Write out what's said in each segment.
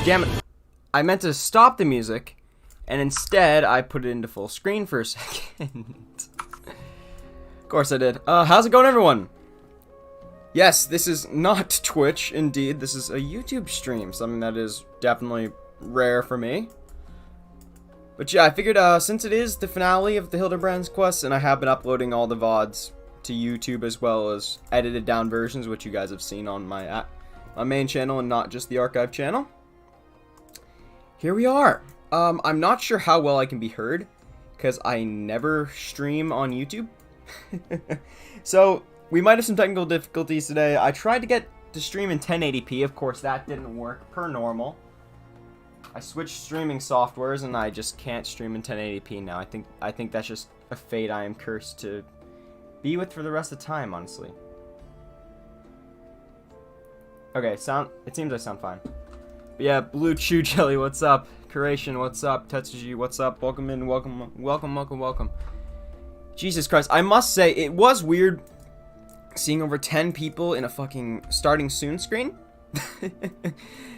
Damn it. I meant to stop the music, and instead I put it into full screen for a second. Of course I did. How's it going, everyone? Yes, this is not Twitch, indeed. This is a YouTube stream, something that is definitely rare for me. But yeah, I figured since it is the finale of the Hildebrand's quest, and I have been uploading all the VODs to YouTube as well as edited down versions, which you guys have seen on my main channel and not just the archive channel. Here we are. I'm not sure how well I can be heard, because I never stream on YouTube. So, we might have some technical difficulties today. I tried to get to stream in 1080p, of course that didn't work, per normal. I switched streaming softwares and I just can't stream in 1080p now. I think that's just a fate I am cursed to be with for the rest of the time, honestly. Okay, it seems I sound fine. But yeah, Blue Chew Jelly, what's up? Curation, what's up? Tetsuji, what's up? Welcome in, welcome. Jesus Christ, I must say, it was weird seeing over 10 people in a fucking starting soon screen.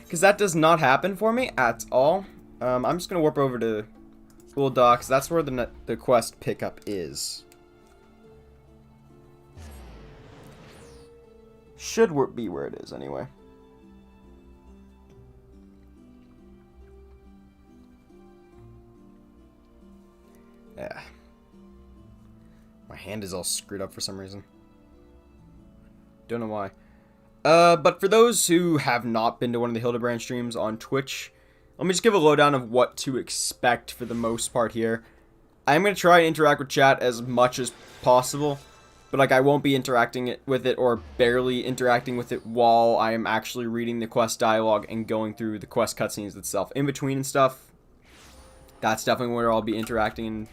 Because that does not happen for me at all. I'm just going to warp over to Ulda, because that's where the quest pickup is. Should be where it is, anyway. Yeah. My hand is all screwed up for some reason. Don't know why. But for those who have not been to one of the Hildebrand streams on Twitch, let me just give a lowdown of what to expect for the most part here. I'm going to try and interact with chat as much as possible, but like I won't be interacting with it or barely interacting with it while I am actually reading the quest dialogue and going through the quest cutscenes itself. In between and stuff, that's definitely where I'll be interacting and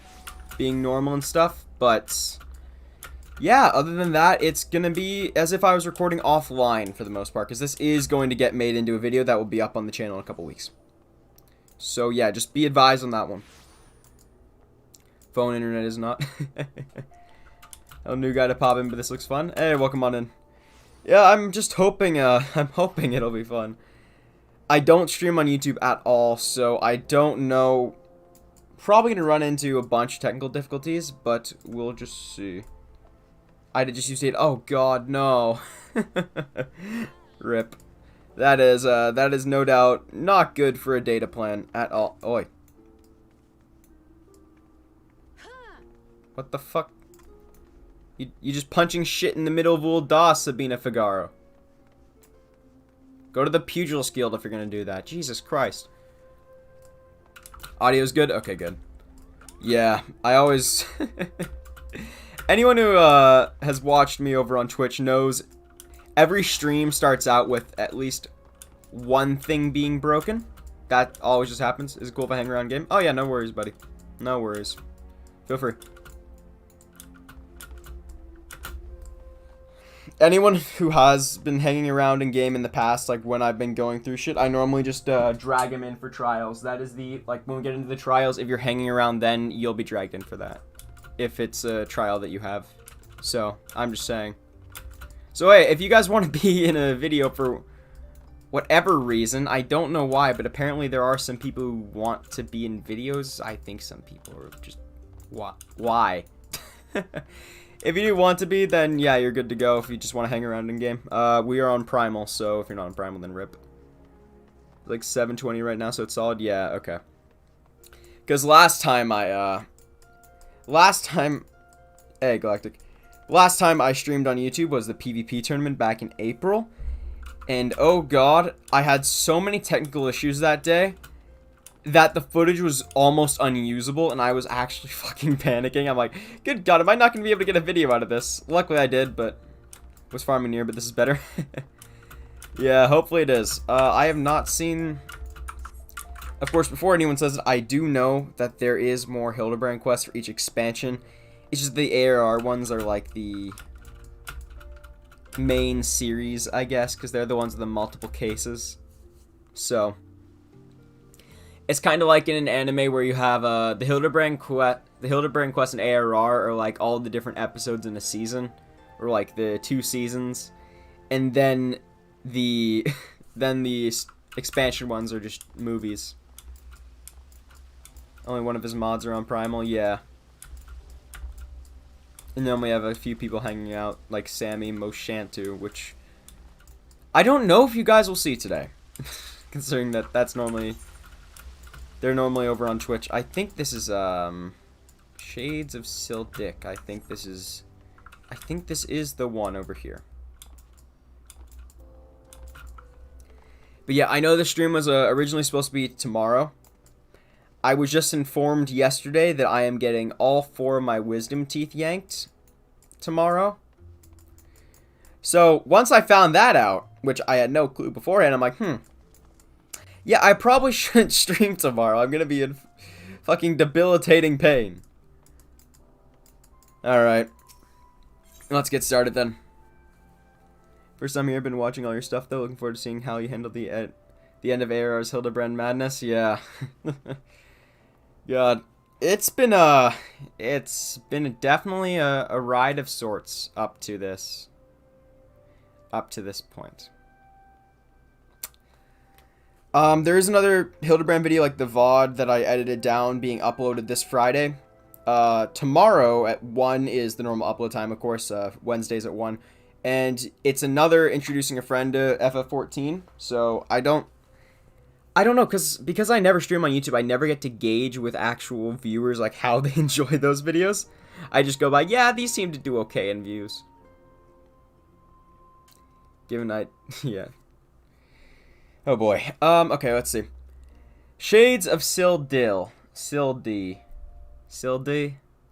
being normal and stuff, but yeah, other than that, it's going to be as if I was recording offline for the most part, because this is going to get made into a video that will be up on the channel in a couple weeks. So yeah, just be advised on that one. Phone internet is not. A new guy to pop in, but this looks fun. Hey, welcome on in. Yeah, I'm just hoping, I'm hoping it'll be fun. I don't stream on YouTube at all, so I don't know. Probably going to run into a bunch of technical difficulties, but we'll just see. I did just use it. Oh god, no. Rip. That is no doubt not good for a data plan at all. Oi. What the fuck? You just punching shit in the middle of Ulda, Sabina Figaro. Go to the Pugilist Guild if you're gonna do that. Jesus Christ. Audio's good? Okay, good. Yeah, I always... Anyone who has watched me over on Twitch knows every stream starts out with at least one thing being broken. That always just happens. Is it cool if I hang around game? Oh yeah, no worries, buddy. No worries. Feel free. Anyone who has been hanging around in game in the past, like when I've been going through shit, I normally just drag him in for trials. That is the, like when we get into the trials, if you're hanging around then, you'll be dragged in for that. If it's a trial that you have. So, I'm just saying. So hey, if you guys want to be in a video for whatever reason, I don't know why, but apparently there are some people who want to be in videos. I think some people are just, why? If you do want to be, then yeah, you're good to go if you just want to hang around in game. We are on Primal, so if you're not on Primal, then rip. Like 720 right now, so it's solid? Yeah, okay. Because last time I, hey, Galactic. Last time I streamed on YouTube was the PvP tournament back in April. And oh god, I had so many technical issues that day that the footage was almost unusable, and I was actually fucking panicking. I'm like, good god, am I not going to be able to get a video out of this? Luckily I did, but was farming near, but this is better. Yeah, hopefully it is. I have not seen... Of course, before anyone says it, I do know that there is more Hildebrand quests for each expansion. It's just the ARR ones are like the main series, I guess, because they're the ones with the multiple cases. So, it's kind of like in an anime where you have the Hildebrand quest and ARR are like all the different episodes in a season, or like the 2 seasons, and then the expansion ones are just movies. Only one of his mods are on Primal, yeah. And then we have a few people hanging out, like Sammy Moshantu, which I don't know if you guys will see today. Considering that that's normally... They're normally over on Twitch. I think this is, Shades of Sildick. I think this is the one over here. But yeah, I know the stream was originally supposed to be tomorrow. I was just informed yesterday that I am getting all 4 of my wisdom teeth yanked tomorrow. So, once I found that out, which I had no clue beforehand, I'm like, yeah, I probably shouldn't stream tomorrow. I'm gonna be in fucking debilitating pain. Alright. Let's get started then. First time here, I've been watching all your stuff though. Looking forward to seeing how you handle the end of ARR's Hildebrand madness. Yeah. God. It's been definitely a ride of sorts up to this point. There is another Hildebrand video, like the VOD that I edited down, being uploaded this Friday. Tomorrow at 1 is the normal upload time, of course, Wednesdays at 1. And it's another introducing a friend to FF14. So I don't know, because I never stream on YouTube, I never get to gauge with actual viewers like how they enjoy those videos. I just go by, yeah, these seem to do okay in views. Yeah. Oh boy. Okay, let's see. Shades of Sildi.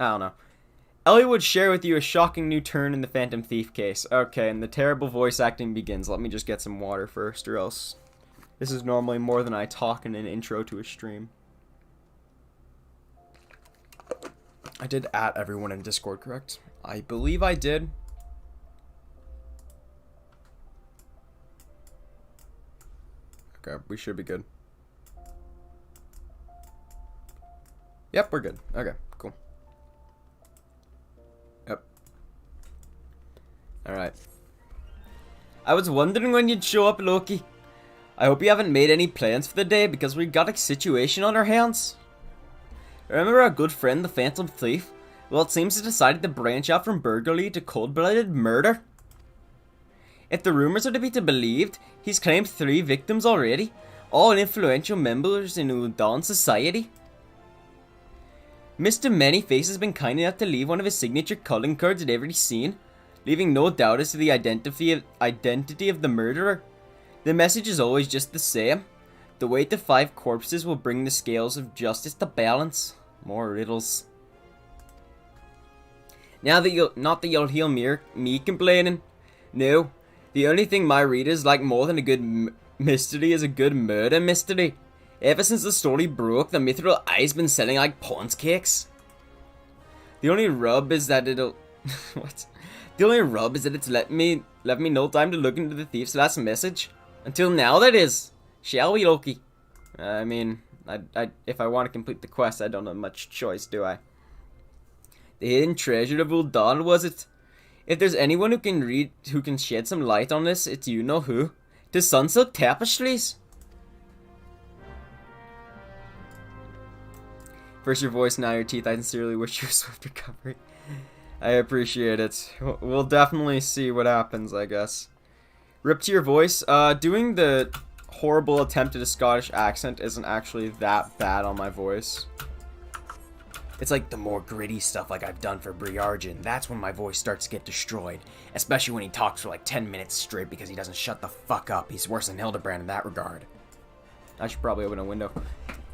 I don't know. Ellie would share with you a shocking new turn in the Phantom Thief case. Okay, and the terrible voice acting begins. Let me just get some water first, or else this is normally more than I talk in an intro to a stream. I did at everyone in Discord, correct? I believe I did. Okay, we should be good. Yep, we're good. Okay, cool. Yep. Alright. I was wondering when you'd show up, Loki. I hope you haven't made any plans for the day because we got a situation on our hands. Remember our good friend, the Phantom Thief? Well, it seems he decided to branch out from burglary to cold-blooded murder. If the rumors are to be believed, he's claimed 3 victims already, all influential members in Udon society. Mr. Manyface has been kind enough to leave one of his signature calling cards at every scene, leaving no doubt as to the identity of the murderer. The message is always just the same. The weight of 5 corpses will bring the scales of justice to balance. More riddles. Now that you'll hear me complaining. No. The only thing my readers like more than a good mystery is a good murder mystery. Ever since the story broke, the Mithril Eye's been selling like Pons cakes. The only rub is that it'll... What? The only rub is that it's left me no time to look into the thief's last message. Until now, that is. Shall we, Loki? I mean, if I want to complete the quest, I don't have much choice, do I? The hidden treasure of Ul'Dan, was it? If there's anyone who can shed some light on this, it's you know who. The Sunsilk Tapestries. First your voice, now your teeth. I sincerely wish you a swift recovery. I appreciate it. We'll definitely see what happens, I guess. Rip to your voice. Doing the horrible attempt at a Scottish accent isn't actually that bad on my voice. It's like the more gritty stuff like I've done for Briargin. That's when my voice starts to get destroyed. Especially when he talks for like 10 minutes straight because he doesn't shut the fuck up. He's worse than Hildebrand in that regard. I should probably open a window.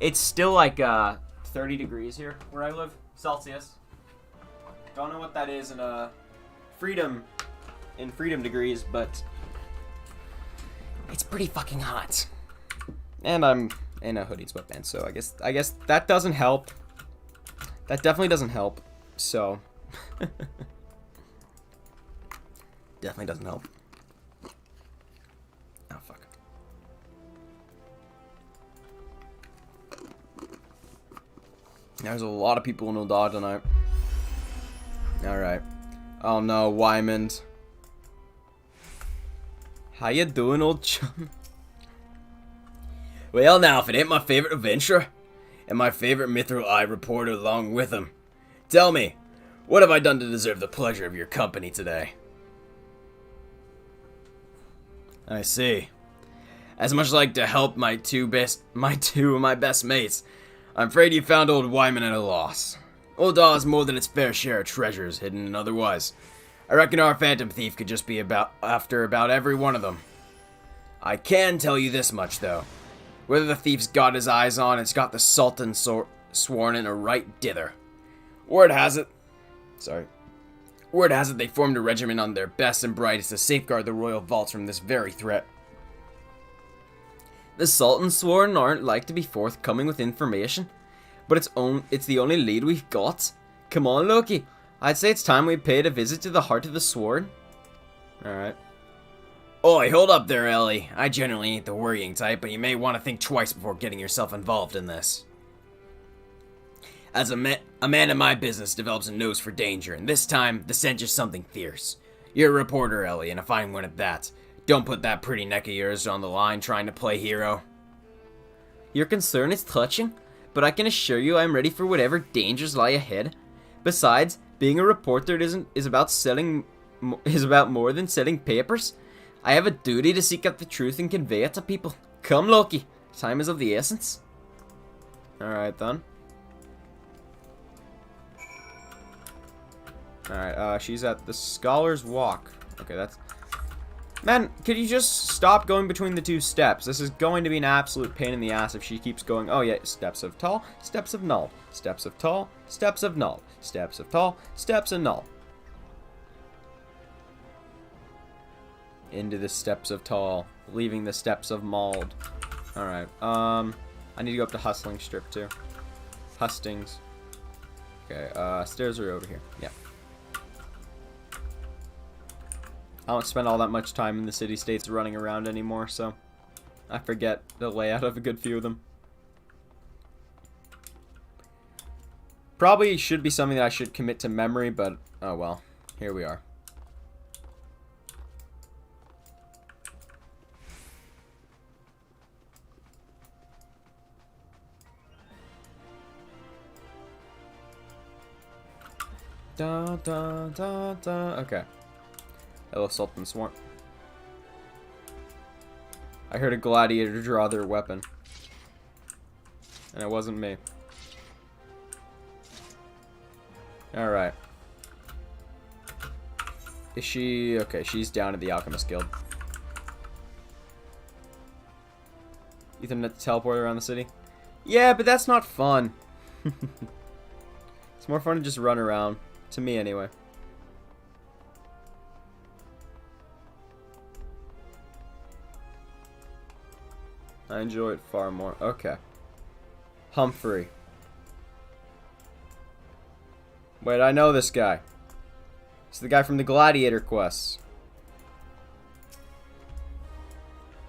It's still like 30 degrees here where I live. Celsius. Don't know what that is in freedom degrees, but it's pretty fucking hot. And I'm in a hoodie sweatband, so I guess that doesn't help. That definitely doesn't help. So definitely doesn't help. Oh fuck. There's a lot of people in Ul'Dan tonight. Alright. Oh no, Wymond. How you doing, old chum? Well now, if it ain't my favorite adventurer, and my favorite Mithril Eye reporter along with him, tell me, what have I done to deserve the pleasure of your company today? I see. As much as I'd like to help my two of my best mates, I'm afraid you found old Wyman at a loss. Old Daw has more than its fair share of treasures, hidden and otherwise. I reckon our phantom thief could just be after about every one of them. I can tell you this much, though. Whether the thief's got his eyes on, it's got the Sultan sworn in a right dither. Word has it they formed a regiment on their best and brightest to safeguard the royal vaults from this very threat. The Sultan sworn aren't like to be forthcoming with information, but it's the only lead we've got. Come on, Loki. I'd say it's time we paid a visit to the heart of the sword. Alright. Oi, hold up there, Ellie. I generally ain't the worrying type, but you may want to think twice before getting yourself involved in this. As a man in my business develops a nose for danger, and this time, the scent is something fierce. You're a reporter, Ellie, and a fine one at that. Don't put that pretty neck of yours on the line trying to play hero. Your concern is touching, but I can assure you I'm ready for whatever dangers lie ahead. Besides, being a reporter is about more than selling papers. I have a duty to seek out the truth and convey it to people. Come, Loki. Time is of the essence. Alright, then. Alright, she's at the Scholar's Walk. Okay, that's... Man, could you just stop going between the two steps? This is going to be an absolute pain in the ass if she keeps going. Oh, yeah, steps of tall, steps of null, steps of tall, steps of null, steps of tall, steps of null. Into the steps of tall, leaving the steps of mauled. Alright, I need to go up to Hustling Strip, too. Hustings. Okay, stairs are over here. Yeah. I don't spend all that much time in the city-states running around anymore, so I forget the layout of a good few of them. Probably should be something that I should commit to memory, but oh well. Here we are. Da da da da. Okay. Hello, Sultan Sworn. I heard a gladiator draw their weapon. And it wasn't me. Alright. Is she... Okay, she's down at the Alchemist Guild. Ethernet teleport around the city? Yeah, but that's not fun. It's more fun to just run around. To me, anyway. I enjoy it far more. Okay. Humphrey. Wait, I know this guy. It's the guy from the Gladiator quests.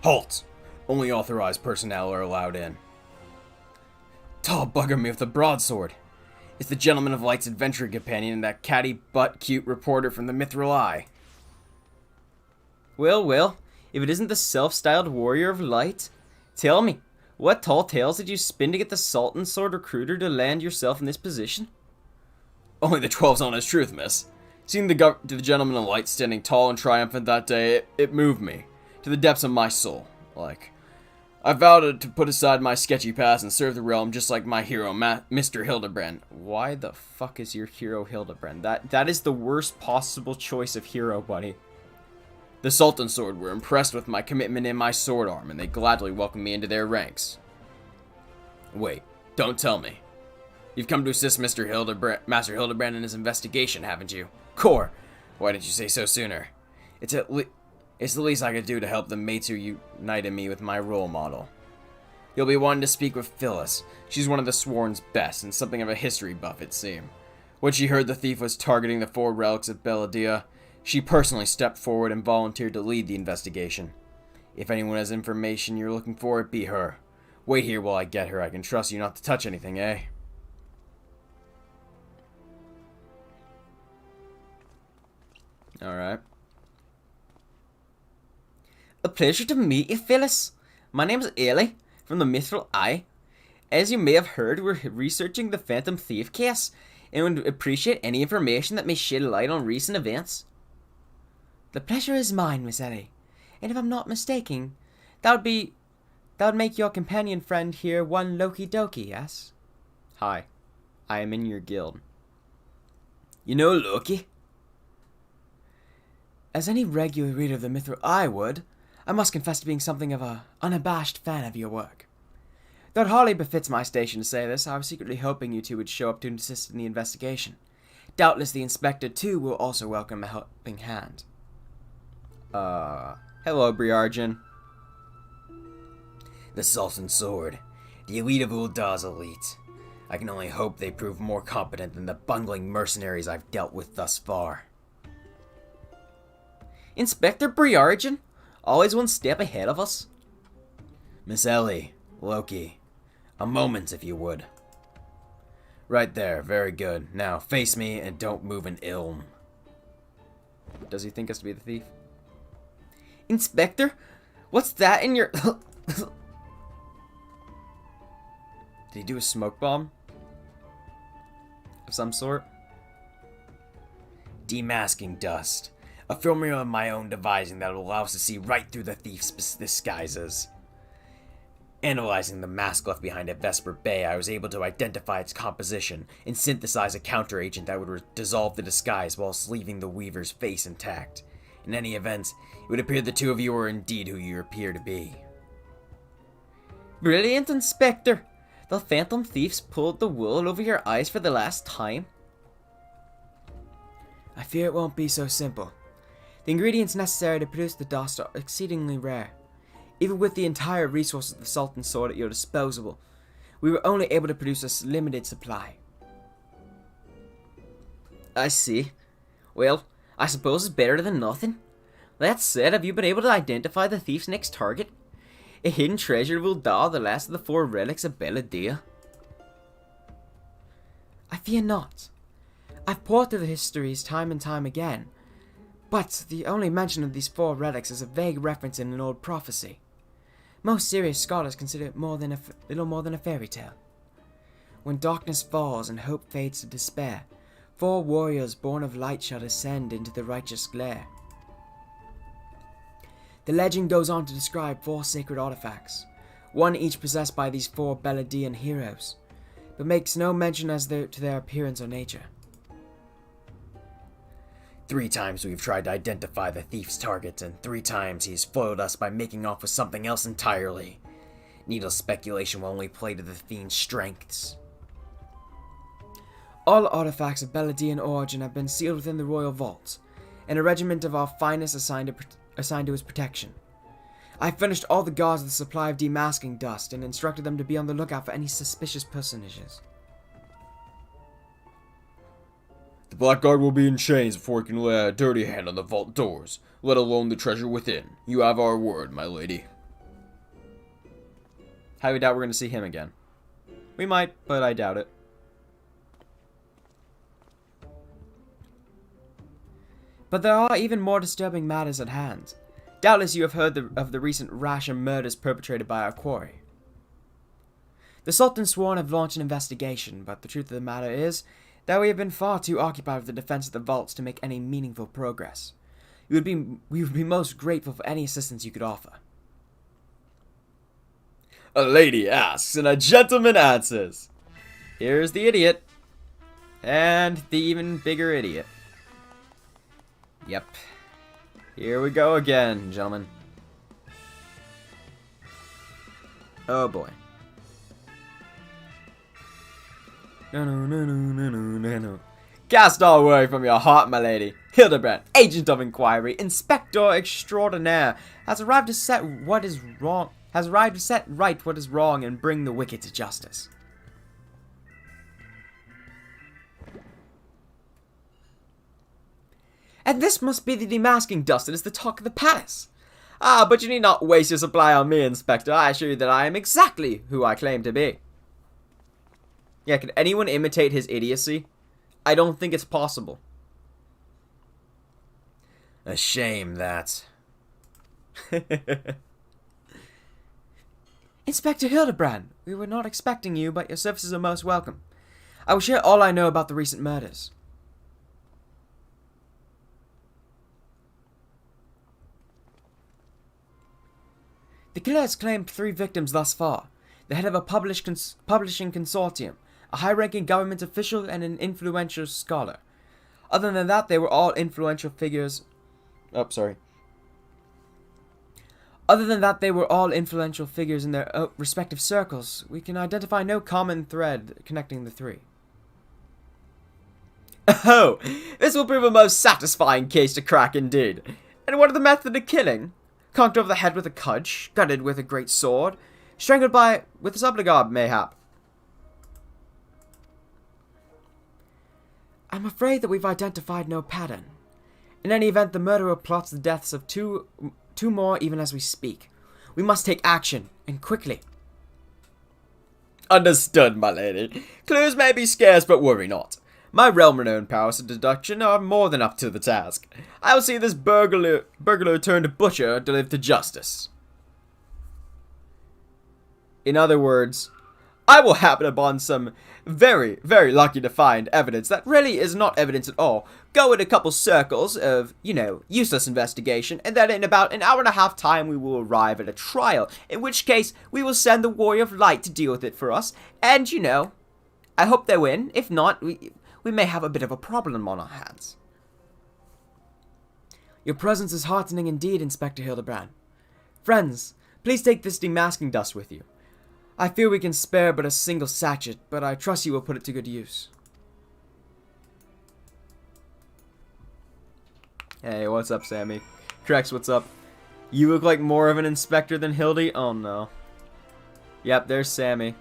Halt! Only authorized personnel are allowed in. Tall bugger me with the broadsword. It's the Gentleman of Light's adventure companion and that catty butt cute reporter from the Mithril Eye. Well, well, if it isn't the self-styled warrior of light, tell me, what tall tales did you spin to get the Sultan Sword recruiter to land yourself in this position? Only the 12's honest truth, miss. Seeing the Gentleman of Light standing tall and triumphant that day, it moved me, to the depths of my soul, like... I vowed to put aside my sketchy past and serve the realm just like my hero, Mr. Hildebrand. Why the fuck is your hero Hildebrand? That is the worst possible choice of hero, buddy. The Sultan Sword were impressed with my commitment in my sword arm, and they gladly welcomed me into their ranks. Wait, don't tell me. You've come to assist Master Hildebrand in his investigation, haven't you? Core, why didn't you say so sooner? It's the least I could do to help the mates who united me with my role model. You'll be wanting to speak with Phyllis. She's one of the Sworn's best, and something of a history buff, it seemed. When she heard the thief was targeting the 4 relics of Belladia, she personally stepped forward and volunteered to lead the investigation. If anyone has information you're looking for, it be her. Wait here while I get her. I can trust you not to touch anything, eh? Alright. A pleasure to meet you, Phyllis. My name's Ellie. from the Mithril Eye. As you may have heard, we're researching the Phantom Thief case, and would appreciate any information that may shed light on recent events. The pleasure is mine, Miss Ellie, and if I'm not mistaken, that would make your companion friend here one Loki-Doki, yes? Hi, I am in your guild. You know Loki? As any regular reader of the Mithril Eye would, I must confess to being something of a unabashed fan of your work. Though it hardly befits my station to say this, I was secretly hoping you two would show up to assist in the investigation. Doubtless the inspector, too, will also welcome a helping hand. Hello, Briargin. The Sultan's Sword. The elite of Ul'dah's elite. I can only hope they prove more competent than the bungling mercenaries I've dealt with thus far. Inspector Briargin? Always one step ahead of us. Miss Ellie, Loki, a moment if you would. Right there, very good. Now face me and don't move an ilm. Does he think us to be the thief? Inspector? What's that in your... Did he do a smoke bomb? Of some sort? Demasking dust. A formula of my own devising that will allow us to see right through the thief's disguises. Analyzing the mask left behind at Vesper Bay, I was able to identify its composition and synthesize a counteragent that would dissolve the disguise whilst leaving the Weaver's face intact. In any event, it would appear the two of you are indeed who you appear to be. Brilliant, Inspector! The Phantom Thieves pulled the wool over your eyes for the last time? I fear it won't be so simple. The ingredients necessary to produce the dust are exceedingly rare. Even with the entire resources of the Sultan's Sword at your disposal, we were only able to produce a limited supply. I see. Well, I suppose it's better than nothing. That said, have you been able to identify the thief's next target? A hidden treasure of Ul'dah, the last of the 4 relics of Beladia? I fear not. I've pored through the histories time and time again, but the only mention of these 4 relics is a vague reference in an old prophecy. Most serious scholars consider it little more than a fairy tale. When darkness falls and hope fades to despair, 4 warriors born of light shall descend into the righteous glare. The legend goes on to describe 4 sacred artifacts, one each possessed by these 4 Beladian heroes, but makes no mention to their appearance or nature. 3 times we've tried to identify the thief's target, and 3 times he's foiled us by making off with something else entirely. Needless speculation will only play to the fiend's strengths. All artifacts of Beladian origin have been sealed within the royal vault, and a regiment of our finest assigned to his protection. I finished all the guards with a supply of demasking dust, and instructed them to be on the lookout for any suspicious personages. The Blackguard will be in chains before he can lay a dirty hand on the vault doors, let alone the treasure within. You have our word, my lady. Highly doubt we're going to see him again. We might, but I doubt it. But there are even more disturbing matters at hand. Doubtless you have heard of the recent rash of murders perpetrated by our quarry. The Sultan Sworn have launched an investigation, but the truth of the matter is that we have been far too occupied with the defense of the vaults to make any meaningful progress. We would be most grateful for any assistance you could offer. A lady asks and a gentleman answers. Here's the idiot. And the even bigger idiot. Yep. Here we go again, gentlemen. Oh boy. No. Cast all worry from your heart, my lady. Hildebrand, agent of inquiry, inspector extraordinaire, has arrived to set right what is wrong and bring the wicked to justice. And this must be the demasking dust that is the talk of the palace. Ah, but you need not waste your supply on me, Inspector. I assure you that I am exactly who I claim to be. Yeah, can anyone imitate his idiocy? I don't think it's possible. A shame that... Inspector Hildebrand, we were not expecting you, but your services are most welcome. I will share all I know about the recent murders. The killer has claimed 3 victims thus far. The head of a publishing consortium, a high-ranking government official, and an influential scholar. Other than that, they were all influential figures... Other than that, they were all influential figures in their respective circles. We can identify no common thread connecting the 3. Oh, this will prove a most satisfying case to crack indeed. And what are the method of killing? Conked over the head with a cudge, gutted with a great sword, strangled with a subligard, mayhap. I'm afraid that we've identified no pattern. In any event, the murderer plots the deaths of two more even as we speak. We must take action, and quickly. Understood, my lady. Clues may be scarce, but worry not. My realm-renowned powers of deduction are more than up to the task. I will see this burglar turned butcher delivered to justice. In other words, I will happen upon some very, very lucky to find evidence that really is not evidence at all, go in a couple circles of, useless investigation, and then in about an hour and a half time we will arrive at a trial, in which case we will send the Warrior of Light to deal with it for us, and, I hope they win. If not, we may have a bit of a problem on our hands. Your presence is heartening indeed, Inspector Hildebrand. Friends, please take this demasking dust with you. I fear we can spare but a single sachet, but I trust you will put it to good use. Hey, what's up, Sammy? Trex, what's up? You look like more of an inspector than Hildy? Oh no. Yep, there's Sammy.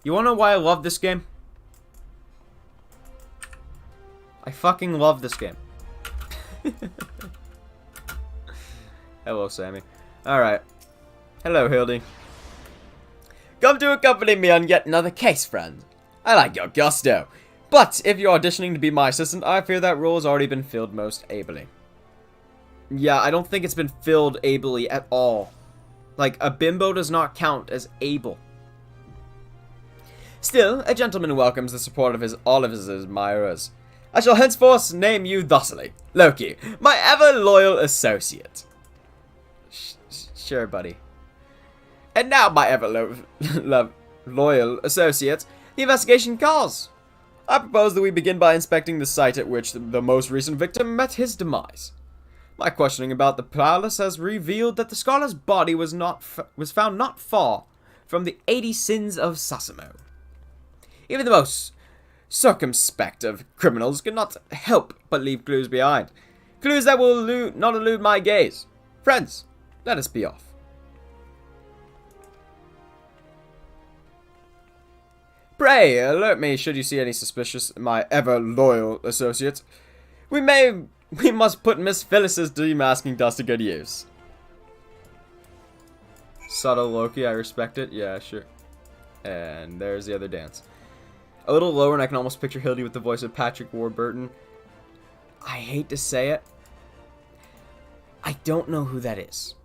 You wanna know why I love this game? I fucking love this game. Hello, Sammy. Alright. Hello, Hildy. Come to accompany me on yet another case, friend. I like your gusto. But if you're auditioning to be my assistant, I fear that role has already been filled most ably. Yeah, I don't think it's been filled ably at all. Like, a bimbo does not count as able. Still, a gentleman welcomes the support of all of his admirers. I shall henceforth name you thusly, Loki, my ever-loyal associate. Sure, buddy. And now, my ever-loyal associate, the investigation calls. I propose that we begin by inspecting the site at which the most recent victim met his demise. My questioning about the palace has revealed that the scholar's body was found not far from the 80 Sins of Sasimo. Even the most circumspect of criminals cannot help but leave clues behind. Clues that will not elude my gaze. Friends, let us be off. Pray, alert me should you see any suspicious, my ever-loyal associate. We must put Miss Phyllis's demasking dust to good use. Subtle Loki, I respect it. Yeah, sure. And there's the other dance. A little lower, and I can almost picture Hildy with the voice of Patrick Warburton. I hate to say it. I don't know who that is.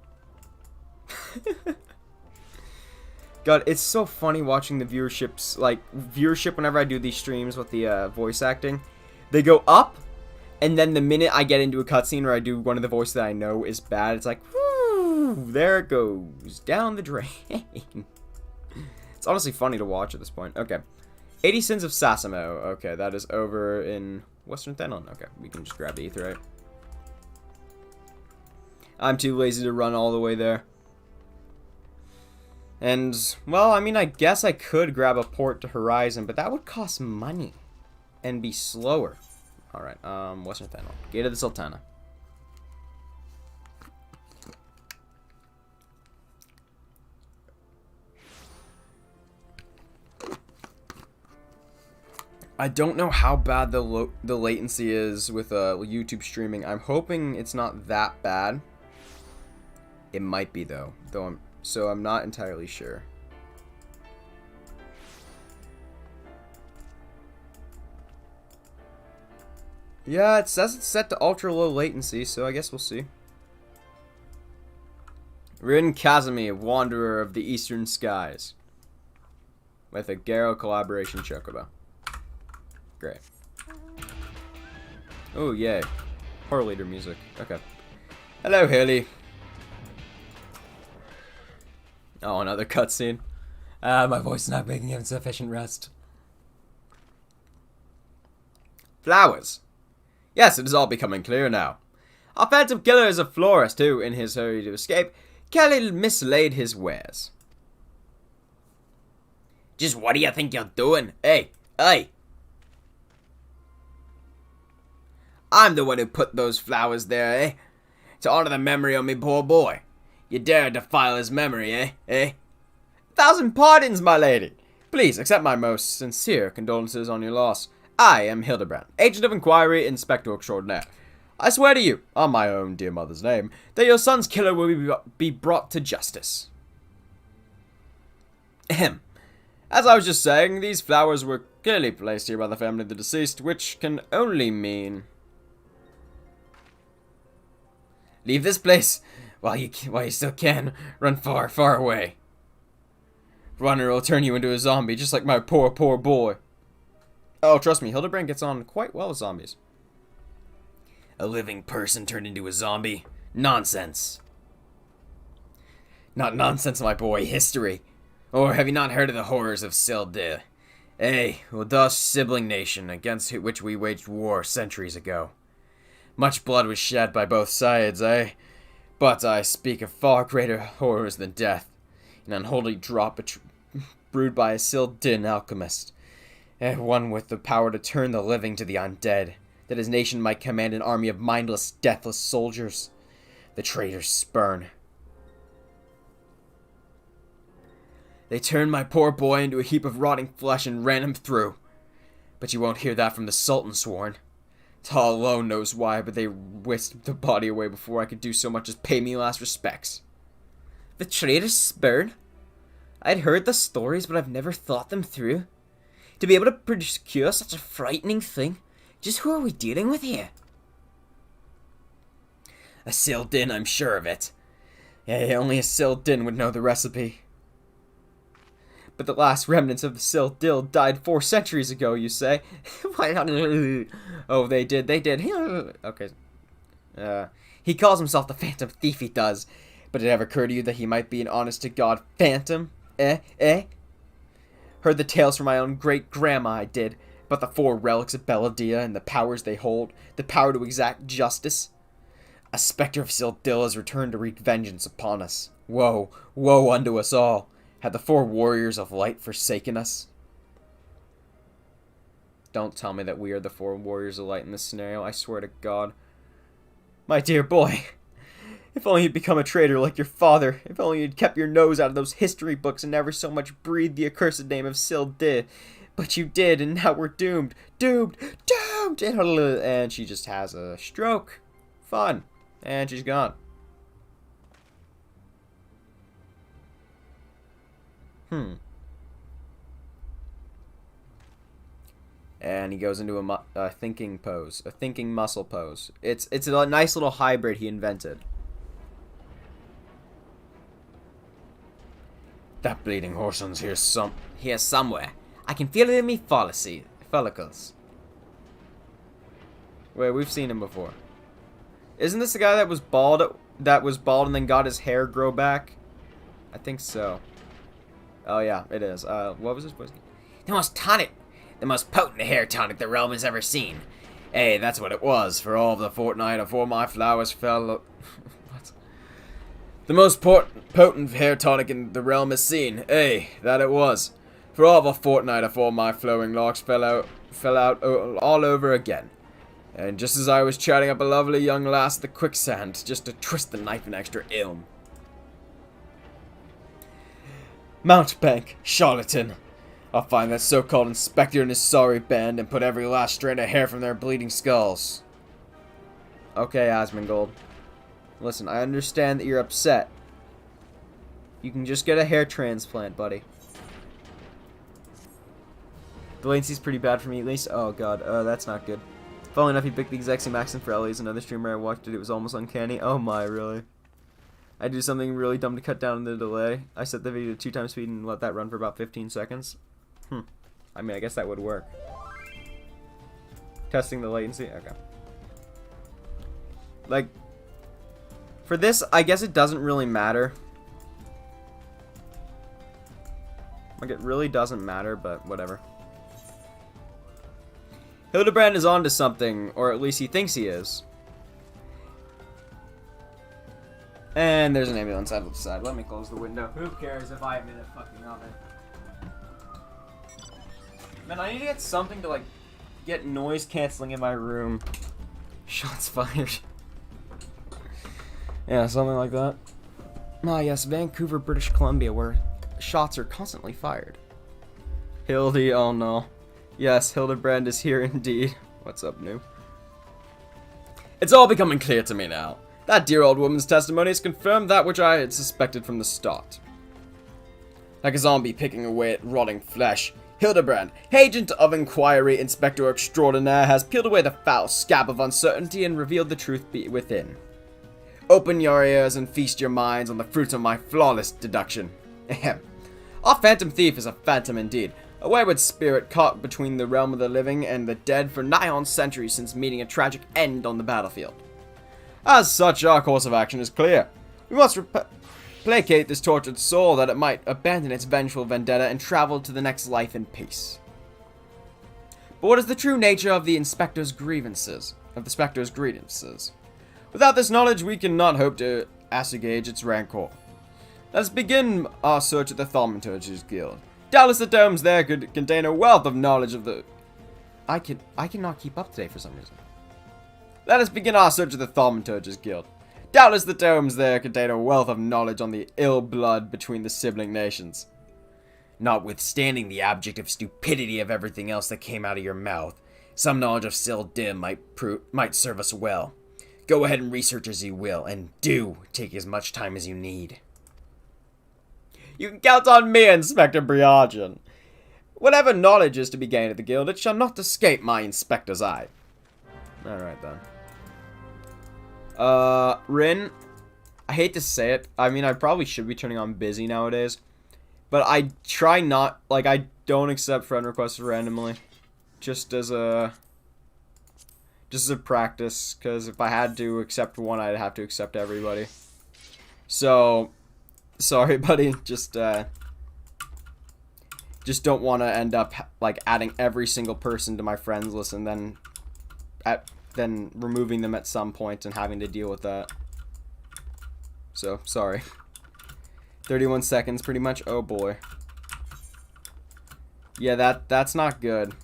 God, it's so funny watching the viewership whenever I do these streams with the voice acting. They go up, and then the minute I get into a cutscene or I do one of the voices that I know is bad, it's like, whoo, there it goes, down the drain. It's honestly funny to watch at this point. Okay. 80 Sins of Sasimo. Okay, that is over in Western Thenon. Okay, we can just grab the Aetheryte. I'm too lazy to run all the way there. And, well, I mean, I guess I could grab a port to Horizon, but that would cost money and be slower. Alright, Western Thenon. Gate of the Sultana. I don't know how bad the latency is with YouTube streaming. I'm hoping it's not that bad. It might be though I'm not entirely sure. Yeah, it says it's set to ultra low latency, so I guess we'll see. Rin Kazumi, Wanderer of the Eastern Skies. With a Garo collaboration chocobo. Great. Oh, yay. Horror leader music. Okay. Hello, Haley. Oh, another cutscene. My voice is not making him sufficient rest. Flowers. Yes, it is all becoming clear now. Our phantom killer is a florist who, in his hurry to escape, Kelly mislaid his wares. Just what do you think you're doing? Hey, hey! I'm the one who put those flowers there, eh? To honor the memory of me poor boy. You dare defile his memory, eh? Eh? 1,000 pardons, my lady. Please accept my most sincere condolences on your loss. I am Hildebrand, Agent of Inquiry, Inspector Extraordinaire. I swear to you, on my own dear mother's name, that your son's killer will be brought to justice. Ahem. As I was just saying, these flowers were clearly placed here by the family of the deceased, which can only mean... Leave this place while you still can. Run far, far away. Runner will turn you into a zombie, just like my poor, poor boy. Oh, trust me, Hildebrand gets on quite well with zombies. A living person turned into a zombie? Nonsense. Not nonsense, my boy. History. Or have you not heard of the horrors of Sildil? A Ulda's sibling nation against which we waged war centuries ago. Much blood was shed by both sides, eh? But I speak of far greater horrors than death. An unholy drop brewed by a Sildin alchemist. One with the power to turn the living to the undead, that his nation might command an army of mindless, deathless soldiers. The traitors spurn. They turned my poor boy into a heap of rotting flesh and ran him through. But you won't hear that from the Sultan, Sworn. Ta alone knows why, but they whisked the body away before I could do so much as pay me last respects. The traitors spurn? I'd heard the stories, but I've never thought them through. To be able to procure such a frightening thing, just who are we dealing with here? A Sildin, I'm sure of it. Yeah, only a Sildin would know the recipe. But the last remnants of the Sildil died 4 centuries ago, you say? Oh, they did. Okay. He calls himself the Phantom Thief, he does. But did it ever occur to you that he might be an honest-to-God phantom? Heard the tales from my own great-grandma, I did. About the 4 relics of Belladia and the powers they hold. The power to exact justice. A specter of Sildil has returned to wreak vengeance upon us. Woe, woe unto us all. Had the 4 warriors of light forsaken us? Don't tell me that we are the 4 warriors of light in this scenario, I swear to God. My dear boy, if only you'd become a traitor like your father. If only you'd kept your nose out of those history books and never so much breathed the accursed name of Sildid. But you did, and now we're doomed. Doomed! Doomed! And she just has a stroke. Fun. And she's gone. And he goes into a thinking pose, a thinking muscle pose. It's a nice little hybrid he invented. That bleeding Horson's here somewhere. I can feel it in me follicles. Wait, we've seen him before. Isn't this the guy that was bald? And then got his hair grow back? I think so. Oh yeah, it is. What was his voice? The most potent hair tonic the realm has ever seen. Hey, that's what it was. For all of the fortnight afore my flowers fell. What? The most potent hair tonic in the realm has seen. Hey, that it was. For all of a fortnight afore my flowing locks fell out all over again. And just as I was chatting up a lovely young lass at the quicksand, just to twist the knife an extra ilm. Mountebank, charlatan. I'll find that so-called inspector and his sorry band and put every last strand of hair from their bleeding skulls. Okay, Asmongold. Listen, I understand that you're upset. You can just get a hair transplant, buddy. The latency's pretty bad for me, at least. Oh god, that's not good. Following up, he picked the exact same accent for Ellie's. Another streamer I watched it was almost uncanny. Oh my, really? I do something really dumb to cut down the delay. I set the video to 2 times speed and let that run for about 15 seconds. I mean, I guess that would work. Testing the latency? Okay. Like, for this, I guess it doesn't really matter. Like, it really doesn't matter, but whatever. Hildebrand is onto something, or at least he thinks he is. And there's an ambulance out of the side. Let me close the window. Who cares if I am in a fucking oven? Man, I need to get something to, like, get noise canceling in my room. Shots fired. Yeah, something like that. Ah, yes, Vancouver, British Columbia, where shots are constantly fired. Hildy, oh no. Yes, Hildebrand is here indeed. What's up, new? It's all becoming clear to me now. That dear old woman's testimony has confirmed that which I had suspected from the start. Like a zombie picking away at rotting flesh, Hildebrand, agent of inquiry, inspector extraordinaire, has peeled away the foul scab of uncertainty and revealed the truth within. Open your ears and feast your minds on the fruits of my flawless deduction. Ahem. Our phantom thief is a phantom indeed, a wayward spirit caught between the realm of the living and the dead for nigh on centuries since meeting a tragic end on the battlefield. As such, our course of action is clear. We must placate this tortured soul that it might abandon its vengeful vendetta and travel to the next life in peace. But what is the true nature of the Spectre's grievances? Without this knowledge, we cannot hope to assuage its rancor. Let us begin our search at the Thaumaturge's Guild. Doubtless the tomes there could contain a wealth of knowledge of the... I cannot keep up today for some reason. Let us begin our search of the Thaumaturge's Guild. Doubtless the tomes there contain a wealth of knowledge on the ill blood between the sibling nations. Notwithstanding the abject stupidity of everything else that came out of your mouth, some knowledge of Sildim might serve us well. Go ahead and research as you will, and do take as much time as you need. You can count on me, Inspector Briagen. Whatever knowledge is to be gained at the guild, it shall not escape my inspector's eye. Alright then. Rin, I hate to say it. I mean, I probably should be turning on busy nowadays. But I try not, like, I don't accept friend requests randomly. Just as a practice, because if I had to accept one, I'd have to accept everybody. So, sorry, buddy. Just don't want to end up, like, adding every single person to my friends list and then removing them at some point and having to deal with that. So, sorry. 31 seconds, pretty much. Oh, boy. Yeah, that's not good.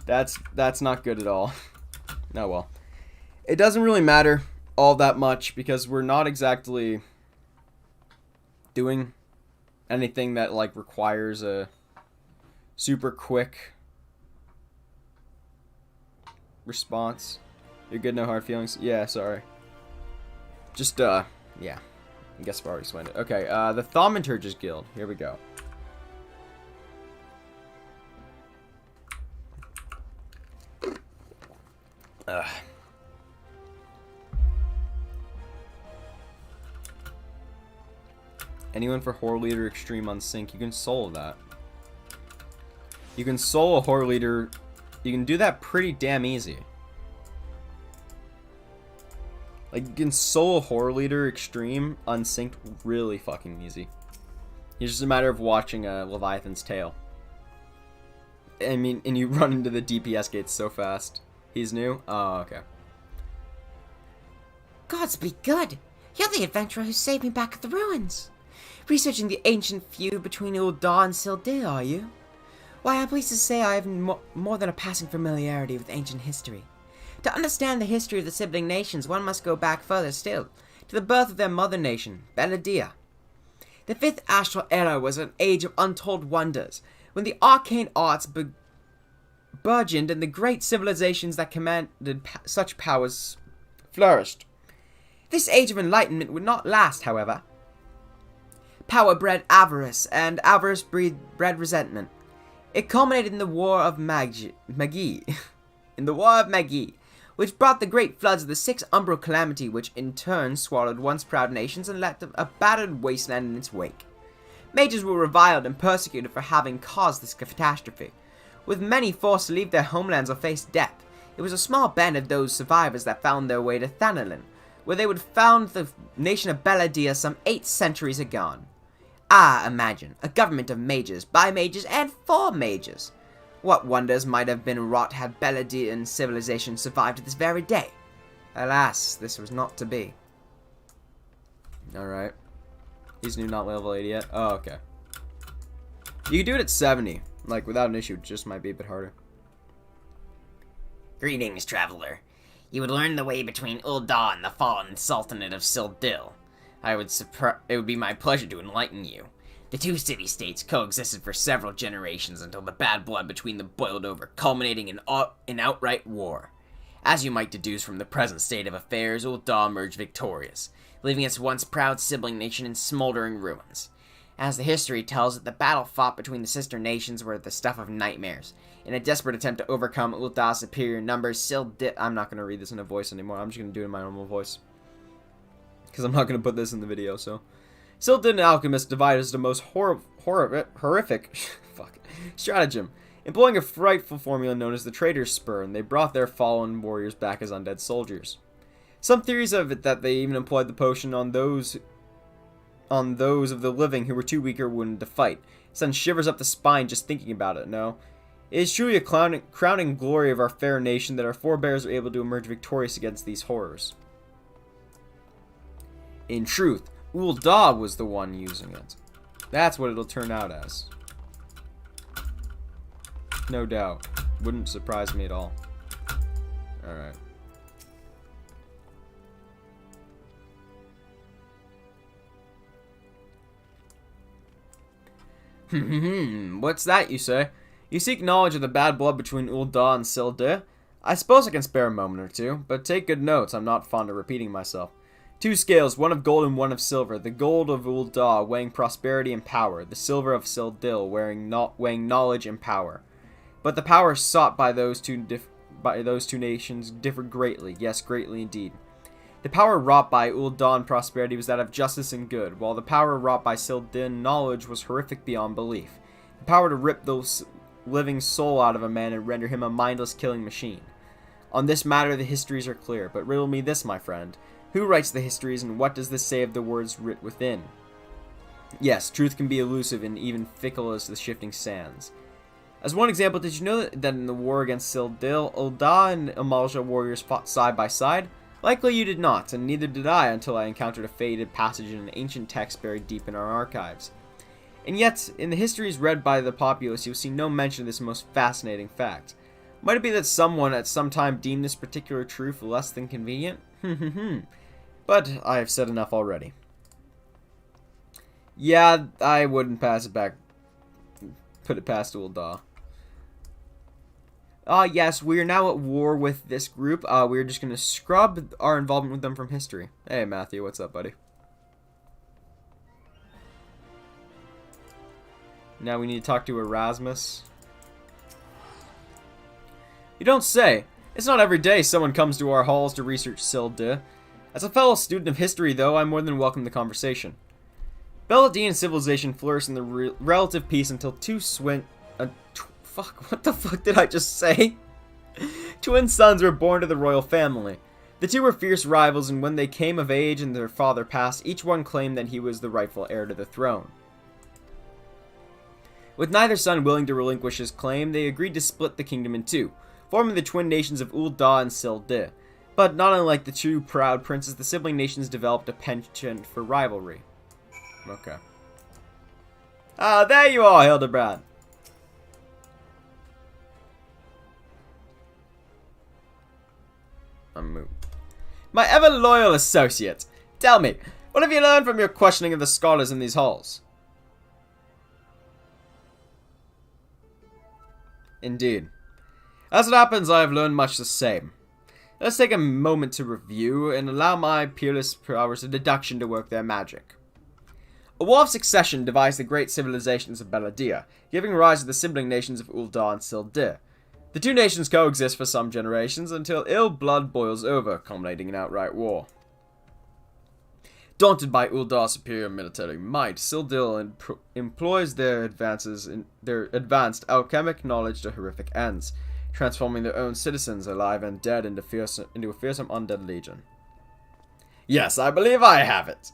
That's not good at all. Oh, well. It doesn't really matter all that much because we're not exactly doing anything that, like, requires a super quick response. You're good, no hard feelings? Yeah, sorry. Just, yeah. I guess I've already explained it. Okay, the Thaumaturge's Guild. Here we go. Anyone for Horror Leader Extreme on Sync, you can soul that. You can soul a Horror Leader. You can do that pretty damn easy. Like, you can soul a Horror Leader Extreme unsynced really fucking easy. It's just a matter of watching Leviathan's Tail. I mean, and you run into the DPS gates so fast. He's new? Oh, okay. Gods be good! You're the adventurer who saved me back at the ruins! Researching the ancient feud between Uldar and Sildir, are you? Why, I'm pleased to say I have more than a passing familiarity with ancient history. To understand the history of the sibling nations, one must go back further still, to the birth of their mother nation, Beladia. The 5th Astral Era was an age of untold wonders, when the arcane arts burgeoned and the great civilizations that commanded such powers flourished. This age of enlightenment would not last, however. Power bred avarice, and avarice bred resentment. It culminated in the War of Magi, in the War of Magi, which brought the great floods of the Sixth Umbral Calamity, which in turn swallowed once proud nations and left a battered wasteland in its wake. Mages were reviled and persecuted for having caused this catastrophe, with many forced to leave their homelands or face death. It was a small band of those survivors that found their way to Thanalin, where they would found the nation of Belladia some 8 centuries agone. Ah, imagine, a government of mages, by mages, and for mages. What wonders might have been wrought had Belladian civilization survived to this very day? Alas, this was not to be. Alright. He's new, not level 80 yet. Oh, okay. You can do it at 70. Like, without an issue. It just might be a bit harder. Greetings, traveler. You would learn the way between Ul'dah and the fallen Sultanate of Sildil. It would be my pleasure to enlighten you. The two city-states coexisted for several generations until the bad blood between them boiled over, culminating in outright war. As you might deduce from the present state of affairs, Ul'dah emerged victorious, leaving its once proud sibling nation in smoldering ruins. As the history tells it, the battle fought between the sister nations were the stuff of nightmares. In a desperate attempt to overcome Ul'dah's superior numbers, I'm not going to read this in a voice anymore. I'm just going to do it in my normal voice. Because I'm not going to put this in the video, so. Sildid and alchemists devised the most horrific stratagem, employing a frightful formula known as the Traitor's Spur, and they brought their fallen warriors back as undead soldiers. Some theories have it that they even employed the potion on those of the living who were too weak or wounded to fight. It sends shivers up the spine just thinking about it, no? It is truly a crowning glory of our fair nation that our forebears are able to emerge victorious against these horrors. In truth, Ul'dah was the one using it. That's what it'll turn out as. No doubt. Wouldn't surprise me at all. Alright. What's that, you say? You seek knowledge of the bad blood between Ul'dah and Sildid? I suppose I can spare a moment or two, but take good notes, I'm not fond of repeating myself. 2 scales, one of gold and one of silver. The gold of Ul'dah weighing prosperity and power. The silver of Sildil weighing knowledge and power. But the power sought by those two nations differed greatly. Yes, greatly indeed. The power wrought by Ul'dah in prosperity was that of justice and good, while the power wrought by Sildil knowledge was horrific beyond belief. The power to rip the living soul out of a man and render him a mindless killing machine. On this matter the histories are clear, but riddle me this, my friend. Who writes the histories, and what does this say of the words writ within? Yes, truth can be elusive and even fickle as the shifting sands. As one example, did you know that in the war against Sildil, Ul'dah and Amalja warriors fought side by side? Likely you did not, and neither did I until I encountered a faded passage in an ancient text buried deep in our archives. And yet, in the histories read by the populace, you will see no mention of this most fascinating fact. Might it be that someone at some time deemed this particular truth less than convenient? But I have said enough already. Yeah, I wouldn't put it past Ul'dah. Yes, we are now at war with this group. We're just going to scrub our involvement with them from history. Hey, Matthew, what's up, buddy? Now we need to talk to Erasmus. You don't say. It's not every day someone comes to our halls to research Sildid. As a fellow student of history, though, I more than welcome the conversation. Belladian civilization flourished in the relative peace until what the fuck did I just say? Twin sons were born to the royal family. The two were fierce rivals, and when they came of age and their father passed, each one claimed that he was the rightful heir to the throne. With neither son willing to relinquish his claim, they agreed to split the kingdom in two, forming the twin nations of Ul'dah and Sildid. But not unlike the two proud princes, the sibling nations developed a penchant for rivalry. Okay. Ah, there you are, Hildebrand. My ever-loyal associate, tell me, what have you learned from your questioning of the scholars in these halls? Indeed. As it happens, I have learned much the same. Let's take a moment to review and allow my peerless powers of deduction to work their magic. A war of succession divides the great civilizations of Beladia, giving rise to the sibling nations of Ul'dah and Sildir. The two nations coexist for some generations until ill blood boils over, culminating in outright war. Daunted by Uldah's superior military might, Sildir employs their advanced alchemic knowledge to horrific ends, transforming their own citizens, alive and dead, into a fearsome undead legion. Yes, I believe I have it.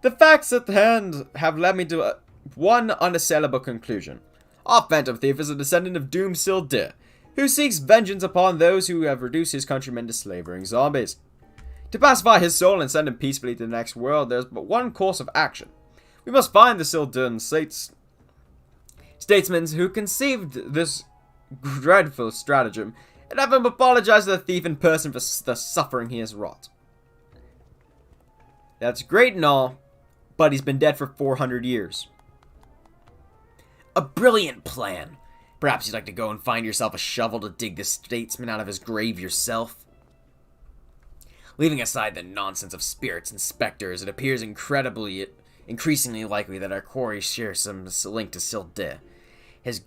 The facts at hand have led me to one unassailable conclusion. Our Phantom Thief is a descendant of doomed Sildir, who seeks vengeance upon those who have reduced his countrymen to slavering zombies. To pacify his soul and send him peacefully to the next world, there is but one course of action. We must find the Sildiran statesmen who conceived this dreadful stratagem, and have him apologize to the thief in person for the suffering he has wrought. That's great and all, but he's been dead for 400 years. A brilliant plan. Perhaps you'd like to go and find yourself a shovel to dig this statesman out of his grave yourself? Leaving aside the nonsense of spirits and specters, it appears increasingly likely that our quarry shares some link to Sildir. His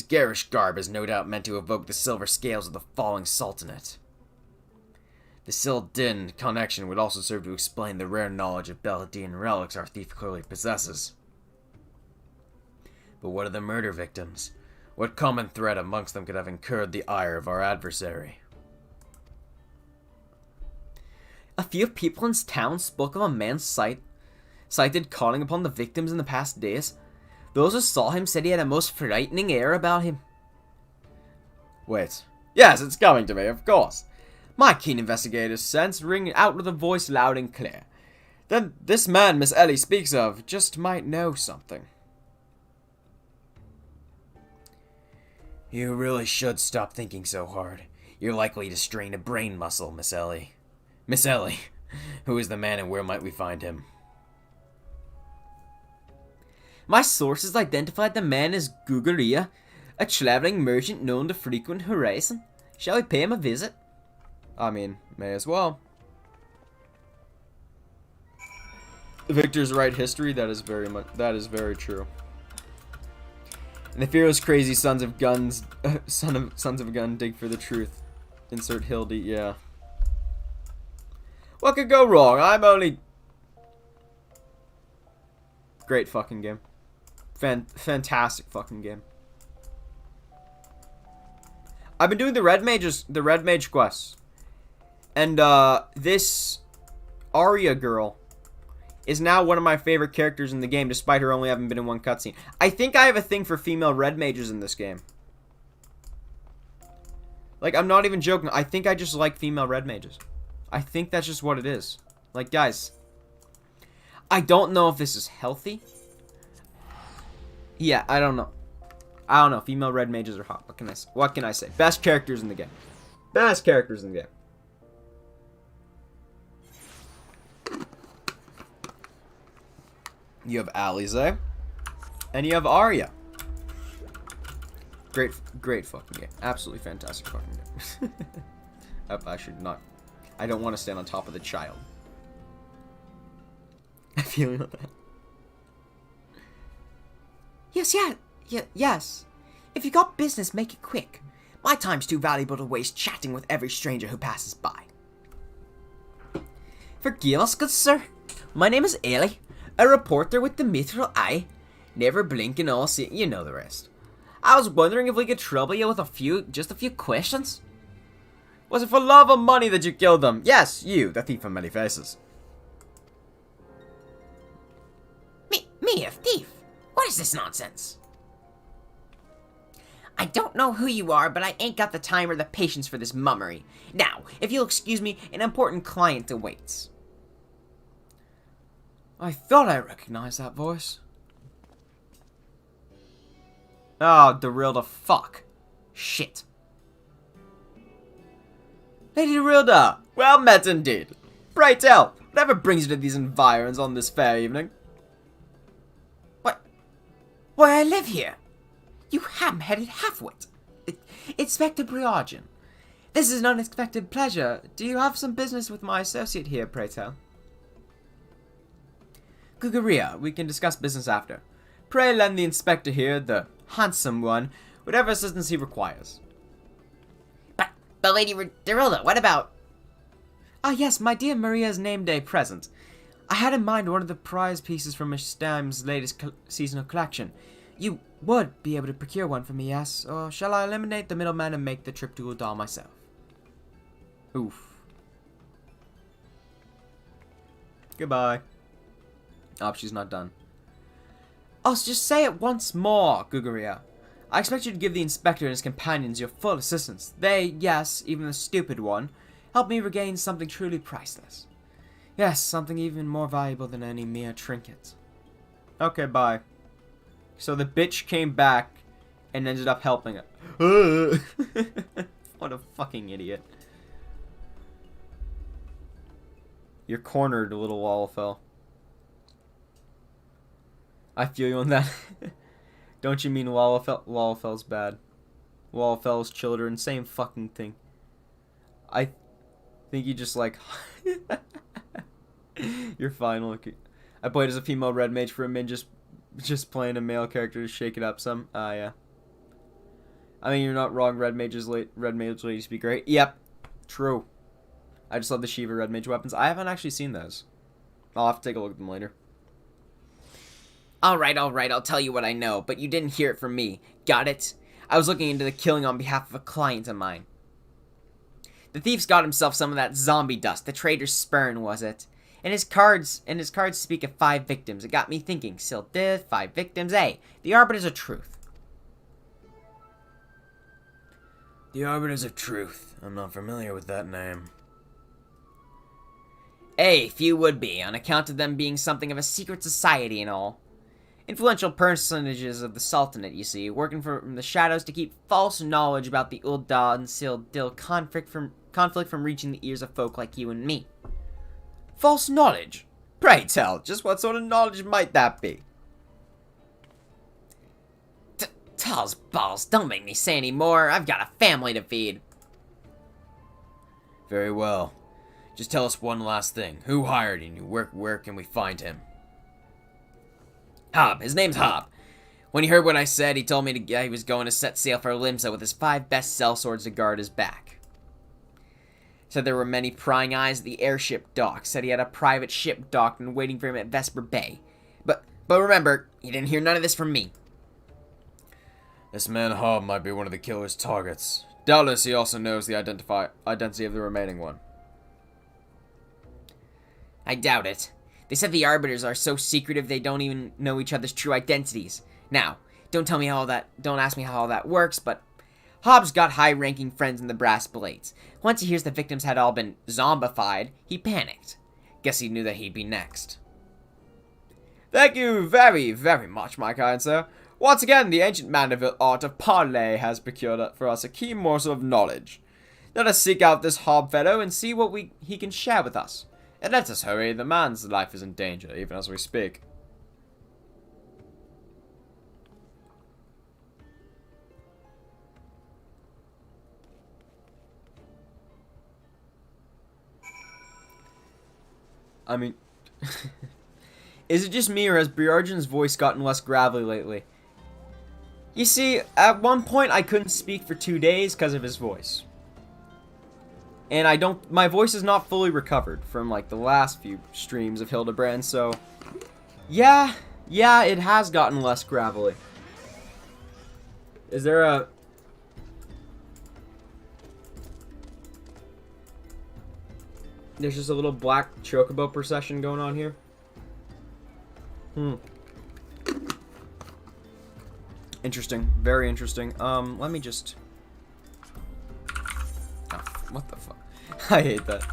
garish garb is no doubt meant to evoke the silver scales of the falling sultanate. The Sildiran connection would also serve to explain the rare knowledge of Beladian relics our thief clearly possesses. But what of the murder victims? What common thread amongst them could have incurred the ire of our adversary? A few people in town spoke of a man sighted calling upon the victims in the past days. Those who saw him said he had a most frightening air about him. Wait. Yes, it's coming to me, of course. My keen investigator's sense ring out with a voice loud and clear. Then this man Miss Ellie speaks of just might know something. You really should stop thinking so hard. You're likely to strain a brain muscle, Miss Ellie. Miss Ellie, who is the man and where might we find him? My sources identified the man as Gugaria, a traveling merchant known to frequent Horizon. Shall we pay him a visit? I mean, may as well. Victor's right history, that is very true. And the fearless crazy sons of gun dig for the truth. Insert Hildy, yeah. What could go wrong? Great fucking game. Fantastic fucking game. I've been doing the red mage quests. And this Arya girl is now one of my favorite characters in the game, despite her only having been in one cutscene. I think I have a thing for female red mages in this game. Like, I'm not even joking. I think I just like female red mages. I think that's just what it is. Like, guys, I don't know if this is healthy. Yeah, I don't know. I don't know. Female red mages are hot. What can I say? Best characters in the game. Best characters in the game. You have Alize, and you have Arya. Great fucking game. Absolutely fantastic fucking game. I should not. I don't want to stand on top of the child. I feel you know that. Yes. If you got business, make it quick. My time's too valuable to waste chatting with every stranger who passes by. Forgive us, good sir. My name is Ellie, a reporter with the Mithril Eye. Never blink and all see. You know the rest. I was wondering if we could trouble you with just a few questions. Was it for love or money that you killed them? Yes, you, the thief of many faces. Me, a thief? What is this nonsense? I don't know who you are, but I ain't got the time or the patience for this mummery. Now, if you'll excuse me, an important client awaits. I thought I recognized that voice. Oh, Darilda, fuck. Shit. Lady Darilda, well met indeed. Pray tell, whatever brings you to these environs on this fair evening? Why, I live here. You ham-headed halfwit. Inspector Briargin. This is an unexpected pleasure. Do you have some business with my associate here, pray tell? Gugaria, we can discuss business after. Pray lend the inspector here, the handsome one, whatever assistance he requires. But Lady Darilda, what about... Ah yes, my dear Maria's name day present. I had in mind one of the prize pieces from Miss Stam's latest seasonal collection. You would be able to procure one for me, yes? Or shall I eliminate the middleman and make the trip to Uldal myself? Oof. Goodbye. Oh, she's not done. I'll just say it once more, Gugaria. I expect you to give the inspector and his companions your full assistance. They, yes, even the stupid one, helped me regain something truly priceless. Yes, something even more valuable than any mere trinket. Okay, bye. So the bitch came back and ended up helping it. What a fucking idiot. You're cornered, little Wallafell. I feel you on that. Don't you mean Wallafell's bad? Wallafell's children, same fucking thing. I think you just like... You're fine, look. I played as a female red mage for a min, just playing a male character to shake it up some. Yeah. I mean, you're not wrong, red mage ladies be great. Yep, true. I just love the Shiva red mage weapons. I haven't actually seen those. I'll have to take a look at them later. Alright, I'll tell you what I know, but you didn't hear it from me. Got it? I was looking into the killing on behalf of a client of mine. The thief's got himself some of that zombie dust, the traitor's spurn, was it? And his cards speak of 5 victims. It got me thinking, Sildith, 5 victims, hey, the Arbiters of Truth. The Arbiters of Truth. I'm not familiar with that name. Few would be, on account of them being something of a secret society and all. Influential personages of the Sultanate, you see, working from the shadows to keep false knowledge about the Ul'dah and Sildil conflict from reaching the ears of folk like you and me. False knowledge? Pray tell, just what sort of knowledge might that be? Tall's balls, don't make me say any more. I've got a family to feed. Very well. Just tell us one last thing. Who hired you? Where can we find him? Hob. His name's Hob. When he heard what I said, he told me he was going to set sail for Limsa with his 5 best sellswords to guard his back. Said there were many prying eyes at the airship dock. Said he had a private ship docked and waiting for him at Vesper Bay. But remember, he didn't hear none of this from me. This man Hob might be one of the killer's targets. Doubtless he also knows the identity of the remaining one. I doubt it. They said the Arbiters are so secretive they don't even know each other's true identities. Now, don't ask me how all that works, but Hobbs got high-ranking friends in the Brass Blades. Once he hears the victims had all been zombified, he panicked. Guess he knew that he'd be next. Thank you very, very much, my kind sir. Once again, the ancient Mandeville art of parley has procured for us a key morsel of knowledge. Let us seek out this Hob fellow and see what he can share with us. And let us hurry, the man's life is in danger, even as we speak. I mean, is it just me or has Briargen's voice gotten less gravelly lately? You see, at one point I couldn't speak for 2 days because of his voice. And my voice is not fully recovered from like the last few streams of Hildebrand, so yeah, it has gotten less gravelly. Is there a... There's just a little black chocobo procession going on here. Interesting. Very interesting. Let me just... Oh, what the fuck? I hate that.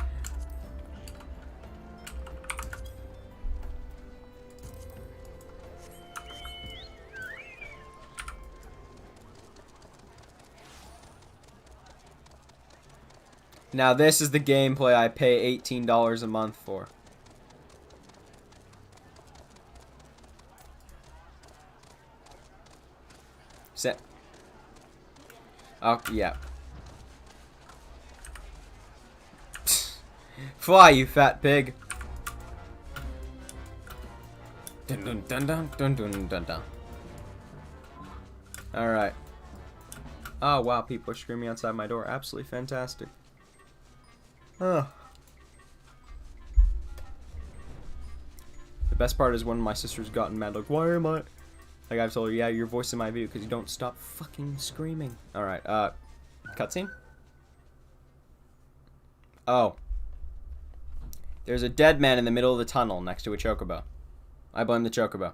Now this is the gameplay I pay $18 a month for. Set. Oh, yeah. Fly, you fat pig. Dun dun dun dun dun dun dun dun. Alright. Oh wow, people are screaming outside my door. Absolutely fantastic. Oh. The best part is when my sister's gotten mad, like, why am I... Like, I've told her, yeah, your voice in my video because you don't stop fucking screaming. Alright, cutscene? Oh. There's a dead man in the middle of the tunnel next to a chocobo. I blame the chocobo.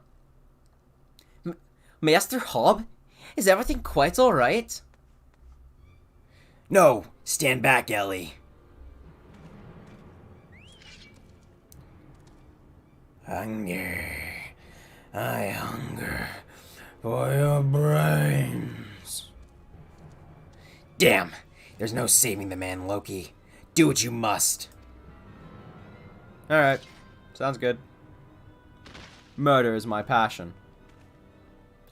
Master Hob? Is everything quite alright? No! Stand back, Ellie. Hunger. I hunger for your brains. Damn! There's no saving the man, Loki. Do what you must. Alright. Sounds good. Murder is my passion.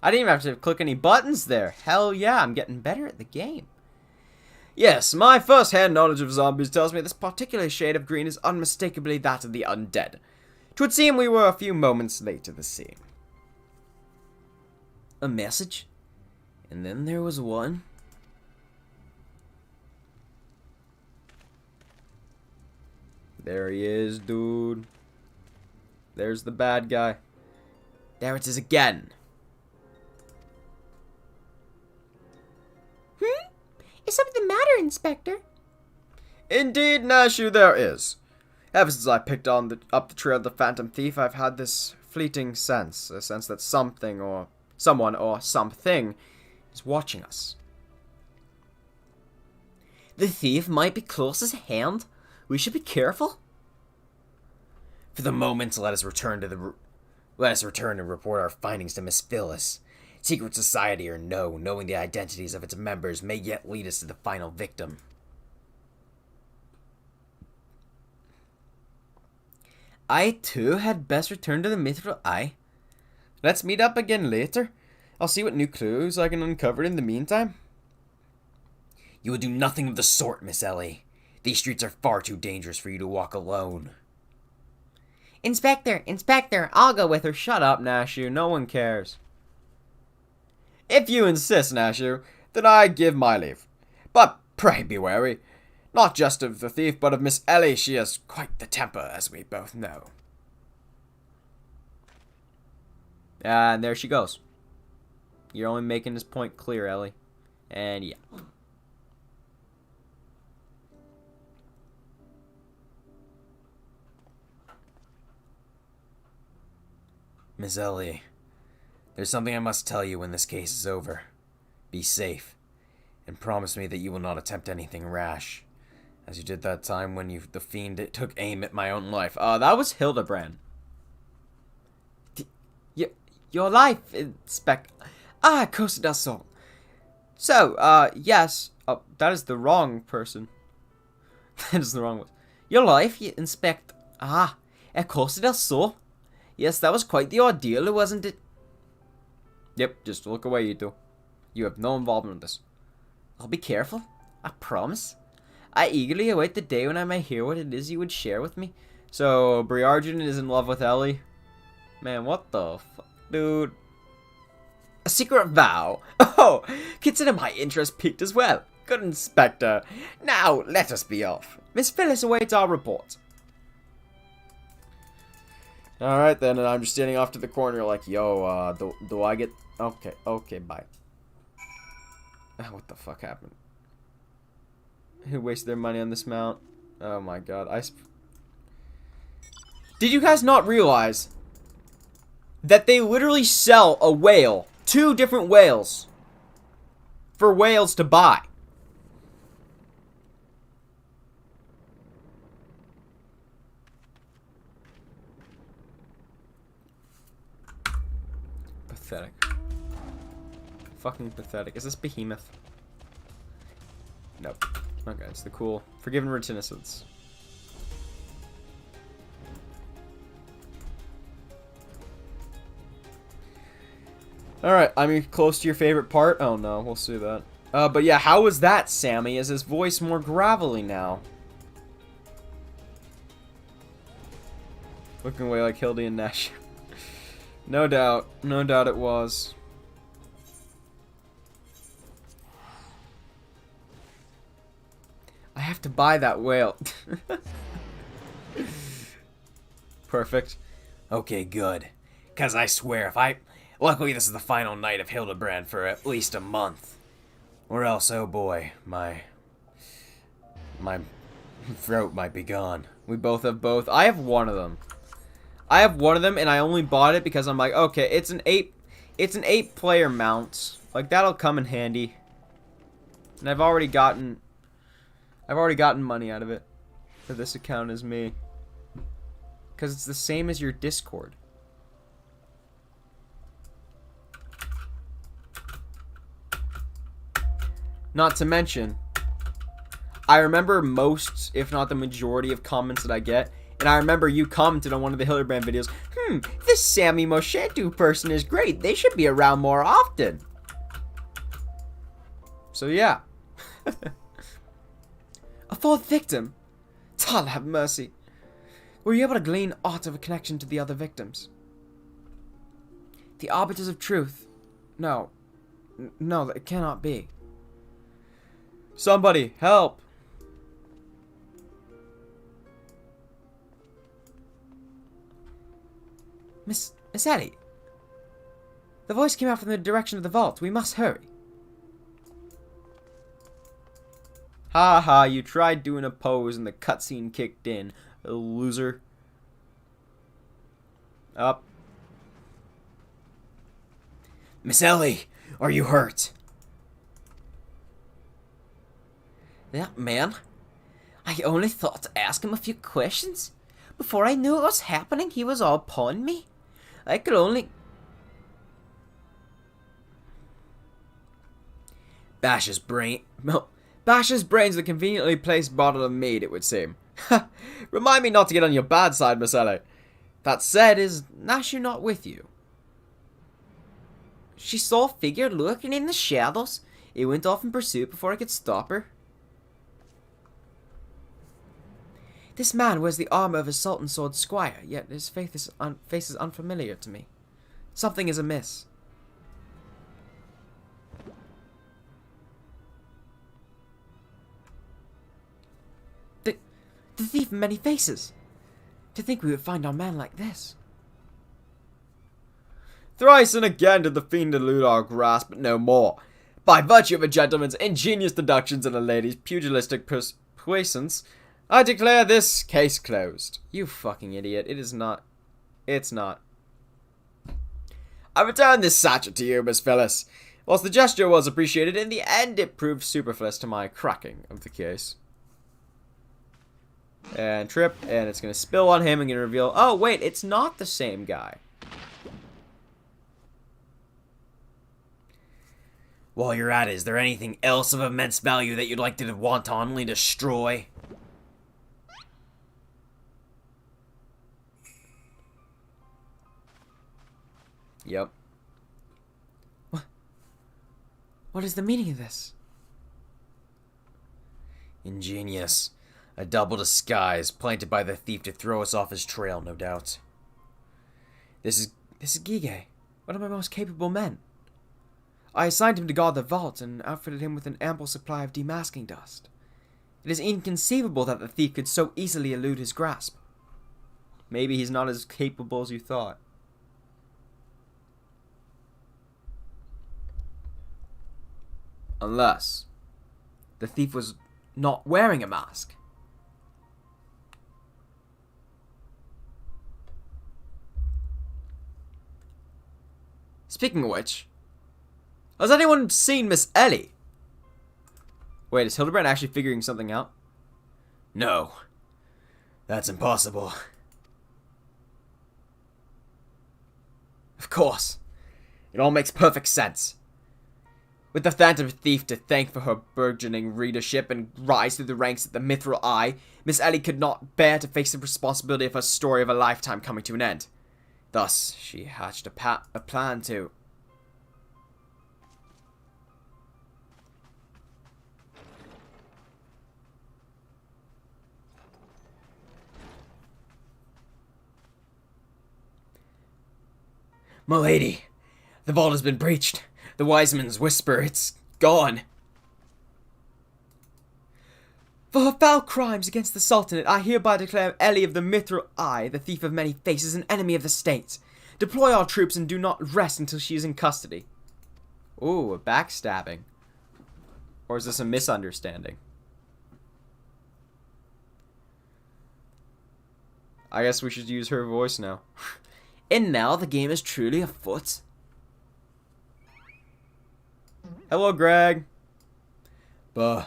I didn't even have to click any buttons there. Hell yeah, I'm getting better at the game. Yes, my first-hand knowledge of zombies tells me this particular shade of green is unmistakably that of the undead. 'Twould seem we were a few moments late to the scene. A message? And then there was one. There he is, dude. There's the bad guy. There it is again. Is something the matter, Inspector? Indeed, Nashu, there is. Ever since I picked up the trail of the Phantom Thief, I've had this fleeting sense. A sense that something or someone or something is watching us. The thief might be close at hand. We should be careful. For the moment, let us return and report our findings to Miss Phyllis. Secret society or no, knowing the identities of its members may yet lead us to the final victim. I too had best return to the Mithril Eye. Let's meet up again later. I'll see what new clues I can uncover in the meantime. You will do nothing of the sort, Miss Ellie. These streets are far too dangerous for you to walk alone. Inspector, I'll go with her. Shut up, Nashu. No one cares. If you insist, Nashu, then I give my leave. But pray be wary. Not just of the thief, but of Miss Ellie. She has quite the temper, as we both know. And there she goes. You're only making this point clear, Ellie. And yeah. Miss Ellie, there's something I must tell you when this case is over. Be safe, and promise me that you will not attempt anything rash, as you did that time when the fiend took aim at my own life. That was Hildebrand. Your life, Inspector. Cursed us soul. So, yes. That is the wrong person. That is the wrong one. Your life, Inspector. Cursed us soul. Yes, that was quite the ordeal, wasn't it? Yep, just look away, you two. You have no involvement in this. I'll be careful. I promise. I eagerly await the day when I may hear what it is you would share with me. So, Briarden is in love with Ellie? Man, what the fuck? Dude. A secret vow? Oh, consider my interest piqued as well. Good Inspector. Now, let us be off. Miss Phyllis awaits our report. Alright then, and I'm just standing off to the corner like, yo, do I get... Okay, bye. What the fuck happened? Who wasted their money on this mount? Oh my god, Did you guys not realize that they literally sell a whale, 2 different whales, for whales to buy? Pathetic. Fucking pathetic. Is this Behemoth? Nope. Okay, it's the cool Forgiven Reticence. Alright, I'm close to your favorite part. Oh no, we'll see that. But yeah, how was that, Sammy? Is his voice more gravelly now? Looking away like Hildy and Nash. No doubt. No doubt it was. I have to buy that whale. Perfect. Okay, good. Cause I swear, if I... Luckily, this is the final night of Hildebrand for at least a month. Or else, oh boy, my throat might be gone. We both have both. I have one of them. I have one of them, and I only bought it because I'm like, okay, it's an 8-player mount. Like, that'll come in handy. And I've already gotten money out of it for this account as me. Because it's the same as your Discord. Not to mention, I remember most, if not the majority of comments that I get. And I remember you commented on one of the Hildebrand videos, this Sammy Moshentu person is great. They should be around more often. So yeah. A fourth victim? God have mercy. Were you able to glean aught of a connection to the other victims? The arbiters of truth? No. No, it cannot be. Somebody, help! Miss Ellie. The voice came out from the direction of the vault. We must hurry. Ha ha, you tried doing a pose and the cutscene kicked in. A loser. Up. Miss Ellie, are you hurt? That man? I only thought to ask him a few questions. Before I knew what was happening, he was all upon me. I could only... Bash's brain... Well, Bash's brains the conveniently placed bottle of mead, it would seem. Remind me not to get on your bad side, Miss Ellie. That said, is Nashu not with you? She saw a figure lurking in the shadows. It went off in pursuit before I could stop her. This man wears the armor of a Sultan Sword Squire, yet his face is unfamiliar to me. Something is amiss. The thief in many faces. To think we would find our man like this. Thrice and again did the fiend elude our grasp, but no more. By virtue of a gentleman's ingenious deductions and a lady's pugilistic puissance, I declare this case closed. You fucking idiot. It is not. It's not. I return this sachet to you, Miss Phyllis. Whilst the gesture was appreciated, in the end it proved superfluous to my cracking of the case. And trip, and it's going to spill on him and going to reveal, oh wait, it's not the same guy. While you're at it, is there anything else of immense value that you'd like to wantonly destroy? Yep. What is the meaning of this? Ingenious. A double disguise, planted by the thief to throw us off his trail, no doubt. This is Gige, one of my most capable men. I assigned him to guard the vault and outfitted him with an ample supply of demasking dust. It is inconceivable that the thief could so easily elude his grasp. Maybe he's not as capable as you thought. Unless the thief was not wearing a mask. Speaking of which, has anyone seen Miss Ellie? Wait, is Hildebrand actually figuring something out? No. That's impossible. Of course. It all makes perfect sense. With the Phantom Thief to thank for her burgeoning readership and rise through the ranks at the Mithril Eye, Miss Ellie could not bear to face the responsibility of her story of a lifetime coming to an end. Thus, she hatched a plan to... Milady, the vault has been breached. The wise men's whisper, it's gone. For her foul crimes against the Sultanate, I hereby declare Ellie of the Mithril Eye, the thief of many faces, an enemy of the state. Deploy our troops and do not rest until she is in custody. Ooh, a backstabbing. Or is this a misunderstanding? I guess we should use her voice now. And now the game is truly afoot. Hello, Greg. Bah,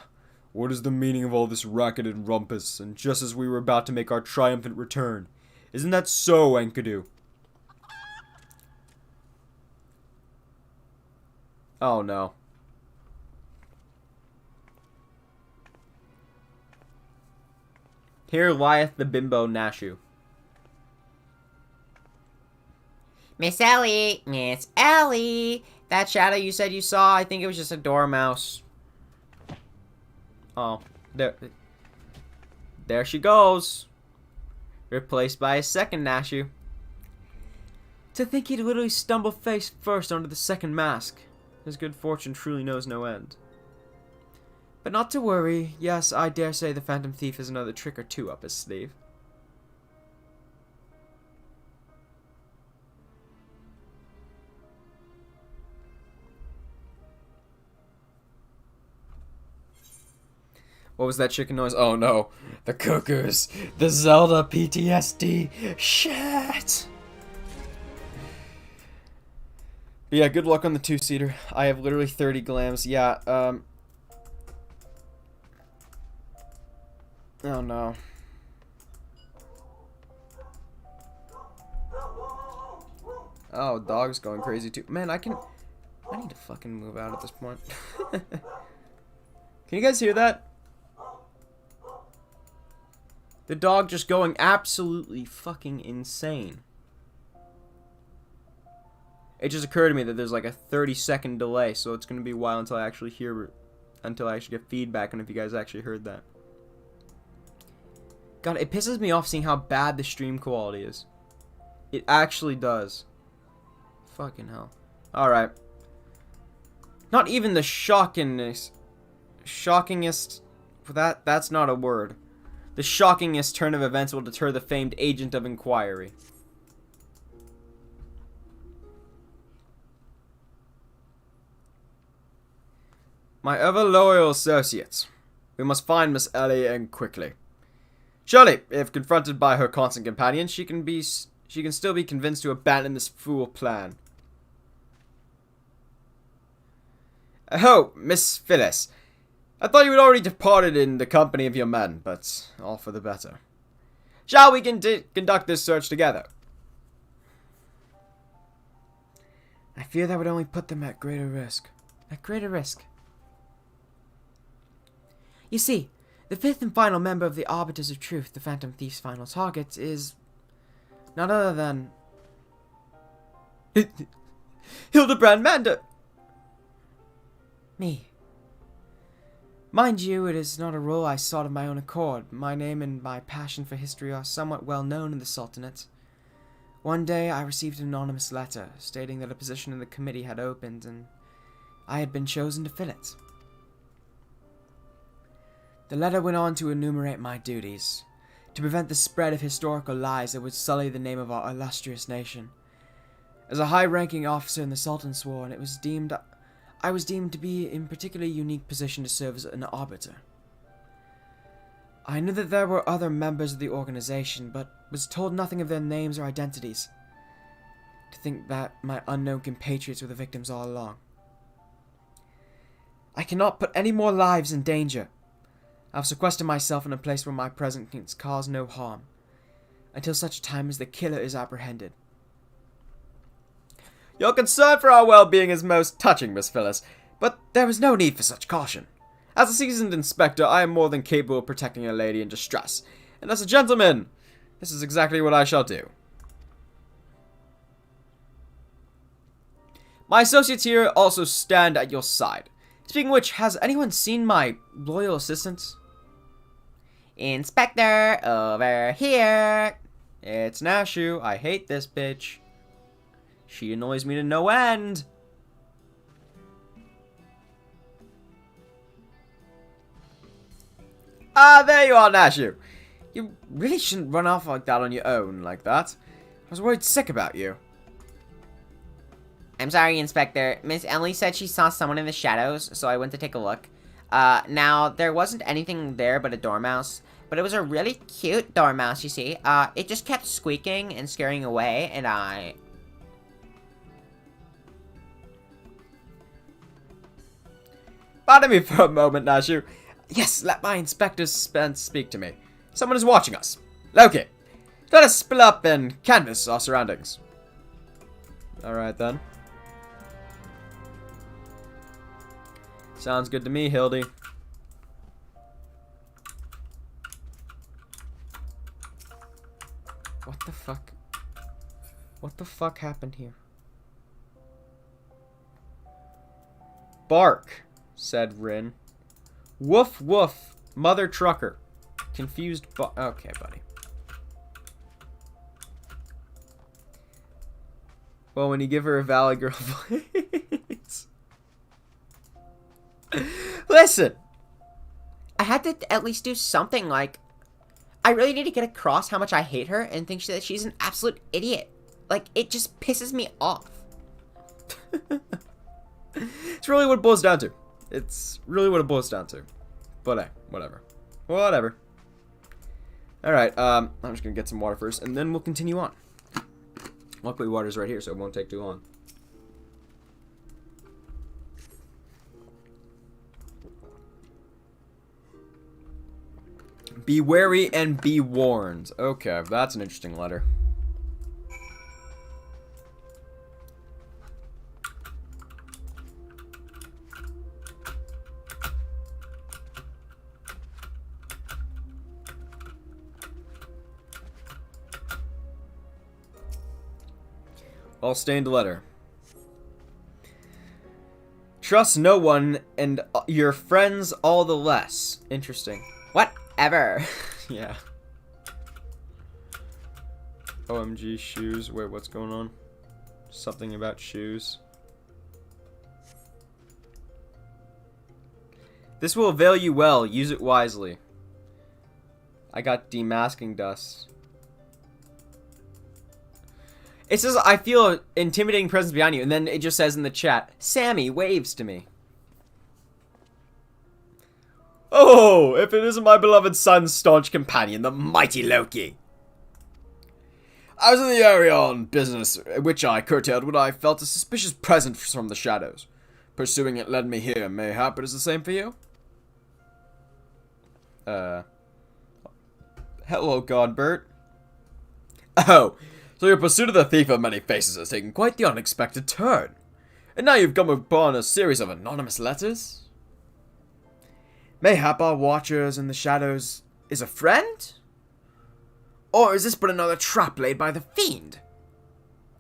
what is the meaning of all this racket and rumpus, and just as we were about to make our triumphant return? Isn't that so, Enkidu? Oh, no. Here lieth the bimbo Nashu. Miss Ellie! Miss Ellie! That shadow you said you saw, I think it was just a dormouse. Oh, there she goes. Replaced by a second Nashu. To think he'd literally stumble face first onto the second mask. His good fortune truly knows no end. But not to worry. Yes, I dare say the Phantom Thief has another trick or two up his sleeve. What was that chicken noise? Oh no. The cuckoos, the Zelda PTSD, shit! Yeah, good luck on the two-seater. I have literally 30 glams. Yeah, oh no. Oh, dog's going crazy too. Man, I need to fucking move out at this point. Can you guys hear that? The dog just going absolutely fucking insane. It just occurred to me that there's like a 30-second delay, so it's going to be a while until I actually get feedback on if you guys actually heard that. God, it pisses me off seeing how bad the stream quality is. It actually does. Fucking hell. Alright. Not even the shockingest, that's not a word. The shockingest turn of events will deter the famed agent of inquiry. My ever loyal associates, we must find Miss Ellie and quickly. Surely, if confronted by her constant companion, she can still be convinced to abandon this fool plan. Oh, Miss Phyllis, I thought you had already departed in the company of your men, but all for the better. Shall we conduct this search together? I fear that would only put them at greater risk. At greater risk. You see, the fifth and final member of the Arbiters of Truth, the Phantom Thief's final target, is none other than Hildebrand Manda! Me. Mind you, it is not a role I sought of my own accord. My name and my passion for history are somewhat well known in the Sultanate. One day I received an anonymous letter stating that a position in the committee had opened and I had been chosen to fill it. The letter went on to enumerate my duties, to prevent the spread of historical lies that would sully the name of our illustrious nation. As a high-ranking officer in the Sultan sworn, I was deemed to be in particularly unique position to serve as an arbiter. I knew that there were other members of the organization, but was told nothing of their names or identities. To think that my unknown compatriots were the victims all along. I cannot put any more lives in danger. I've sequestered myself in a place where my presence can cause no harm, until such time as the killer is apprehended. Your concern for our well-being is most touching, Miss Phyllis, but There is no need for such caution. as a seasoned inspector, I am more than capable of protecting a lady in distress, and as a gentleman, this is exactly what I shall do. My associates here also stand at your side. Speaking of which, has anyone seen my loyal assistants? Inspector, over here. It's Nashu. I hate this bitch. She annoys me to no end. Ah, there you are, Nashu. You really shouldn't run off like that on your own, like that. I was worried sick about you. I'm sorry, Inspector. Miss Emily said she saw someone in the shadows, so I went to take a look. Now, there wasn't anything there but a dormouse, but it was a really cute dormouse, you see. It just kept squeaking and scaring away, and I... Pardon me for a moment, Nashu. Yes, let my inspectors speak to me. Someone is watching us. Loki, let us spill up and canvass our surroundings. Alright then. Sounds good to me, Hildy. What the fuck? What the fuck happened here? Bark, said Rin. Woof woof, mother trucker. Confused okay, buddy. Well, when you give her a Valley Girl voice. Listen! I had to at least do something, like... I really need to get across how much I hate her and think that she's an absolute idiot. Like, it just pisses me off. It's really what it boils down to. It's really what it boils down to. But hey, whatever. Whatever. Alright, I'm just gonna get some water first, and then we'll continue on. Luckily, water's right here, so it won't take too long. Be wary and be warned. Okay, that's an interesting letter. Well stained letter. Trust no one and your friends all the less. Interesting. Whatever. Yeah. OMG shoes. Wait, what's going on? Something about shoes. This will avail you well. Use it wisely. I got demasking dust. It says, I feel an intimidating presence behind you, and then it just says in the chat, Sammy waves to me. Oh, if it isn't my beloved son's staunch companion, the mighty Loki. I was in the area on business, which I curtailed when I felt a suspicious presence from the shadows. Pursuing it led me here. Mayhap it is the same for you? Hello, Godbert. Oh, so your pursuit of the thief of many faces has taken quite the unexpected turn. And now you've come upon a series of anonymous letters? Mayhap our watchers in the shadows is a friend? Or is this but another trap laid by the fiend?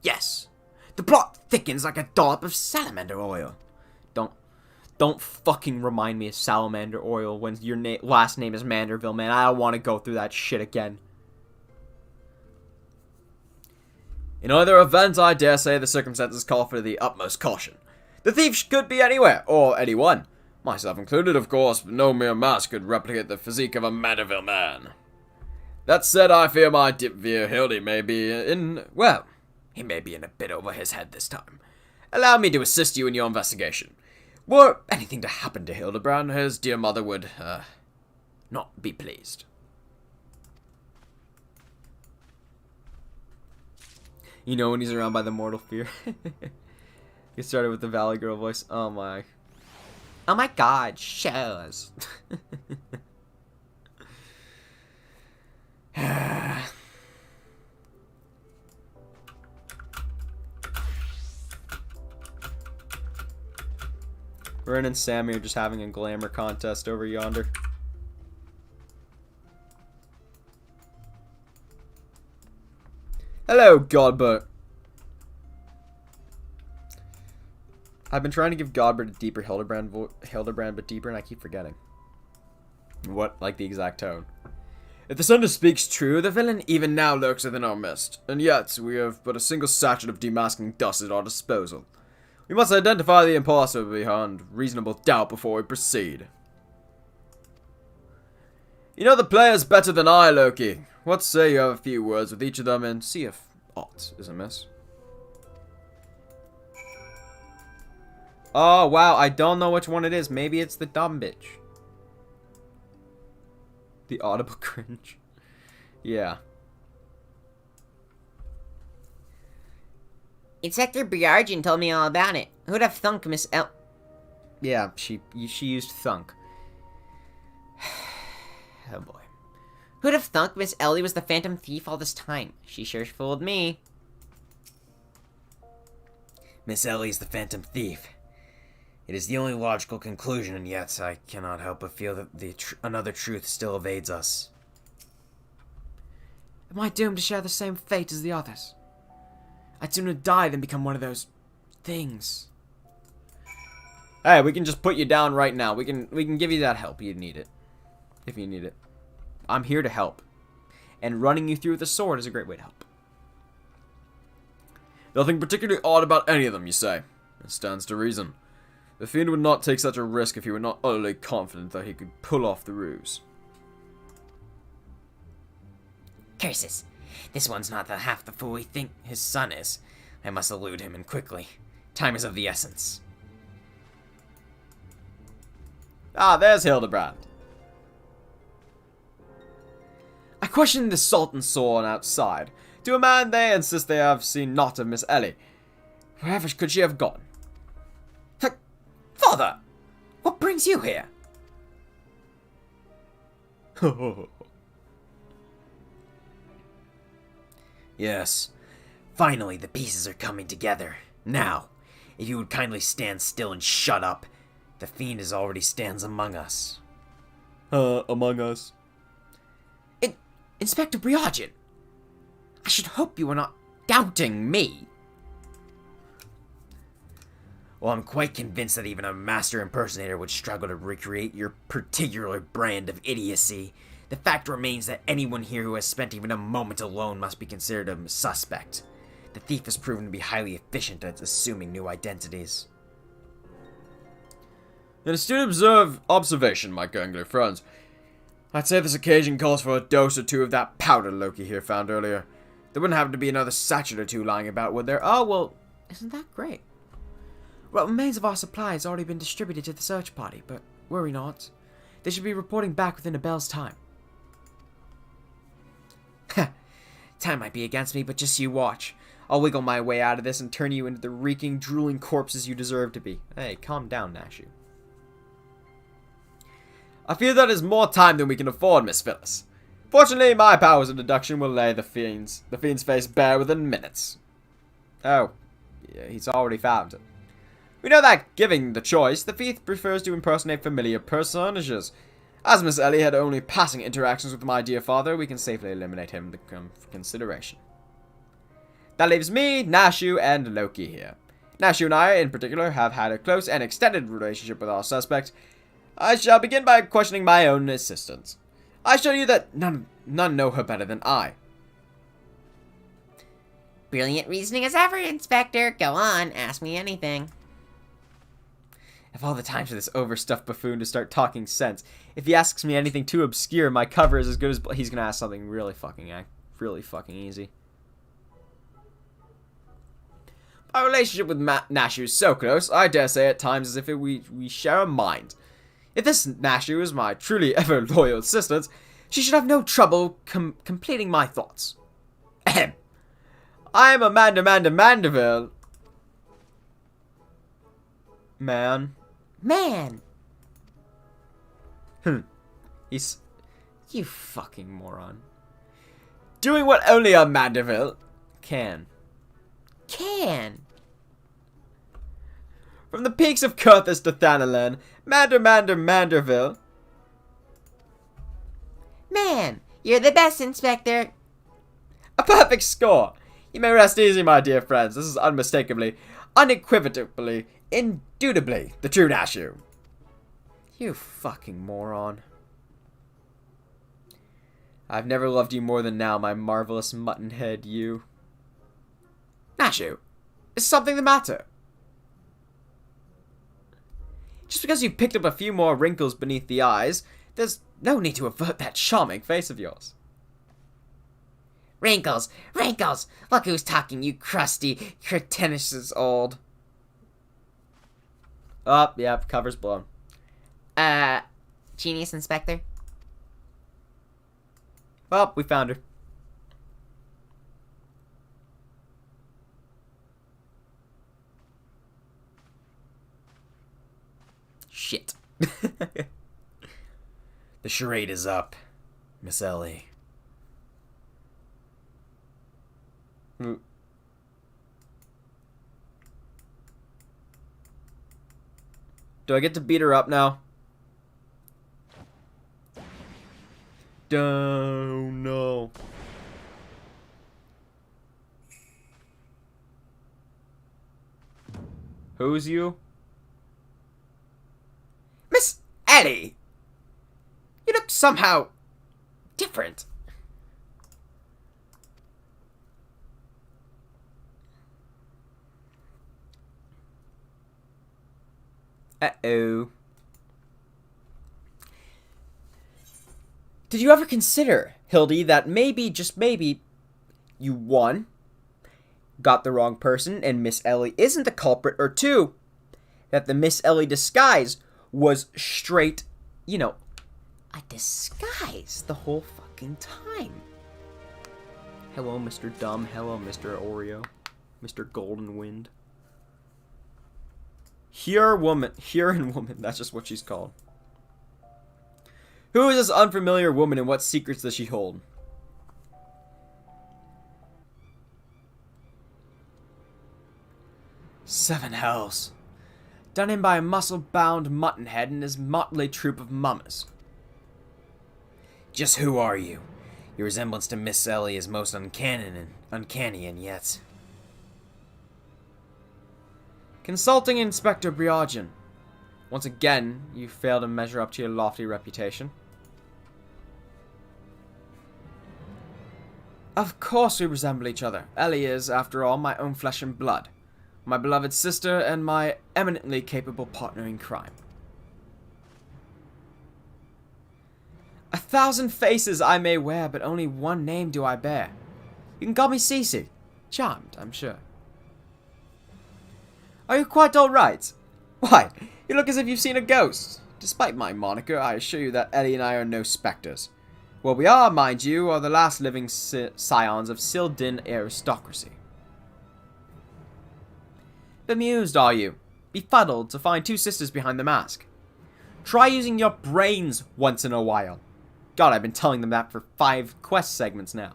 Yes, the plot thickens like a dollop of salamander oil. Don't fucking remind me of salamander oil when your last name is Manderville, man. I don't want to go through that shit again. In either event, I dare say the circumstances call for the utmost caution. The thief could be anywhere, or anyone. Myself included, of course, but no mere mask could replicate the physique of a Manderville man. That said, I fear my dear Hildy may be well, he may be in a bit over his head this time. Allow me to assist you in your investigation. Were anything to happen to Hildebrand, his dear mother would, not be pleased. You know when he's around by the mortal fear. He started with the Valley Girl voice. Oh my. Oh my god, shows. Ren and Sammy are just having a glamour contest over yonder. Hello, Godbert. I've been trying to give Godbert a deeper Hildebrand but deeper, and I keep forgetting. What, like the exact tone. If the sender speaks true, the villain even now lurks within our midst, and yet we have but a single sachet of demasking dust at our disposal. We must identify the imposter beyond reasonable doubt before we proceed. You know the players better than I, Loki. What say you have a few words with each of them and see if aught is amiss? Oh, wow, I don't know which one it is. Maybe it's the dumb bitch. The audible cringe. Yeah. Inspector Briargin told me all about it. Who'd have thunk Miss El... Yeah, she used thunk. Oh boy. Who'd have thunk Miss Ellie was the Phantom Thief all this time? She sure fooled me. Miss Ellie's the Phantom Thief. It is the only logical conclusion, and yet I cannot help but feel that another truth still evades us. Am I doomed to share the same fate as the others? I'd sooner die than become one of those... things. Hey, we can just put you down right now. We can give you that help. You need it. If you need it. I'm here to help. And running you through with a sword is a great way to help. Nothing particularly odd about any of them, you say? It stands to reason. The fiend would not take such a risk if he were not utterly confident that he could pull off the ruse. Curses. This one's not half the fool we think his son is. I must elude him, and quickly. Time is of the essence. Ah, there's Hildebrand. I questioned the salt and Sorn outside. To a man, they insist they have seen naught of Miss Ellie. Wherever could she have gone? Father! What brings you here? Yes. Finally, the pieces are coming together. Now, if you would kindly stand still and shut up, the fiend already stands among us. Among us? Inspector Briargin! I should hope you are not doubting me. Well, I'm quite convinced that even a master impersonator would struggle to recreate your particular brand of idiocy. The fact remains that anyone here who has spent even a moment alone must be considered a suspect. The thief has proven to be highly efficient at assuming new identities. An astute observation, my gangly friends. I'd say this occasion calls for a dose or two of that powder Loki here found earlier. There wouldn't happen to be another sachet or two lying about, would there? Oh, well, isn't that great? What remains of our supply has already been distributed to the search party, but worry not. They should be reporting back within a bell's time. Time might be against me, but just you watch. I'll wiggle my way out of this and turn you into the reeking, drooling corpses you deserve to be. Hey, calm down, Nashu. I fear that is more time than we can afford, Miss Phyllis. Fortunately, my powers of deduction will lay the fiend's face bare within minutes. Oh, yeah, he's already found it. We know that, given the choice, the thief prefers to impersonate familiar personages. As Miss Ellie had only passing interactions with my dear father, we can safely eliminate him from consideration. That leaves me, Nashu, and Loki here. Nashu and I, in particular, have had a close and extended relationship with our suspect. I shall begin by questioning my own assistants. I assure you that none know her better than I. Brilliant reasoning as ever, Inspector. Go on, ask me anything. Of all the time for this overstuffed buffoon to start talking sense, if he asks me anything too obscure, my cover is as good as he's gonna ask something really fucking easy. My relationship with Nashu is so close, I dare say at times as if we share a mind. If this Nashu is my truly ever loyal assistant, she should have no trouble completing my thoughts. Ahem. I am Amanda Mandeville. Man. He's... You fucking moron. Doing what only a Mandeville can. From the peaks of Kurthus to Thanalan, Manderville. Man, you're the best, Inspector. A perfect score. You may rest easy, my dear friends. This is unmistakably, unequivocally, indubitably the true Nashu. You fucking moron. I've never loved you more than now, my marvelous mutton-head you. Nashu, is something the matter? Just because you've picked up a few more wrinkles beneath the eyes, there's no need to avert that charming face of yours. Wrinkles! Wrinkles! Look who's talking, you crusty, cretinous old. Oh, yep, cover's blown. Genius Inspector? Well, we found her. Shit. The charade is up, Miss Ellie. Do I get to beat her up now? Oh no. Who's you? Miss Ellie! You look somehow different. Uh-oh. Did you ever consider, Hildy, that maybe, just maybe, you, one, got the wrong person and Miss Ellie isn't the culprit, or two, that the Miss Ellie disguise was straight, you know, a disguise the whole fucking time? Hello, Mr. Dumb. Hello, Mr. Oreo. Mr. Golden Wind. Huron woman, that's just what she's called. Who is this unfamiliar woman and what secrets does she hold? Seven hells. Done in by a muscle-bound muttonhead and his motley troop of mummers. Just who are you? Your resemblance to Miss Ellie is most uncanny and yet... Consulting Inspector Briargen. Once again, you fail to measure up to your lofty reputation. Of course we resemble each other. Ellie is, after all, my own flesh and blood. My beloved sister and my eminently capable partner in crime. 1,000 faces I may wear, but only one name do I bear. You can call me Cece. Charmed, I'm sure. Are you quite alright? Why, you look as if you've seen a ghost. Despite my moniker, I assure you that Ellie and I are no spectres. What we are, mind you, are the last living scions of Sildin aristocracy. Bemused, are you? Befuddled to find two sisters behind the mask? Try using your brains once in a while. God, I've been telling them that for 5 quest segments now.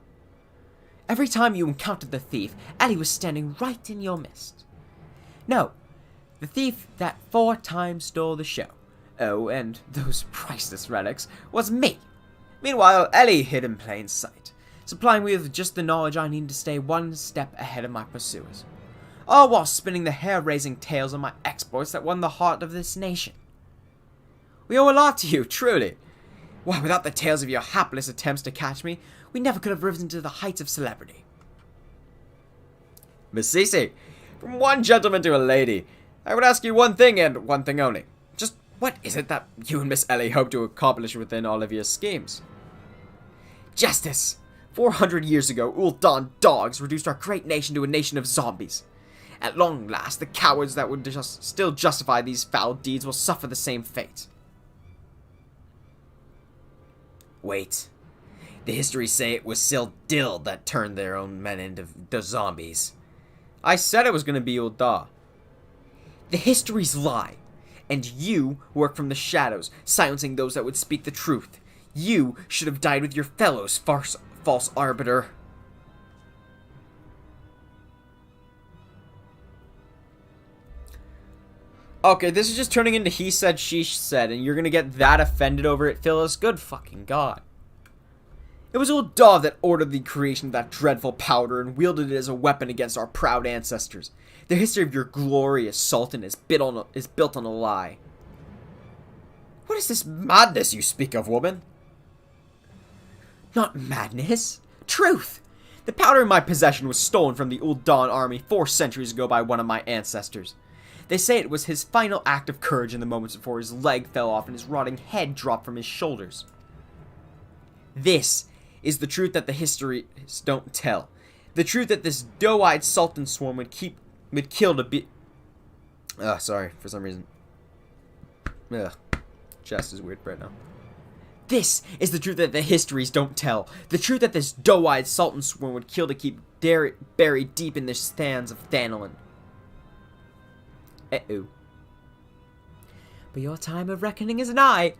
Every time you encountered the thief, Ellie was standing right in your midst. No, the thief that 4 times stole the show, oh, and those priceless relics, was me. Meanwhile, Ellie hid in plain sight, supplying me with just the knowledge I need to stay one step ahead of my pursuers. All while spinning the hair-raising tales of my exploits that won the heart of this nation. We owe a lot to you, truly. Why, without the tales of your hapless attempts to catch me, we never could have risen to the heights of celebrity. Miss Cece, from one gentleman to a lady, I would ask you one thing and one thing only. Just what is it that you and Miss Ellie hope to accomplish within Olivia's schemes? Justice! 400 years ago, Ul'dan dogs reduced our great nation to a nation of zombies. At long last, the cowards that would still justify these foul deeds will suffer the same fate. Wait. The histories say it was Sildil that turned their own men into the zombies. I said it was going to be Ul'dan. The histories lie. And you work from the shadows, silencing those that would speak the truth. You should have died with your fellows, false arbiter. Okay, this is just turning into he said, she said, and you're gonna get that offended over it, Phyllis? Good fucking god. It was Ul'dan that ordered the creation of that dreadful powder and wielded it as a weapon against our proud ancestors. The history of your glorious sultan is built on a lie. What is this madness you speak of, woman? Not madness. Truth. The powder in my possession was stolen from the Ul'Dan army 4 centuries ago by one of my ancestors. They say it was his final act of courage in the moments before his leg fell off and his rotting head dropped from his shoulders. This is the truth that the histories don't tell. The truth that this doe-eyed sultan swarm would kill to be... sorry, for some reason. Ugh. Chest is weird right now. This is the truth that the histories don't tell. The truth that this doe-eyed sultan swarm would kill to keep buried deep in the sands of Thanalin. Uh-oh. But your time of reckoning is nigh.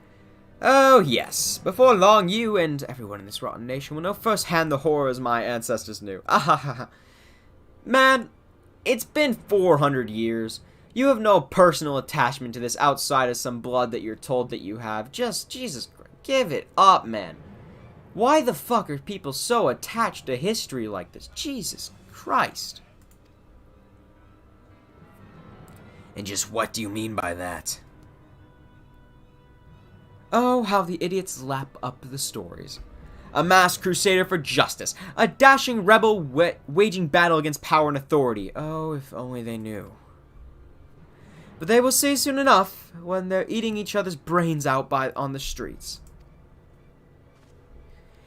Oh, yes. Before long, you and everyone in this rotten nation will know firsthand the horrors my ancestors knew. Ahaha. Man, it's been 400 years. You have no personal attachment to this outside of some blood that you're told that you have. Just, Jesus Christ, give it up, man. Why the fuck are people so attached to history like this? Jesus Christ. And just what do you mean by that? Oh, how the idiots lap up the stories. A masked crusader for justice. A dashing rebel waging battle against power and authority. Oh, if only they knew. But they will see soon enough when they're eating each other's brains out on the streets.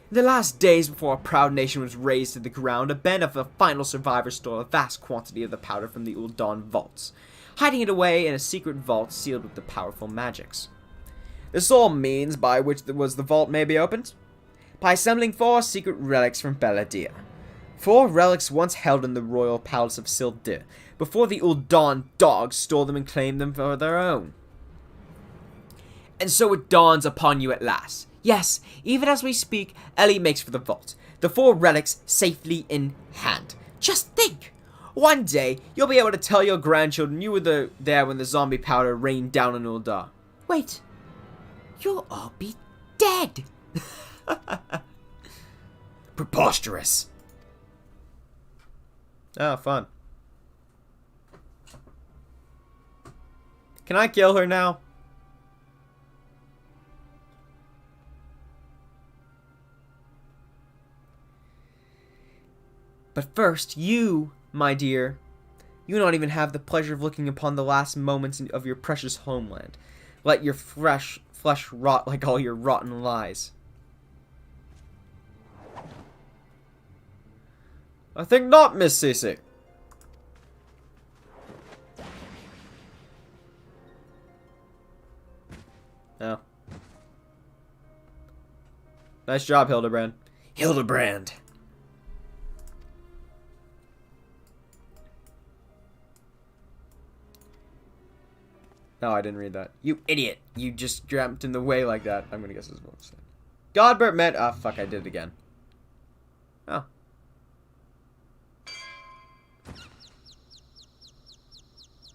In the last days before our proud nation was razed to the ground, a band of the final survivors stole a vast quantity of the powder from the Ul'Dan vaults, hiding it away in a secret vault sealed with the powerful magics. The sole means by which the vault may be opened? By assembling 4 secret relics from Beladir. 4 relics once held in the royal palace of Sildir, before the Ul'Dan dogs stole them and claimed them for their own. And so it dawns upon you at last. Yes, even as we speak, Ellie makes for the vault, the 4 relics safely in hand. Just think! One day, you'll be able to tell your grandchildren you were there when the zombie powder rained down on Ul'Dan. Wait, you'll all be dead! Preposterous. Oh, fun. Can I kill her now? But first, you, my dear, you don't even have the pleasure of looking upon the last moments of your precious homeland. Let your flesh rot like all your rotten lies. I think not, Miss Cece. No. Nice job, Hildebrand. Hildebrand. No, I didn't read that. You idiot. You just jumped in the way like that. I'm gonna guess this is what it said. Godbert met... Ah, fuck, I did it again. Oh.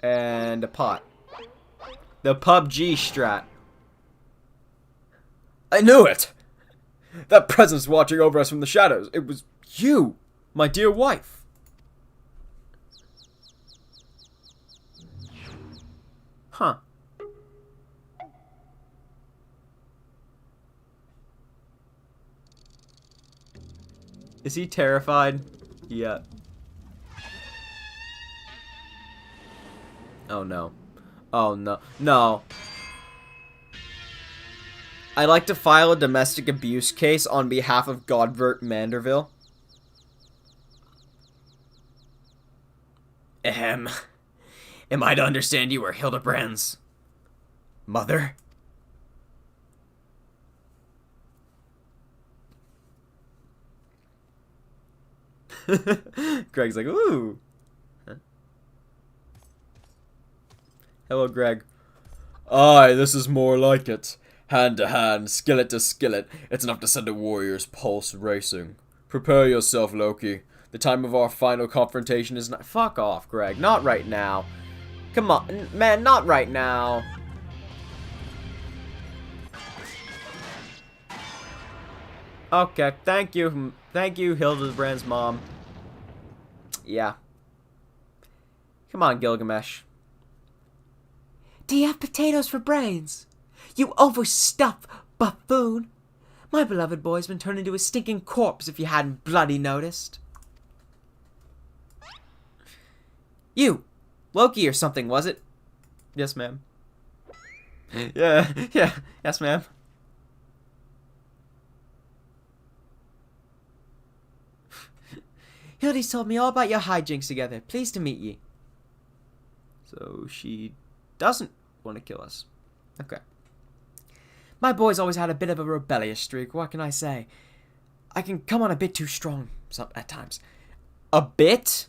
And a pot. The PUBG strat. I knew it! That presence watching over us from the shadows. It was you, my dear wife. Huh. Is he terrified? Yeah. Oh no. Oh no. No. I'd like to file a domestic abuse case on behalf of Godbert Manderville. Am I to understand you are Hildebrand's mother? Greg's like, ooh. Huh? Hello, Greg. Aye, this is more like it. Hand to hand, skillet to skillet. It's enough to send a warrior's pulse racing. Prepare yourself, Loki. The time of our final confrontation is not... Fuck off, Greg. Not right now. Come on, man, not right now. Okay, thank you. Thank you, Hildebrand's mom. Yeah. Come on, Gilgamesh. Do you have potatoes for brains? You overstuffed buffoon. My beloved boy's been turned into a stinking corpse if you hadn't bloody noticed. You! Loki or something, was it? Yes, ma'am. Yeah, yes, ma'am. Hildy's told me all about your hijinks together. Pleased to meet ye. So she doesn't want to kill us. Okay. My boy's always had a bit of a rebellious streak, what can I say? I can come on a bit too strong at times. A bit?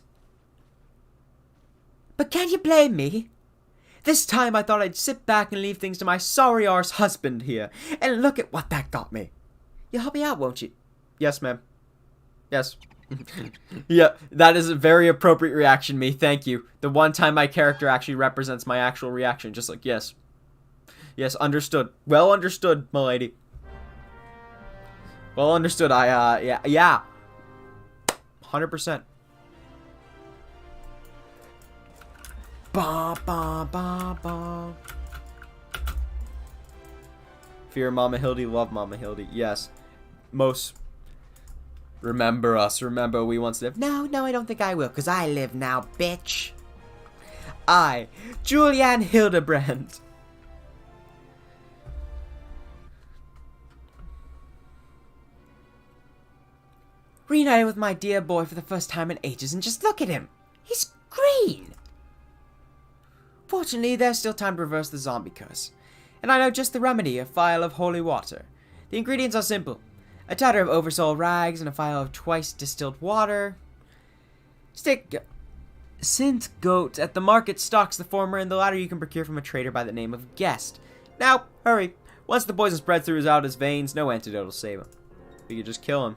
But can you blame me? This time I thought I'd sit back and leave things to my sorry arse husband here. And look at what that got me. You'll help me out, won't you? Yes, ma'am. Yes. Yeah, that is a very appropriate reaction, me. Thank you. The one time my character actually represents my actual reaction. Just like, yes. Yes, understood. Well understood, milady. Well understood. Yeah. 100%. Ba ba ba ba. Fear Mama Hildy, love Mama Hildy. Yes. Most. Remember us. Remember we once lived. No, I don't think I will, because I live now, bitch. I, Julianne Hildebrand. Reunited with my dear boy for the first time in ages, and just look at him. He's green. Fortunately, there's still time to reverse the zombie curse. And I know just the remedy, a phial of holy water. The ingredients are simple. A tatter of oversoul rags and a phial of twice distilled water. Sint Goat at the market stocks the former, and the latter you can procure from a trader by the name of Guest. Now, hurry. Once the poison spreads through out his veins, no antidote will save him. You could just kill him.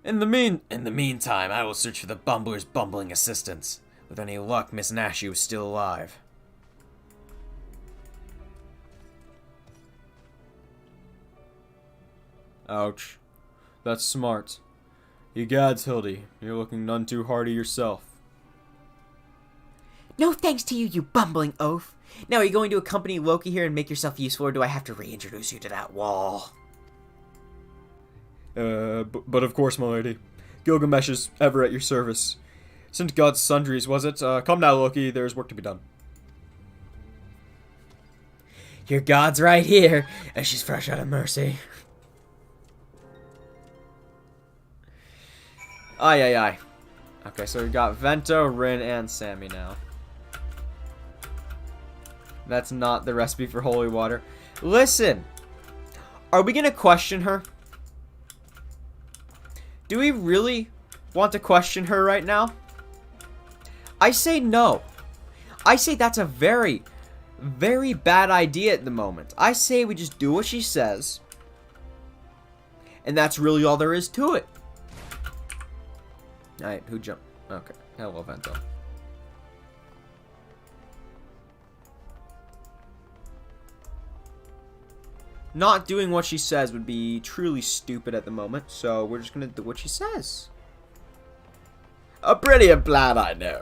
In the meantime, I will search for the bumbler's bumbling assistants. With any luck, Miss Nashi was still alive. Ouch. That's smart. Egads, Hildy, you're looking none too hardy yourself. No thanks to you, you bumbling oaf. Now, are you going to accompany Loki here and make yourself useful, or do I have to reintroduce you to that wall? But of course, my lady. Gilgamesh is ever at your service. Sent God's sundries, was it? Come now, Loki, there's work to be done. Your God's right here, and she's fresh out of mercy. Aye. Okay, so we got Vento, Rin, and Sammy now. That's not the recipe for holy water. Listen! Are we gonna question her? Do we really want to question her right now? I say no. I say that's a very, very bad idea at the moment. I say we just do what she says. And that's really all there is to it. Alright, who jumped? Okay, hello, Vento. Not doing what she says would be truly stupid at the moment, so we're just gonna do what she says. A brilliant plan, I know.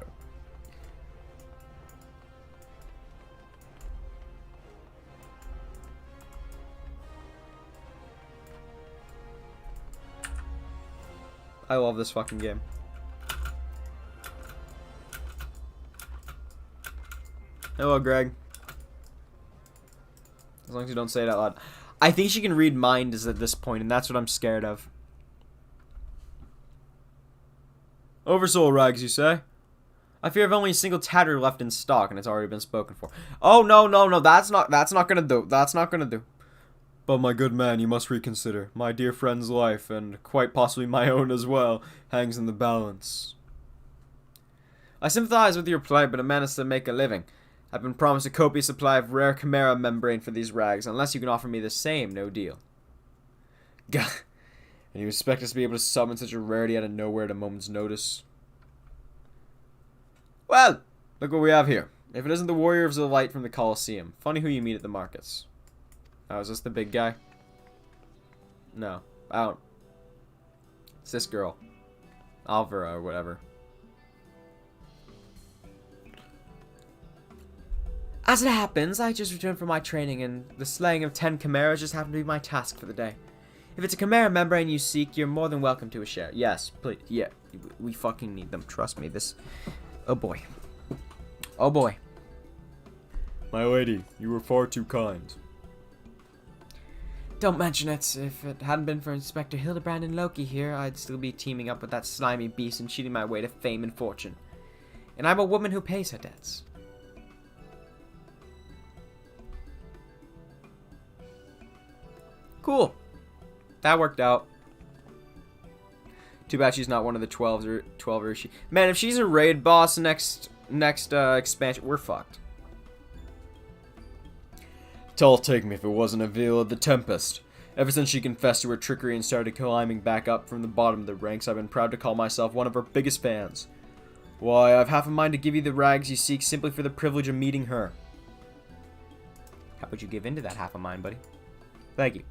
I love this fucking game. Hello, Greg. As long as you don't say it out loud. I think she can read minds at this point, and that's what I'm scared of. Oversoul rags, you say? I fear I've only a single tatter left in stock, and it's already been spoken for. Oh, no, that's not gonna do. That's not gonna do. But my good man, you must reconsider. My dear friend's life, and quite possibly my own as well, hangs in the balance. I sympathize with your plight, but a man has to make a living. I've been promised a copious supply of rare chimera membrane for these rags. Unless you can offer me the same, no deal. Gah. And you expect us to be able to summon such a rarity out of nowhere at a moment's notice? Well, look what we have here. If it isn't the Warrior of the Light from the Colosseum. Funny who you meet at the markets. Oh, is this the big guy? No. I don't. It's this girl. Alvara or whatever. As it happens, I just returned from my training, and the slaying of 10 chimeras just happened to be my task for the day. If it's a chimera membrane you seek, you're more than welcome to a share. Yes, please. Yeah, we fucking need them. Trust me, this... Oh boy. Oh boy. My lady, you were far too kind. Don't mention it. If it hadn't been for Inspector Hildebrand and Loki here, I'd still be teaming up with that slimy beast and cheating my way to fame and fortune. And I'm a woman who pays her debts. Cool. That worked out. Too bad she's not one of the 12 or is she? Man, if she's a raid boss next expansion, we're fucked. Tall take me if it wasn't a veil of the Tempest. Ever since she confessed to her trickery and started climbing back up from the bottom of the ranks, I've been proud to call myself one of her biggest fans. Why, I've half a mind to give you the rags you seek simply for the privilege of meeting her. How would you give in to that half a mind, buddy? Thank you.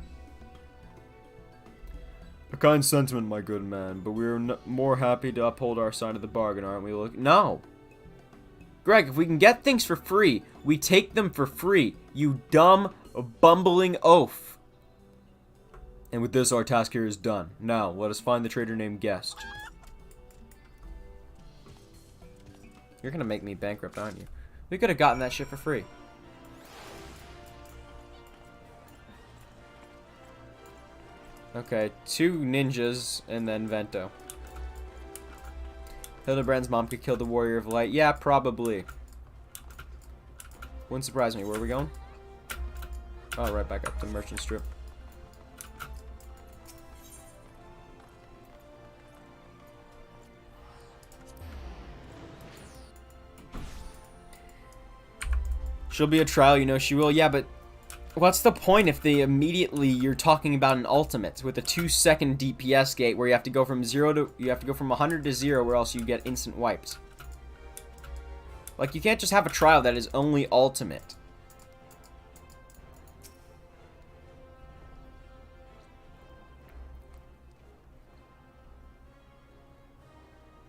A kind sentiment, my good man, but we're more happy to uphold our side of the bargain, aren't we, Look? No. Greg, if we can get things for free, we take them for free. You dumb, bumbling oaf. And with this, our task here is done. Now, let us find the traitor named Guest. You're gonna make me bankrupt, aren't you? We could have gotten that shit for free. Okay, 2 ninjas and then Vento. Hildebrand's mom could kill the Warrior of Light. Yeah, probably. Wouldn't surprise me. Where are we going? Oh, right back up to Merchant Strip. She'll be a trial, you know she will. Yeah, but what's the point if they immediately you're talking about an ultimate with a 2-second DPS gate where you have to go from 100 to 0 or else you get instant wiped. Like, you can't just have a trial that is only ultimate.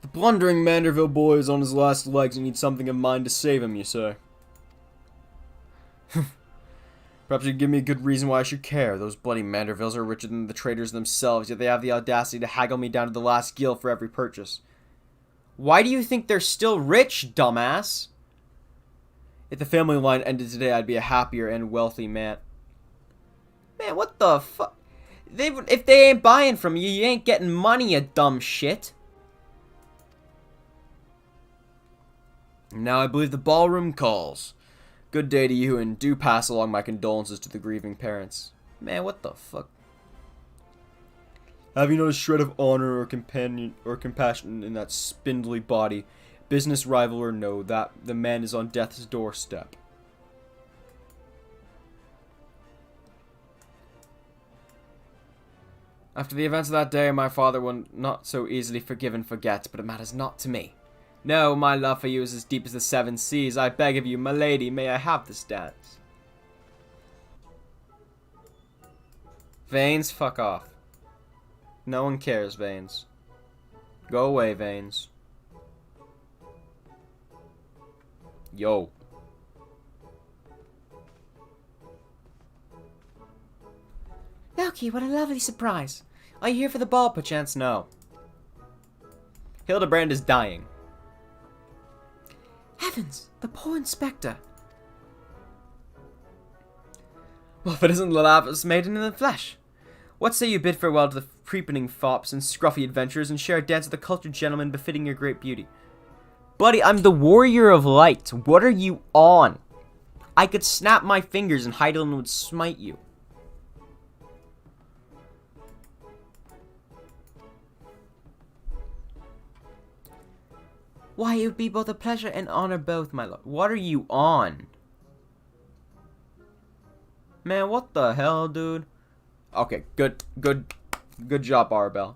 The blundering Manderville boy is on his last legs and needs something of mine to save him, you say? Perhaps you'd give me a good reason why I should care. Those bloody Mandervilles are richer than the traders themselves, yet they have the audacity to haggle me down to the last gil for every purchase. Why do you think they're still rich, dumbass? If the family line ended today, I'd be a happier and wealthy man. Man, what the fuck? If they ain't buying from you, you ain't getting money, you dumb shit. Now I believe the ballroom calls. Good day to you, and do pass along my condolences to the grieving parents. Man, what the fuck? Have you not a shred of honor or compassion in that spindly body? Business rival or no, that the man is on death's doorstep. After the events of that day, my father will not so easily forgive and forget, but it matters not to me. No, my love for you is as deep as the 7 seas. I beg of you, my lady, may I have this dance? Veins, fuck off. No one cares, Veins. Go away, Veins. Yo. Loki, what a lovely surprise. Are you here for the ball, perchance? No. Hildebrand is dying. Heavens, the poor inspector. Well, if it isn't the Lapis maiden in the flesh. What say you bid farewell to the creeping fops and scruffy adventurers and share a dance with a cultured gentleman befitting your great beauty? Buddy, I'm the Warrior of Light. What are you on? I could snap my fingers and Heidelin would smite you. Why, it would be both a pleasure and honor both, my lord. What are you on? Man, what the hell, dude? Okay, good job, Arbel.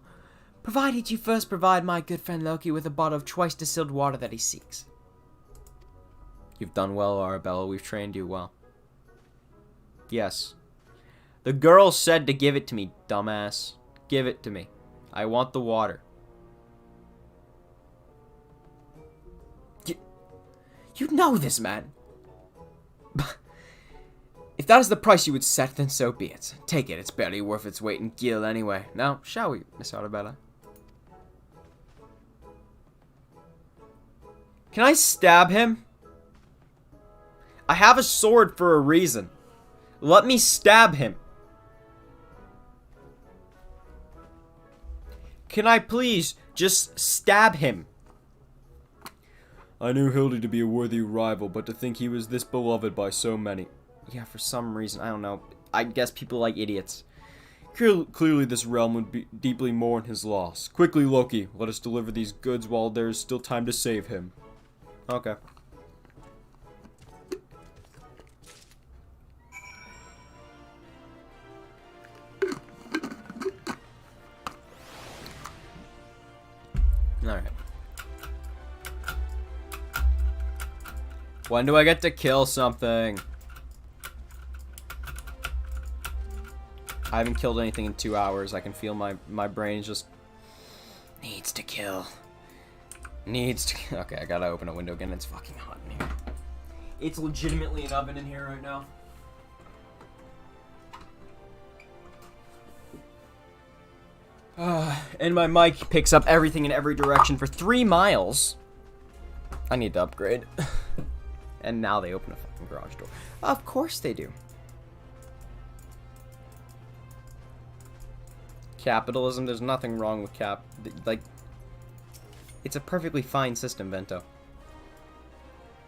Provided you first provide my good friend Loki with a bottle of choice distilled water that he seeks. You've done well, Arabella. We've trained you well. Yes. The girl said to give it to me, dumbass. Give it to me. I want the water. You know this, man. If that is the price you would set, then so be it. Take it. It's barely worth its weight in gil anyway. Now, shall we, Miss Arabella? Can I stab him? I have a sword for a reason. Let me stab him. Can I please just stab him? I knew Hildy to be a worthy rival, but to think he was this beloved by so many. Yeah, for some reason, I don't know. I guess people like idiots. Clearly this realm would deeply mourn his loss. Quickly, Loki, let us deliver these goods while there is still time to save him. Okay. Alright. When do I get to kill something? I haven't killed anything in 2 hours. I can feel my brain just needs to kill. Needs to. Okay, I gotta open a window again. It's fucking hot in here. It's legitimately an oven in here right now. And my mic picks up everything in every direction for 3 miles. I need to upgrade. And now they open a fucking garage door. Of course they do. Capitalism, there's nothing wrong with like, it's a perfectly fine system, Vento.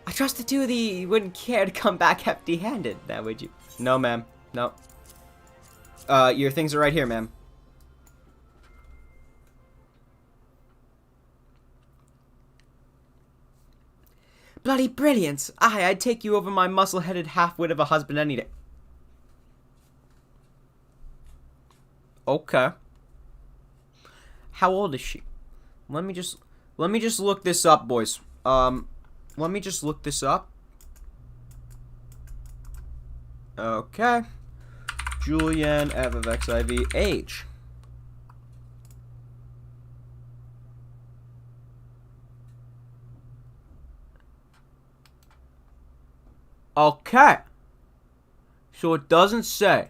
I trust the two of you wouldn't care to come back empty-handed, now would you? No, ma'am. No. Your things are right here, ma'am. Bloody brilliant! I'd take you over my muscle-headed half-wit of a husband any day. Okay. How old is she? Let me just look this up, boys. Let me just look this up. Okay. Julianne FFXIV age. Okay. So it doesn't say.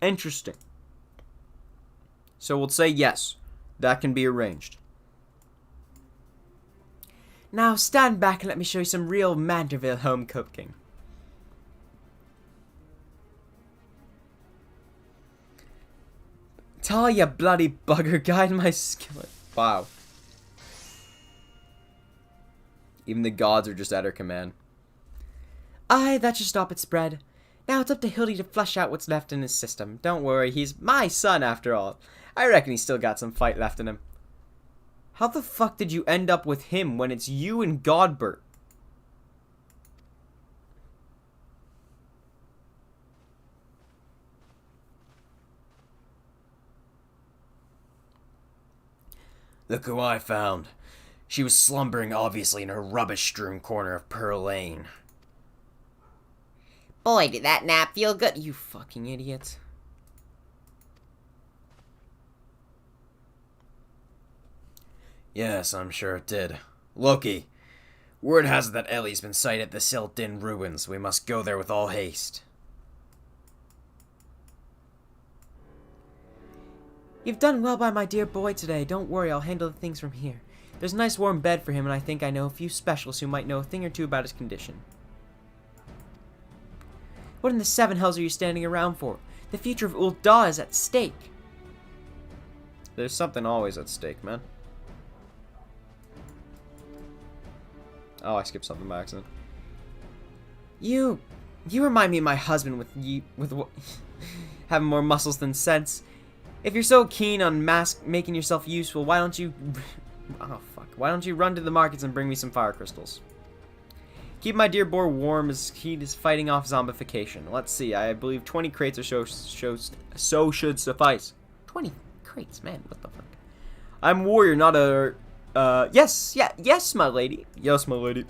Interesting. So we'll say yes. That can be arranged. Now stand back and let me show you some real Manderville home cooking. Talia, bloody bugger, guide my skillet. Wow. Even the gods are just at her command. Aye, that should stop it spread. Now it's up to Hildy to flush out what's left in his system. Don't worry, he's my son after all. I reckon he's still got some fight left in him. How the fuck did you end up with him when it's you and Godbert? Look who I found. She was slumbering obviously in her rubbish-strewn corner of Pearl Lane. Boy, did that nap feel good. You fucking idiot. Yes, I'm sure it did. Loki, word has it that Ellie's been sighted at the Sildin ruins. We must go there with all haste. You've done well by my dear boy today. Don't worry, I'll handle the things from here. There's a nice warm bed for him, and I think I know a few specialists who might know a thing or two about his condition. What in the seven hells are you standing around for? The future of Ul'dah is at stake. There's something always at stake, man. Oh, I skipped something by accident. You remind me of my husband with having more muscles than sense. If you're so keen on making yourself useful, why don't you... Oh, fuck. Why don't you run to the markets and bring me some fire crystals? Keep my dear boy warm as he is fighting off zombification. Let's see. I believe 20 crates or so should suffice. 20 crates? Man, what the fuck? I'm warrior, not a... yes, my lady. Yes, my lady.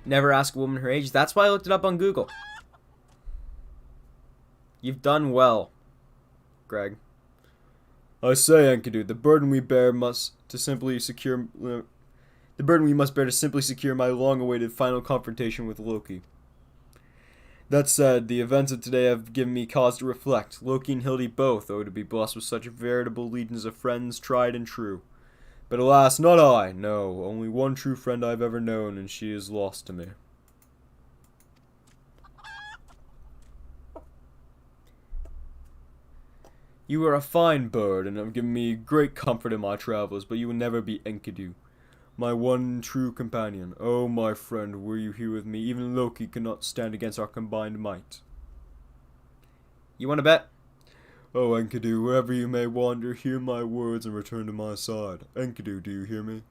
Never ask a woman her age. That's why I looked it up on Google. You've done well, Greg. I say, Enkidu, the burden we bear must to simply secure... The burden we must bear to simply secure my long-awaited final confrontation with Loki. That said, the events of today have given me cause to reflect. Loki and Hildy both owe to be blessed with such veritable legions of friends tried and true. But alas, not I. No, only one true friend I've ever known, and she is lost to me. You are a fine bird, and have given me great comfort in my travels, but you will never be Enkidu, my one true companion. Oh, my friend, were you here with me, even Loki cannot stand against our combined might. You want to bet? Oh, Enkidu, wherever you may wander, hear my words and return to my side. Enkidu, do you hear me?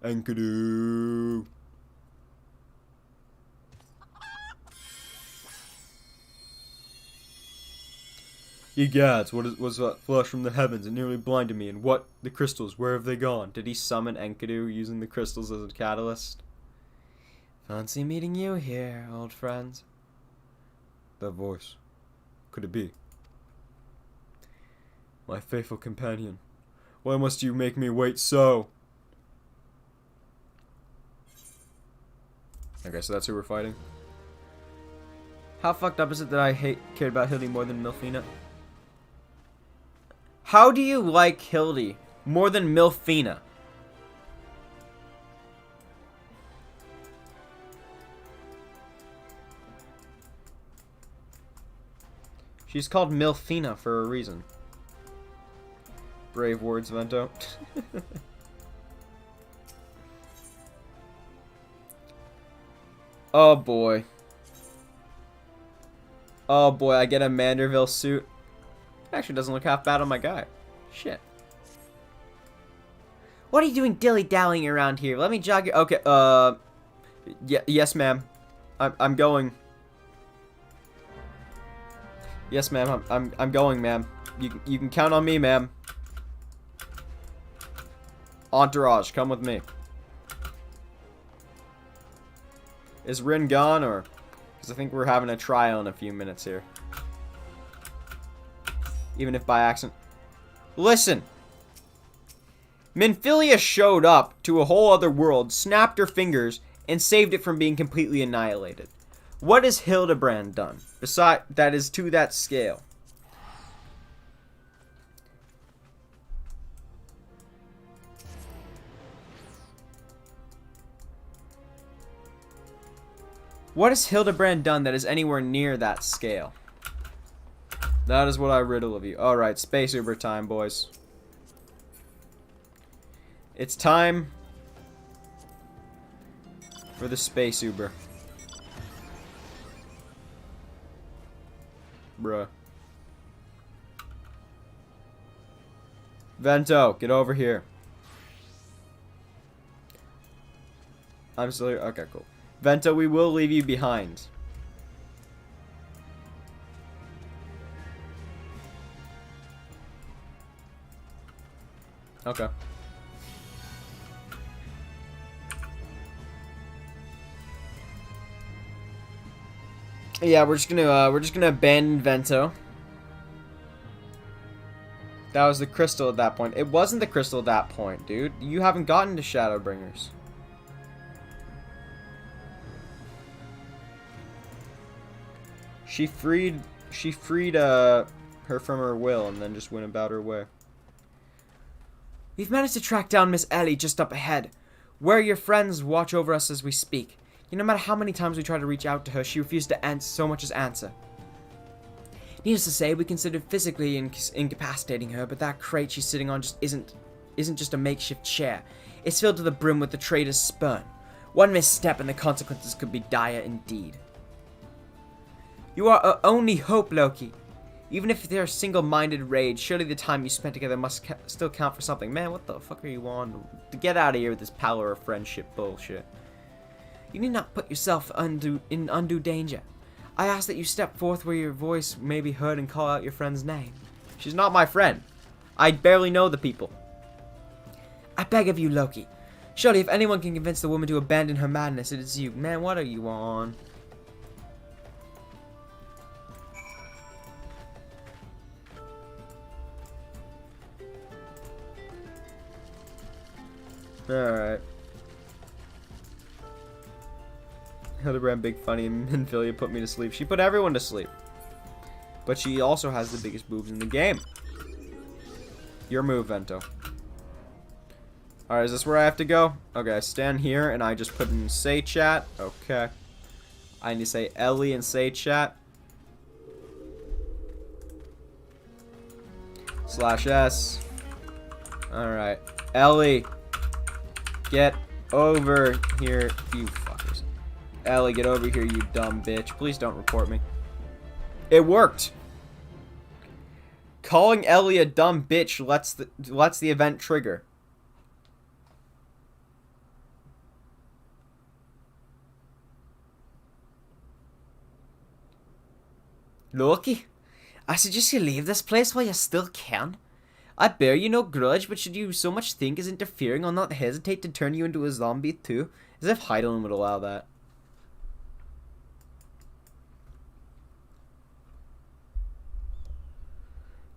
Enkidu! Ye gods, was that flash from the heavens? It nearly blinded me. And what? The crystals, where have they gone? Did he summon Enkidu using the crystals as a catalyst? Fancy meeting you here, old friend. That voice. Could it be? My faithful companion. Why must you make me wait so? Okay, so that's who we're fighting. How fucked up is it that I cared about Hildy more than Milfina? How do you like Hildy more than Milfina? She's called Milfina for a reason. Brave words, Vento. Oh boy. Oh boy, I get a Manderville suit. Actually doesn't look half bad on my guy. Shit. What are you doing dilly-dallying around here? Let me jog your... Okay, yes, ma'am. I'm going. Yes, ma'am. I'm going, ma'am. You can count on me, ma'am. Entourage, come with me. Is Rin gone, or... Because I think we're having a trial in a few minutes here. Even if by accident. Listen! Minfilia showed up to a whole other world, snapped her fingers, and saved it from being completely annihilated. What has Hildebrand done? Besides, that is to that scale. What has Hildebrand done that is anywhere near that scale? That is what I riddle of you. Alright, Space Uber time, boys. It's time for the Space Uber. Bruh. Vento, get over here. I'm still here? Okay, cool. Vento, we will leave you behind. Okay. Yeah, we're just gonna abandon Vento. That was the crystal at that point. It wasn't the crystal at that point, dude. You haven't gotten to Shadowbringers. She freed her from her will and then just went about her way. We've managed to track down Miss Ellie just up ahead. Where your friends watch over us as we speak. No matter how many times we try to reach out to her, she refused to so much as answer. Needless to say, we considered physically incapacitating her, but that crate she's sitting on just isn't just a makeshift chair. It's filled to the brim with the traitor's spurn. One misstep and the consequences could be dire indeed. You are our only hope, Loki. Even if they're single-minded rage, surely the time you spent together must still count for something. Man, what the fuck are you on? Get out of here with this power of friendship bullshit. You need not put yourself in undue danger. I ask that you step forth where your voice may be heard and call out your friend's name. She's not my friend. I barely know the people. I beg of you, Loki. Surely if anyone can convince the woman to abandon her madness, it is you. Man, what are you on? Alright. Hildebrand, big funny, and Minfilia put me to sleep. She put everyone to sleep. But she also has the biggest boobs in the game. Your move, Vento. Alright, is this where I have to go? Okay, I stand here and I just put in say chat. Okay. I need to say Ellie and say chat. /S. Alright. Ellie. Get over here, you fuckers. Ellie, get over here, you dumb bitch. Please don't report me. It worked. Calling Ellie a dumb bitch lets the event trigger. Loki, I suggest you leave this place while you still can. I bear you no grudge, but should you so much think is interfering, I'll not hesitate to turn you into a zombie too. As if Heidelin would allow that.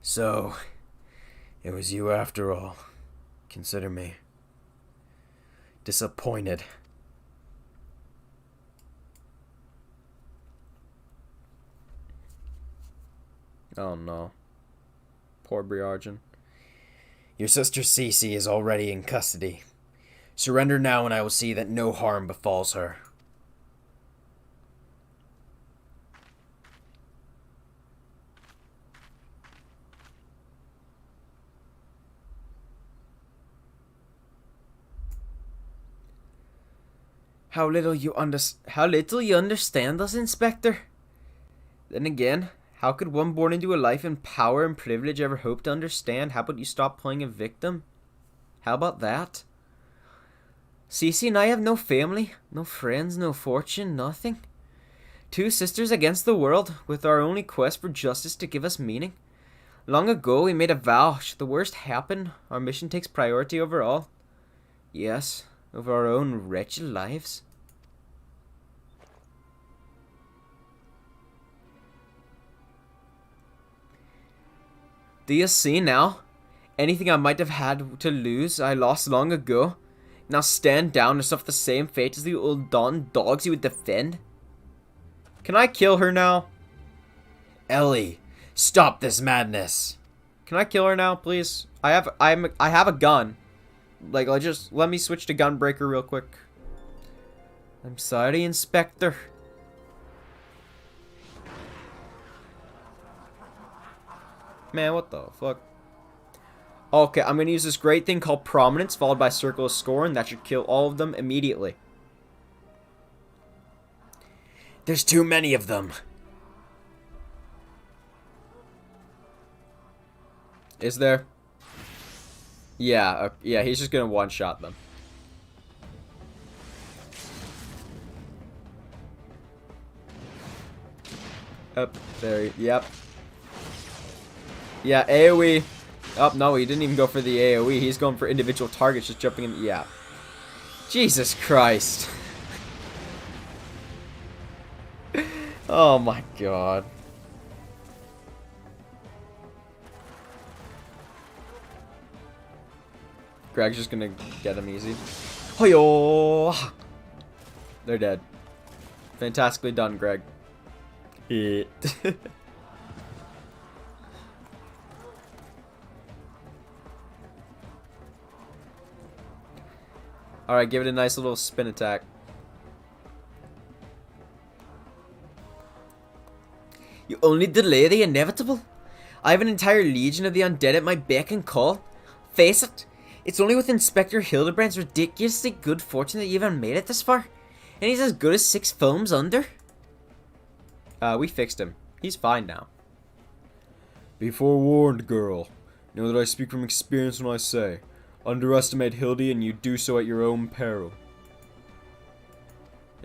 So, it was you after all. Consider me disappointed. Oh no. Poor Briargen. Your sister Cece is already in custody. Surrender now and I will see that no harm befalls her. How little you understand us, Inspector. Then again, how could one born into a life in power and privilege ever hope to understand? How about you stop playing a victim? How about that? Cece and I have no family, no friends, no fortune, nothing. Two sisters against the world, with our only quest for justice to give us meaning. Long ago we made a vow, should the worst happen, our mission takes priority over all. Yes, over our own wretched lives. Do you see now? Anything I might have had to lose, I lost long ago. Now stand down and suffer the same fate as the old Dawn dogs you would defend? Can I kill her now? Ellie, stop this madness. Can I kill her now, please? I have a gun. Like, just let me switch to Gunbreaker real quick. I'm sorry, Inspector. Man, what the fuck? Okay, I'm gonna use this great thing called Prominence, followed by Circle of Scorn. That should kill all of them immediately. There's too many of them. Is there? Yeah, yeah, he's just gonna one-shot them. Up there, yep. Yeah, AoE. Oh, no, he didn't even go for the AoE. He's going for individual targets, just jumping in. Yeah. Jesus Christ. Oh my god. Greg's just gonna get him easy. Hoyo! They're dead. Fantastically done, Greg. It. Alright, give it a nice little spin attack. You only delay the inevitable? I have an entire legion of the undead at my beck and call. Face it, it's only with Inspector Hildebrand's ridiculously good fortune that you even made it this far. And he's as good as 6 films under. We fixed him. He's fine now. Be forewarned, girl. Know that I speak from experience when I say, underestimate Hildy and you do so at your own peril.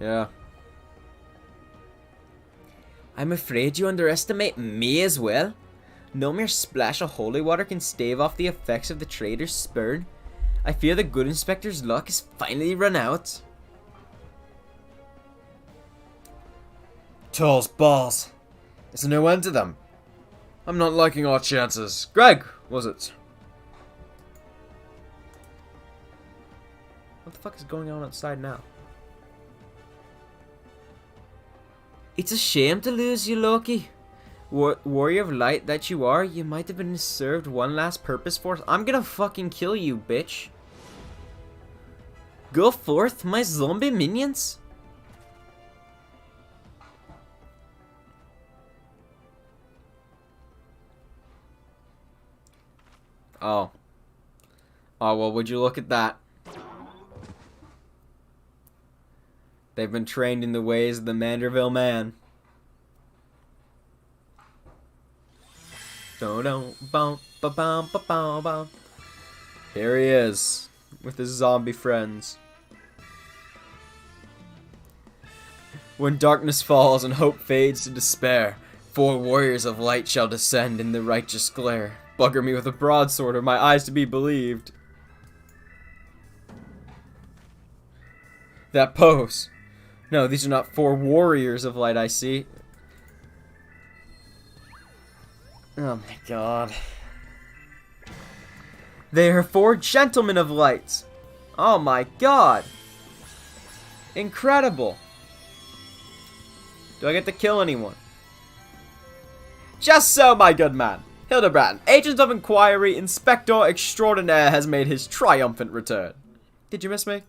Yeah. I'm afraid you underestimate me as well. No mere splash of holy water can stave off the effects of the traitor's spurn. I fear the good inspector's luck has finally run out. Tall's balls. There's no end to them. I'm not liking our chances. Greg, was it? What the fuck is going on outside now? It's a shame to lose you, Loki. Warrior of light that you are, you might have been served one last purpose for us. I'm gonna fucking kill you, bitch. Go forth, my zombie minions. Oh. Oh, well, would you look at that? They've been trained in the ways of the Manderville man. Here he is, with his zombie friends. When darkness falls and hope fades to despair, 4 warriors of light shall descend in the righteous glare. Bugger me with a broadsword, or my eyes to be believed. That pose. No, these are not 4 warriors of light I see. Oh my god. They are 4 gentlemen of light. Oh my god. Incredible. Do I get to kill anyone? Just so, my good man. Hildebrand, agent of inquiry, inspector extraordinaire, has made his triumphant return. Did you miss me?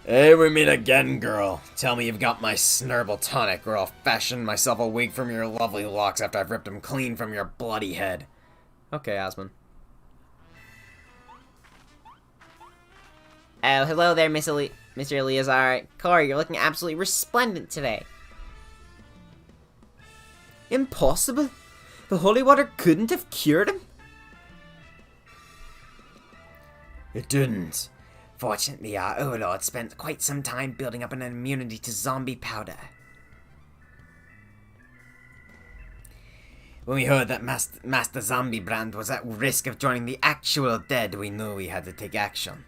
Hey, we meet again, girl. Tell me you've got my snurble tonic, or I'll fashion myself a wig from your lovely locks after I've ripped them clean from your bloody head. Okay, Asmon. Oh, hello there, Mr. Eleazar. Corey, you're looking absolutely resplendent today. Impossible? The holy water couldn't have cured him? It didn't. Fortunately, our overlord spent quite some time building up an immunity to zombie powder. When we heard that Master Zombie Brand was at risk of joining the actual dead, we knew we had to take action.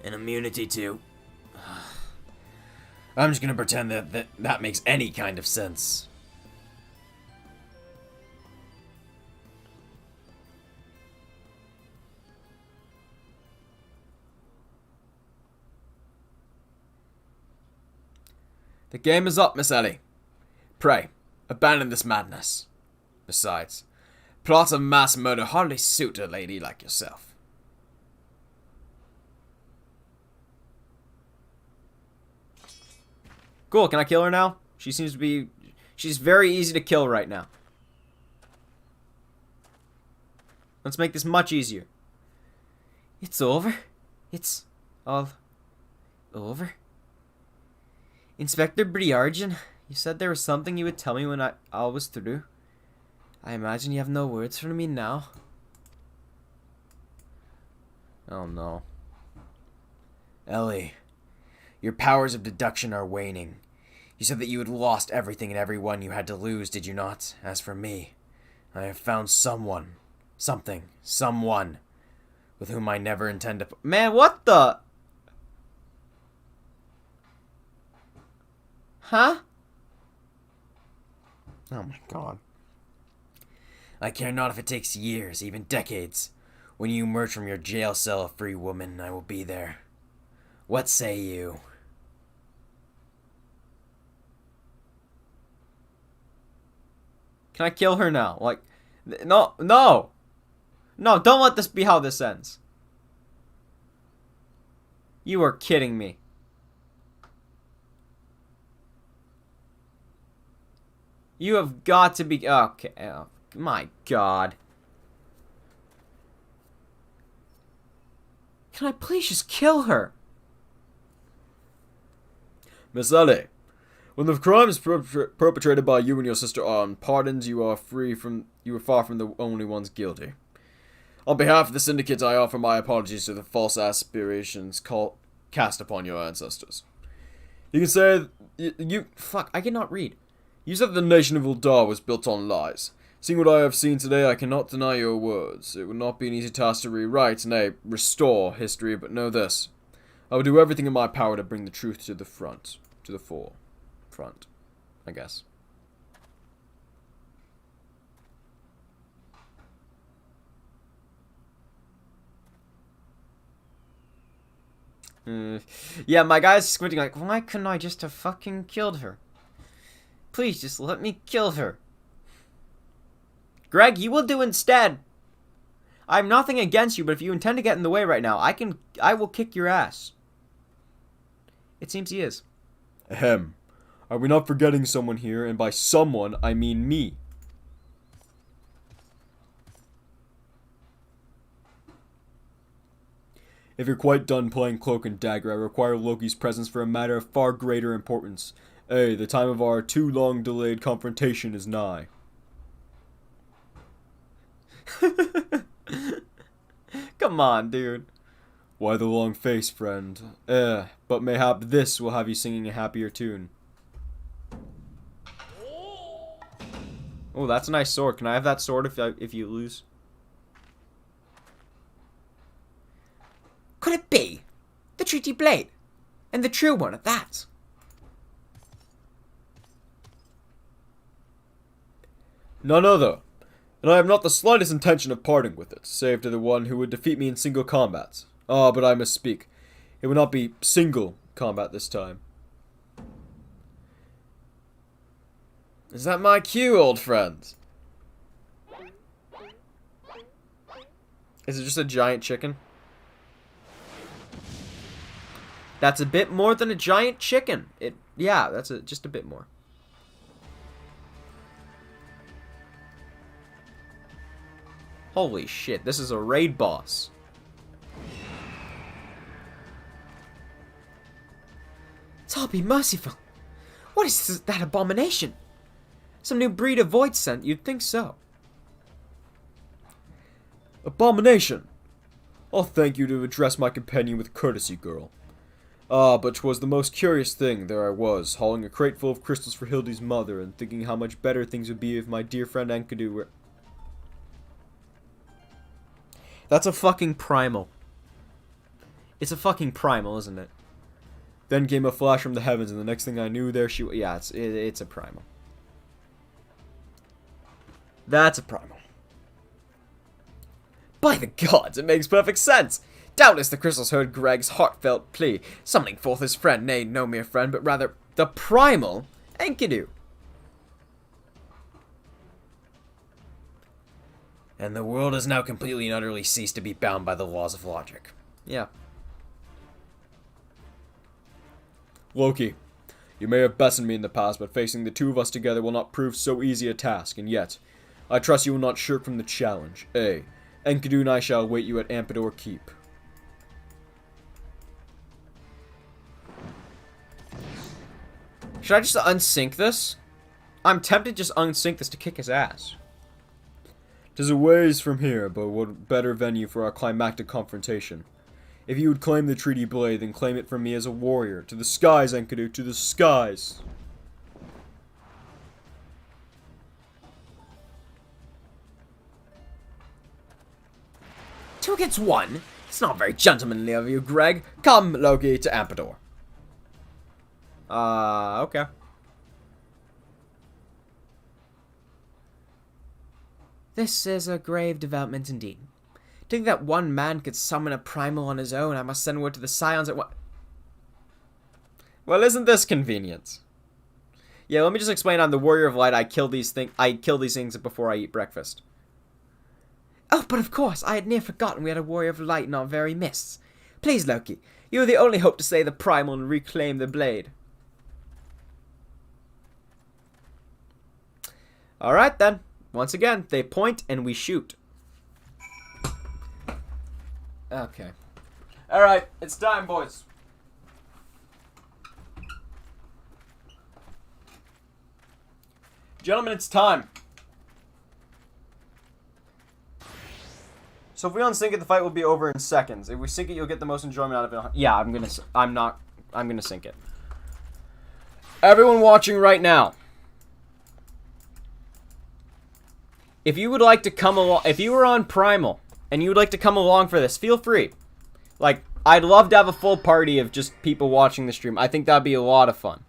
An immunity to... I'm just gonna pretend that makes any kind of sense. The game is up, Miss Ellie. Pray, abandon this madness. Besides, plots of mass murder hardly suit a lady like yourself. Cool, can I kill her now? She seems to be... She's very easy to kill right now. Let's make this much easier. It's over? It's all over? Inspector Briargen, you said there was something you would tell me when I was through. I imagine you have no words for me now. Oh no. Ellie, your powers of deduction are waning. You said that you had lost everything and everyone you had to lose, did you not? As for me, I have found someone, someone, with whom I never intend to... Man, what the... Huh? Oh my god. I care not if it takes years, even decades. When you emerge from your jail cell a free woman, I will be there. What say you? Can I kill her now? Like, no, no! No, don't let this be how this ends. You are kidding me. You have got to be... Okay, oh, my god. Can I please just kill her? Miss Ellie, when the crimes perpetrated by you and your sister are unpardoned, you are far from the only ones guilty. On behalf of the syndicate, I offer my apologies to the false aspirations cast upon your ancestors. You can say Fuck, I cannot read. You said the nation of Uldar was built on lies. Seeing what I have seen today, I cannot deny your words. It would not be an easy task to rewrite, nay, restore history, but know this. I will do everything in my power to bring the truth to the forefront, I guess. Yeah, my guy's squinting like, why couldn't I just have fucking killed her? Please, just let me kill her. Greg, you will do instead. I have nothing against you, but if you intend to get in the way right now, I will kick your ass. It seems he is. Ahem. Are we not forgetting someone here? And by someone, I mean me. If you're quite done playing Cloak and Dagger, I require Loki's presence for a matter of far greater importance. The time of our too long delayed confrontation is nigh. Come on, dude. Why the long face, friend? But mayhap this will have you singing a happier tune. Oh, that's a nice sword. Can I have that sword if you lose? Could it be? The treaty blade. And the true one at that. None other. And I have not the slightest intention of parting with it, save to the one who would defeat me in single combat. Ah, but I misspeak. It would not be single combat this time. Is that my cue, old friend? Is it just a giant chicken? That's a bit more than a giant chicken. Yeah, that's just a bit more. Holy shit, this is a raid boss. God be merciful. What is that abomination? Some new breed of void scent, you'd think so. Abomination! I'll thank you to address my companion with courtesy, girl. Ah, but 'twas the most curious thing. There I was, hauling a crate full of crystals for Hildy's mother, and thinking how much better things would be if my dear friend Enkidu were... That's a fucking primal. It's a fucking primal, isn't it? Then came a flash from the heavens, and the next thing I knew, there she was. Yeah, it's a primal. That's a primal. By the gods, it makes perfect sense. Doubtless the crystals heard Greg's heartfelt plea, summoning forth his friend, nay, no mere friend, but rather the primal Enkidu. And the world has now completely and utterly ceased to be bound by the laws of logic. Yeah. Loki, you may have bested me in the past, but facing the two of us together will not prove so easy a task, and yet, I trust you will not shirk from the challenge. Enkidu and I shall await you at Ampidor Keep. Should I just unsync this? I'm tempted to just unsync this to kick his ass. 'Tis a ways from here, but what better venue for our climactic confrontation? If you would claim the treaty blade, then claim it from me as a warrior. To the skies, Enkidu, to the skies! 2 against 1? It's not very gentlemanly of you, Greg. Come, Loki, to Ampidor. Okay. This is a grave development indeed. To think that one man could summon a primal on his own, I must send word to the Scions at what... Well, isn't this convenient? Yeah, let me just explain. I'm the Warrior of Light. I kill these things before I eat breakfast. Oh, but of course, I had near forgotten we had a Warrior of Light in our very midst. Please, Loki, you are the only hope to slay the primal and reclaim the blade. Alright then. Once again, they point and we shoot. Okay. Alright, it's time, boys. Gentlemen, it's time. So if we unsync it, the fight will be over in seconds. If we sync it, you'll get the most enjoyment out of it. Yeah, I'm gonna sync it. Everyone watching right now, if you would like to come along, if you were on Primal and you would like to come along for this, feel free. Like, I'd love to have a full party of just people watching the stream. I think that'd be a lot of fun.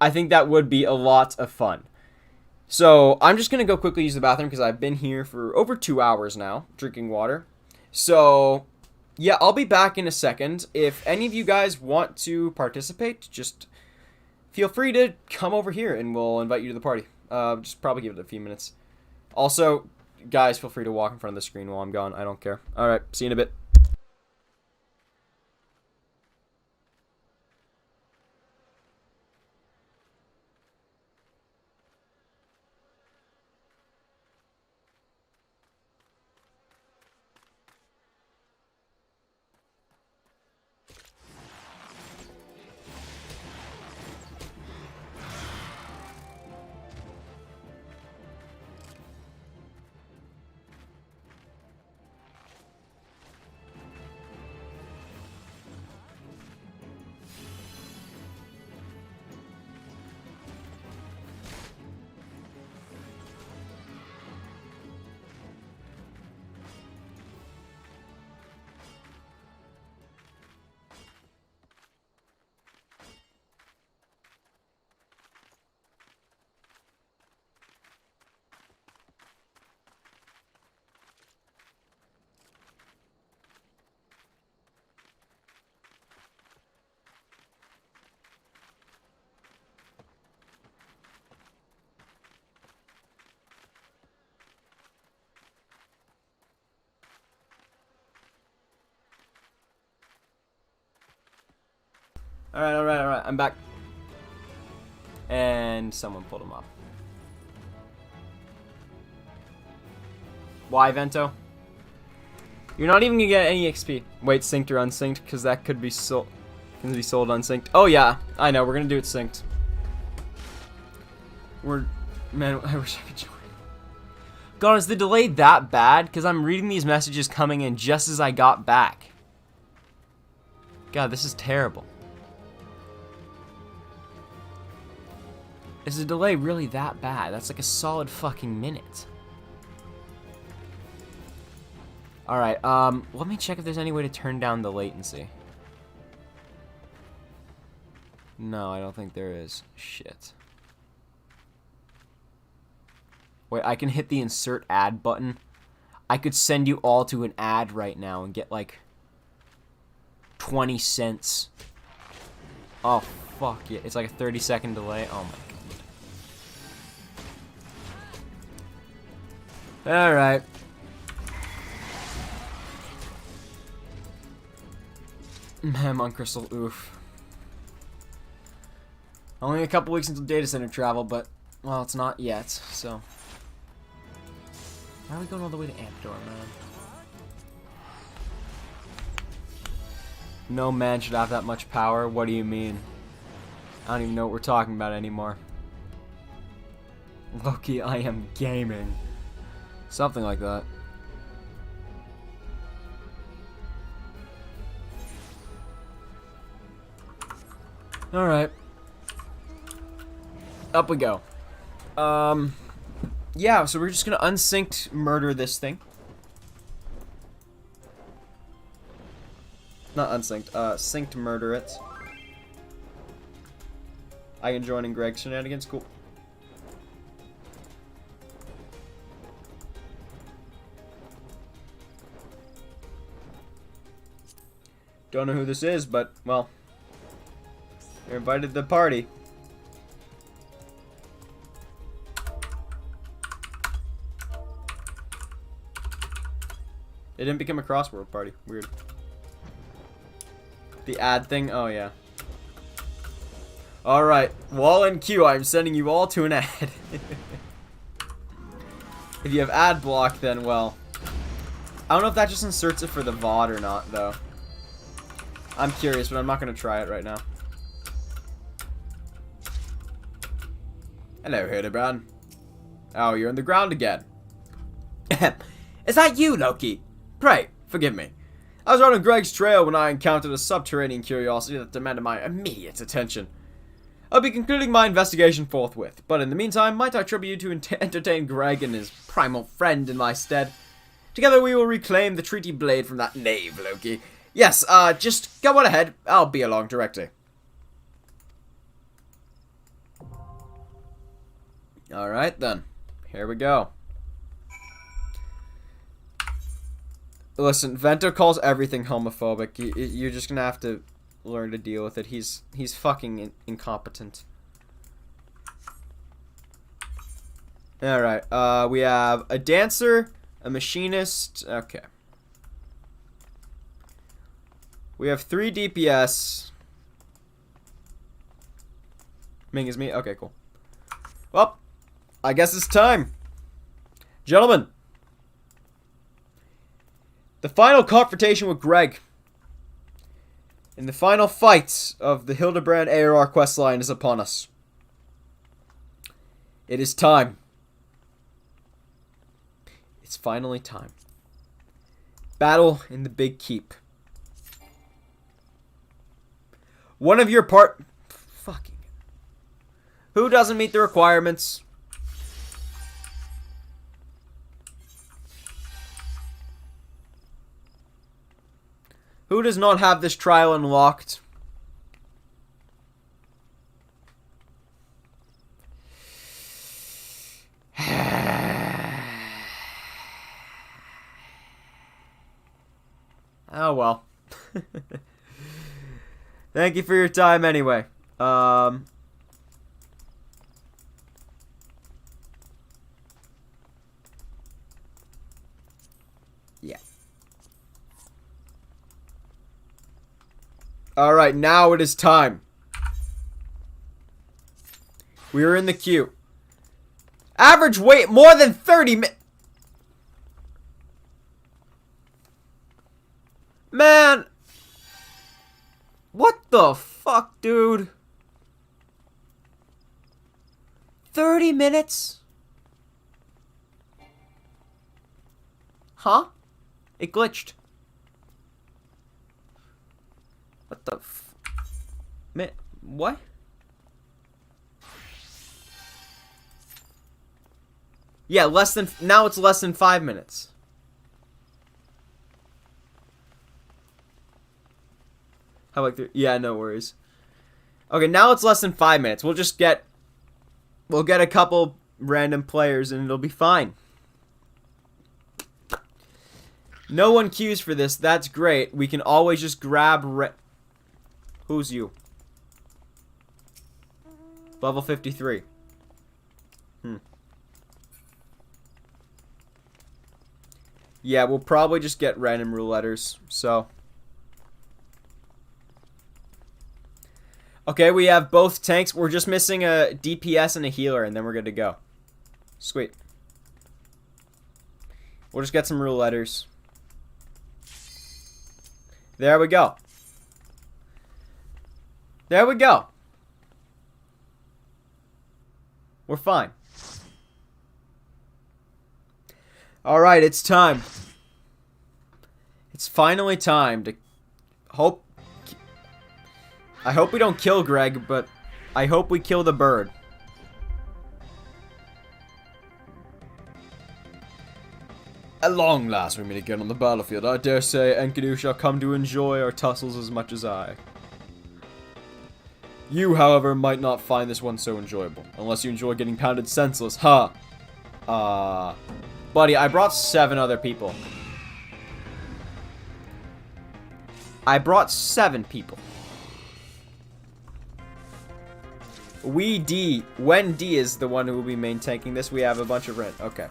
I think that would be a lot of fun. So, I'm just going to go quickly use the bathroom because I've been here for over 2 hours now, drinking water. So, yeah, I'll be back in a second. If any of you guys want to participate, just feel free to come over here and we'll invite you to the party. Just probably give it a few minutes. Also, guys, feel free to walk in front of the screen while I'm gone. I don't care. Alright, see you in a bit. Alright, I'm back. And someone pulled him off. Why, Vento? You're not even gonna get any XP. Wait, synced or unsynced? Because that could be sold. Can be sold unsynced. Oh yeah, I know. We're gonna do it synced. Man, I wish I could join. God, is the delay that bad? Because I'm reading these messages coming in just as I got back. God, this is terrible. Is the delay really that bad? That's like a solid fucking minute. Alright, let me check if there's any way to turn down the latency. No, I don't think there is. Shit. Wait, I can hit the insert ad button. I could send you all to an ad right now and get like 20 cents. Oh, fuck yeah. It's like a 30-second delay. Oh my god. Alright. Mon Crystal, oof. Only a couple weeks until data center travel, but, well, it's not yet, so. Why are we going all the way to Ampdor, man? No man should have that much power. What do you mean? I don't even know what we're talking about anymore. Loki, I am gaming. Something like that. Alright. Up we go. Yeah, so we're just gonna unsynced murder this thing. Not unsynced, synced murder it. I can join in Greg's shenanigans, cool. Don't know who this is, but, well, you're invited to the party. It didn't become a crossword party. Weird. The ad thing? Oh, yeah. Alright. Wall and queue, I'm sending you all to an ad. If you have ad block, then, well. I don't know if that just inserts it for the VOD or not, though. I'm curious, but I'm not going to try it right now. Hello, Hildebrand. Oh, you're on the ground again. Is that you, Loki? Pray, forgive me. I was running Greg's trail when I encountered a subterranean curiosity that demanded my immediate attention. I'll be concluding my investigation forthwith, but in the meantime, might I trouble you to entertain Greg and his primal friend in my stead? Together we will reclaim the treaty blade from that knave, Loki. Yes, just go on ahead. I'll be along directly. Alright then. Here we go. Listen, Vento calls everything homophobic. You're just gonna have to learn to deal with it. He's fucking incompetent. Alright, we have a dancer, a machinist, okay. We have 3 DPS. Ming is me? Okay, cool. Well, I guess it's time. Gentlemen. The final confrontation with Greg. In the final fight of the Hildebrand ARR questline is upon us. It is time. It's finally time. Battle in the Big Keep. One of your fucking. Who doesn't meet the requirements? Who does not have this trial unlocked? Oh well. Thank you for your time anyway. Yeah. Alright, now it is time. We are in the queue. Average wait more than 30 minutes. Man. What the fuck, dude? 30 minutes? Huh? It glitched. What the man, what? Yeah, now it's less than 5 minutes. How like yeah, no worries. Okay, now it's less than 5 minutes. We'll get a couple random players and it'll be fine. No one queues for this. That's great. We can always just grab Who's you? Level 53. Yeah, we'll probably just get random rouletters, so. Okay, we have both tanks. We're just missing a DPS and a healer, and then we're good to go. Sweet. We'll just get some rouletters. There we go. There we go. We're fine. Alright, it's time. It's finally time to I hope we don't kill Greg, but I hope we kill the bird. At long last we meet again on the battlefield. I dare say Enkidu shall come to enjoy our tussles as much as I. You, however, might not find this one so enjoyable, unless you enjoy getting pounded senseless. Ha! Buddy, I brought 7 other people. I brought 7 people. When D is the one who will be main tanking this, we have a bunch of rent. Okay.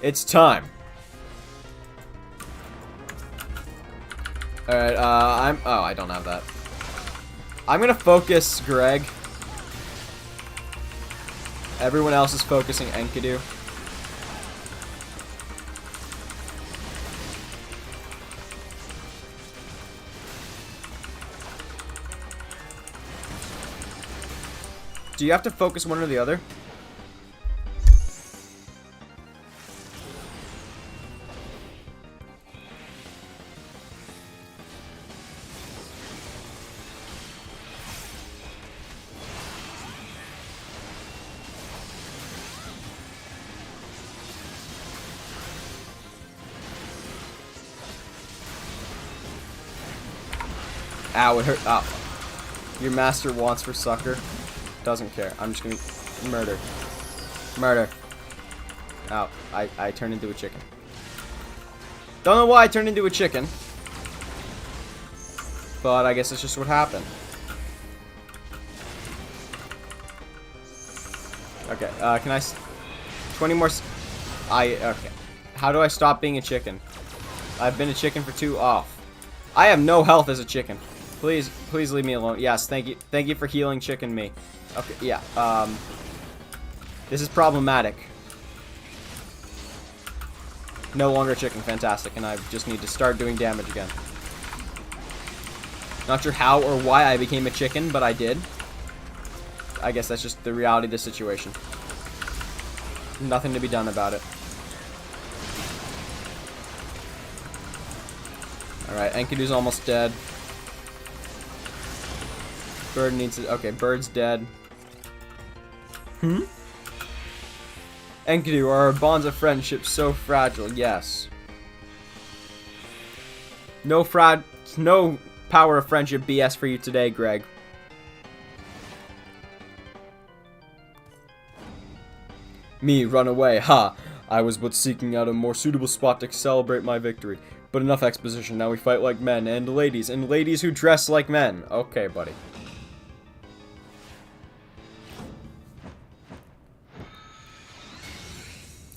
It's time. Alright, oh, I don't have that. I'm gonna focus Greg. Everyone else is focusing Enkidu. Do you have to focus one or the other? Ow, it hurt. Oh. Your master wants for sucker. Doesn't care. I'm just gonna murder. Murder. Ow. I turned into a chicken. Don't know why I turned into a chicken. But I guess that's just what happened. Okay, can I... 20 more... Okay. How do I stop being a chicken? I've been a chicken for too off. I have no health as a chicken. Please leave me alone. Yes, thank you. Thank you for healing chicken me. Okay, yeah, this is problematic. No longer a chicken, fantastic, and I just need to start doing damage again. Not sure how or why I became a chicken, but I did. I guess that's just the reality of the situation. Nothing to be done about it. Alright, Enkidu's almost dead. Bird needs to... Okay, Bird's dead. Enkidu, are our bonds of friendship so fragile? Yes. No power of friendship BS for you today, Greg. Me, run away. Ha! I was but seeking out a more suitable spot to celebrate my victory. But enough exposition, now we fight like men, and ladies who dress like men. Okay, buddy.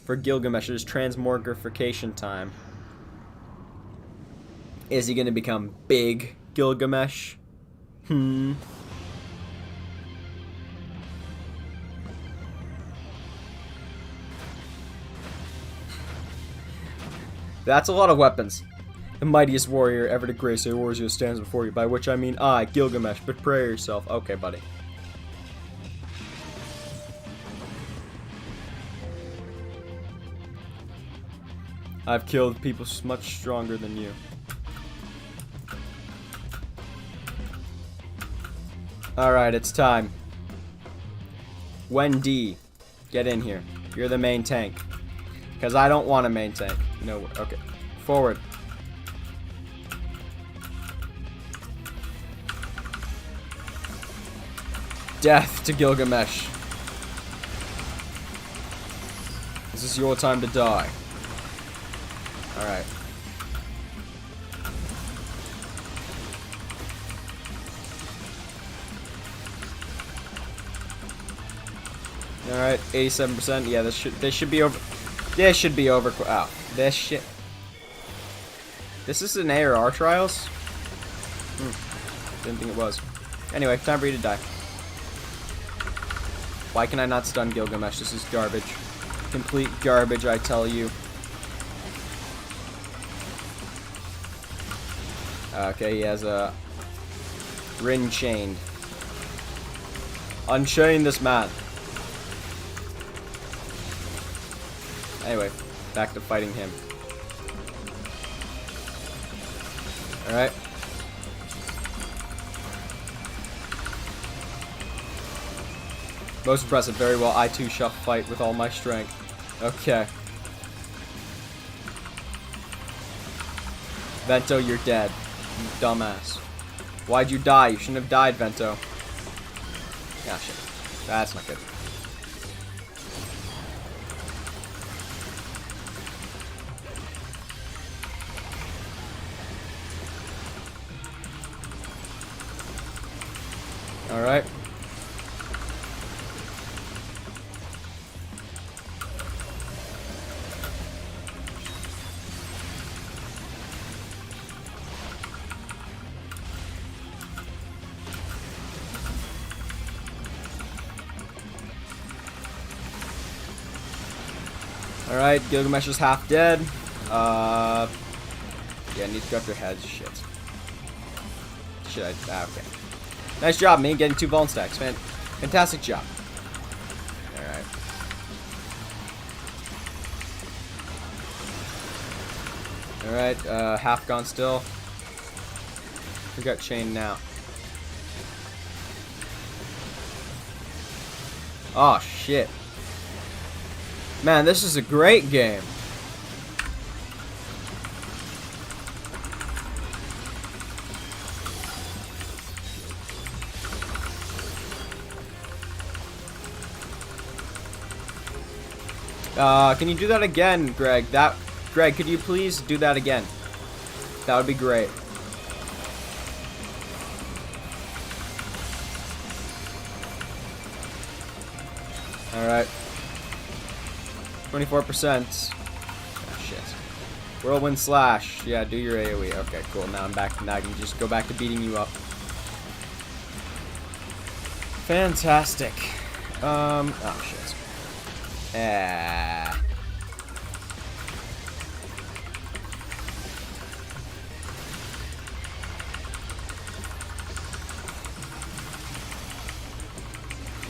For Gilgamesh, it is transmogrification time. Is he gonna become big Gilgamesh? That's a lot of weapons. The mightiest warrior ever to grace Eorzea stands before you, by which I mean I, Gilgamesh, but prepare yourself. Okay, buddy. I've killed people much stronger than you. Alright, it's time. Wendy, get in here. You're the main tank. Because I don't want a main tank. No, okay. Forward. Death to Gilgamesh. This is your time to die. Alright. Alright, 87%. Yeah, this should be over. This should be over. Oh, this shit. This is an ARR trials? Didn't think it was. Anyway, time for you to die. Why can I not stun Gilgamesh? This is garbage. Complete garbage, I tell you. Okay, he has a Rin chained. Unchain this man. Anyway, back to fighting him. Alright. Most impressive, very well. I too shall fight with all my strength. Okay. Vento, you're dead. You dumbass. Why'd you die? You shouldn't have died, Vento. Ah, shit. That's not good. Alright. Alright, Gilgamesh is half dead. Yeah, I need to go after heads. Shit. Okay. Nice job, man, getting 2 bone stacks, man. Fantastic job. Alright. Alright, half gone still. We got chained now. Oh, shit. Man, this is a great game. Can you do that again, Greg? Greg, could you please do that again? That would be great. Alright. 24%. Oh, shit. Whirlwind Slash. Yeah, do your AoE. Okay, cool. Now I'm back. Now I can just go back to beating you up. Fantastic. Oh, shit.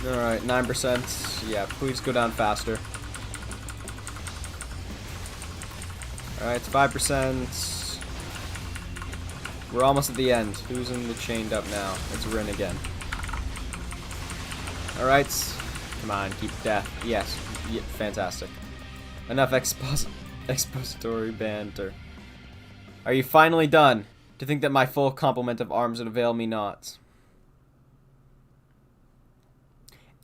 Alright, 9%. Yeah, please go down faster. Alright, it's 5%. We're almost at the end. Who's in the chained up now? It's Rin again. Alright. Come on, keep death. Yes. Yeah, fantastic. Enough expository banter. Are you finally done? To think that my full complement of arms would avail me not.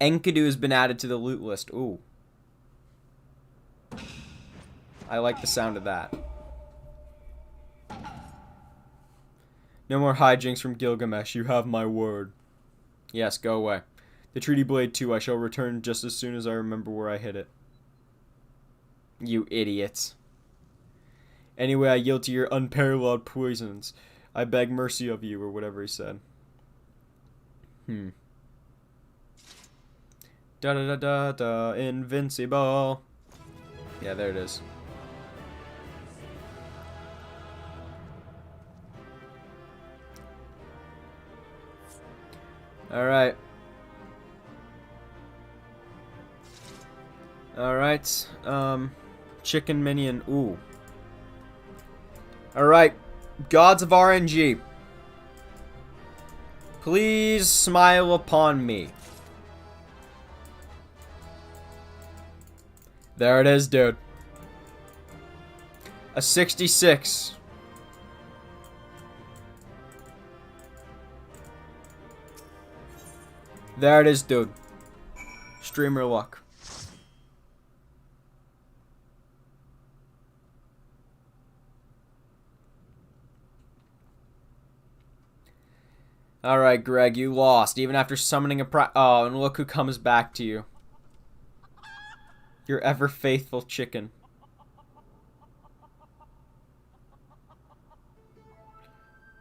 Enkidu has been added to the loot list. Ooh. I like the sound of that. No more hijinks from Gilgamesh. You have my word. Yes, go away. The Treaty Blade 2, I shall return just as soon as I remember where I hid it. You idiots. Anyway, I yield to your unparalleled poisons. I beg mercy of you, or whatever he said. Da-da-da-da-da, invincible. Yeah, there it is. Alright. Alright, chicken minion, ooh. Alright, gods of RNG. Please smile upon me. There it is, dude. A 66. There it is, dude. Streamer luck. Alright, Greg, you lost, even after summoning a oh, and look who comes back to you. Your ever-faithful chicken.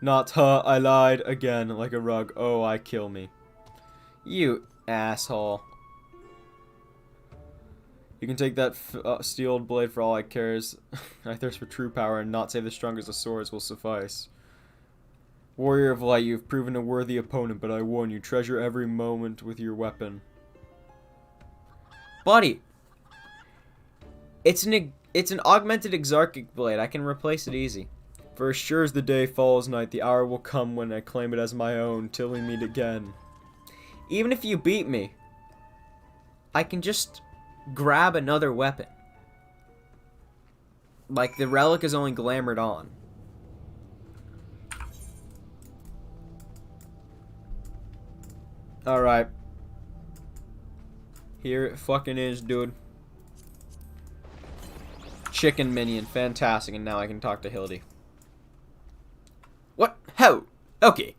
Not huh, I lied again, like a rug. Oh, I kill me. You asshole. You can take that steeled blade for all I cares. I thirst for true power, and not save the strongest of swords will suffice. Warrior of Light, you've proven a worthy opponent, but I warn you, treasure every moment with your weapon. Buddy! It's an augmented exarchic blade. I can replace it easy. For as sure as the day follows night, the hour will come when I claim it as my own, till we meet again. Even if you beat me, I can just grab another weapon. Like, the relic is only glamored on. Alright. Here it fucking is, dude. Chicken minion, fantastic, and now I can talk to Hildy. What? How? Okay.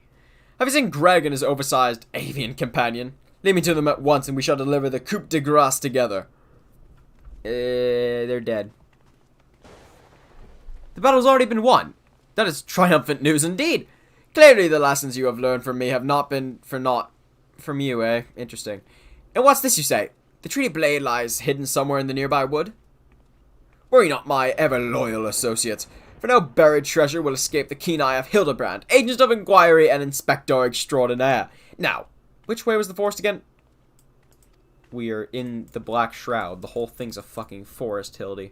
Have you seen Greg and his oversized avian companion? Lead me to them at once and we shall deliver the coup de grace together. They're dead. The battle's already been won. That is triumphant news indeed. Clearly the lessons you have learned from me have not been for naught. From you, eh? Interesting. And what's this you say? The Treaty Blade lies hidden somewhere in the nearby wood? Worry not, my ever-loyal associates, for no buried treasure will escape the keen eye of Hildebrand, agent of inquiry and inspector extraordinaire. Now, which way was the forest again? We are in the Black Shroud. The whole thing's a fucking forest, Hildy.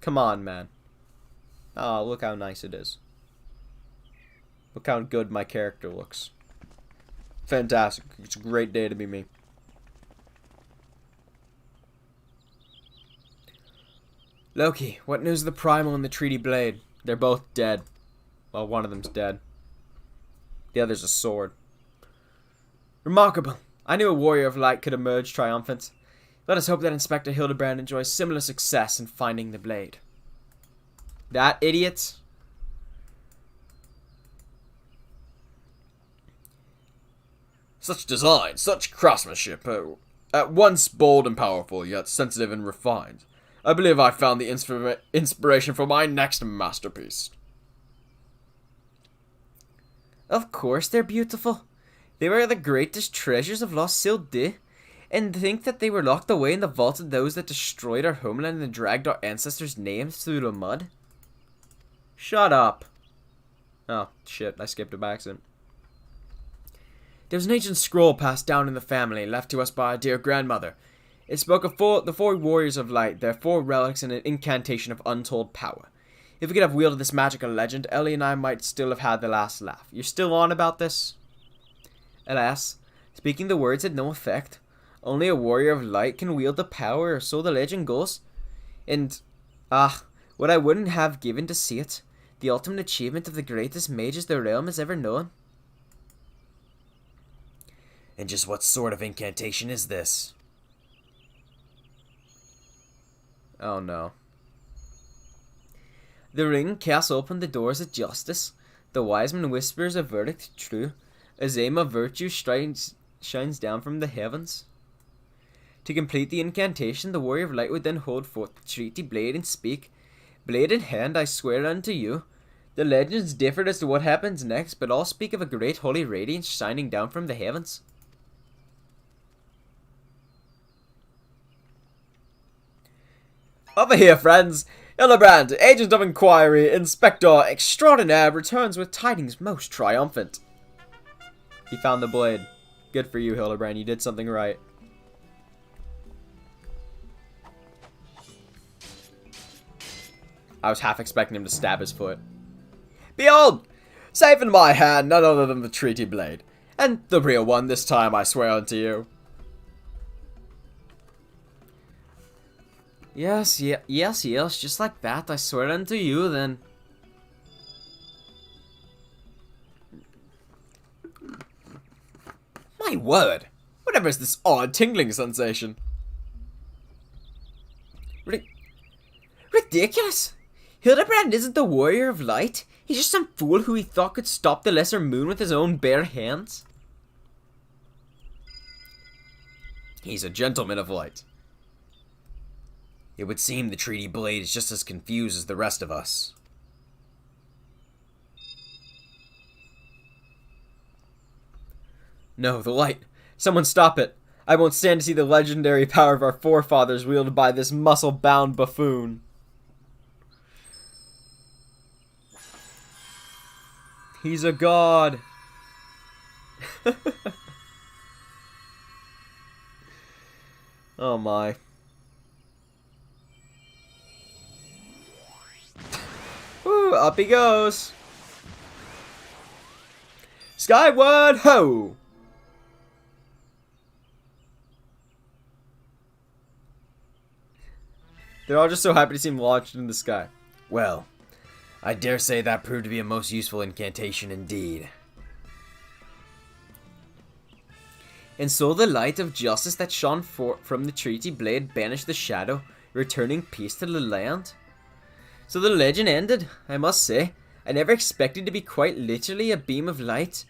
Come on, man. Oh, look how nice it is. Look how good my character looks. Fantastic. It's a great day to be me. Loki, what news of the Primal and the Treaty Blade? They're both dead. Well, one of them's dead. The other's a sword. Remarkable. I knew a warrior of light could emerge triumphant. Let us hope that Inspector Hildebrand enjoys similar success in finding the blade. That idiot. Such design, such craftsmanship, at once bold and powerful, yet sensitive and refined. I believe I found the inspiration for my next masterpiece. Of course they're beautiful. They were the greatest treasures of lost Silde, and think that they were locked away in the vault of those that destroyed our homeland and dragged our ancestors' names through the mud. Shut up. Oh, shit, I skipped it by accident. There was an ancient scroll passed down in the family, left to us by our dear grandmother. It spoke of the four warriors of light, their 4 relics, and an incantation of untold power. If we could have wielded this magical legend, Ellie and I might still have had the last laugh. You're still on about this? Alas, speaking the words had no effect. Only a warrior of light can wield the power, or so the legend goes. And, what I wouldn't have given to see it. The ultimate achievement of the greatest mages the realm has ever known. And just what sort of incantation is this? Oh no. The ring casts open the doors of justice. The wise man whispers a verdict true. A zame of virtue shines down from the heavens. To complete the incantation, the warrior of light would then hold forth the treaty blade and speak. Blade in hand, I swear unto you. The legends differ as to what happens next, but all speak of a great holy radiance shining down from the heavens. Over here, friends! Hildebrand, Agent of Inquiry, Inspector Extraordinaire, returns with tidings most triumphant. He found the blade. Good for you, Hildebrand. You did something right. I was half expecting him to stab his foot. Behold! Safe in my hand, none other than the treaty blade. And the real one this time, I swear unto you. Yes, just like that. I swear unto you, then. My word! Whatever is this odd tingling sensation? Ridiculous! Hildebrand isn't the warrior of light. He's just some fool who he thought could stop the lesser moon with his own bare hands. He's a gentleman of light. It would seem the treaty blade is just as confused as the rest of us. No, the light. Someone stop it. I won't stand to see the legendary power of our forefathers wielded by this muscle-bound buffoon. He's a god. Oh my. Woo, up he goes. Skyward ho! They're all just so happy to see him launched in the sky. Well, I dare say that proved to be a most useful incantation indeed. And so the light of justice that shone from the treaty blade banished the shadow, returning peace to the land. So the legend ended, I must say. I never expected to be quite literally a beam of light.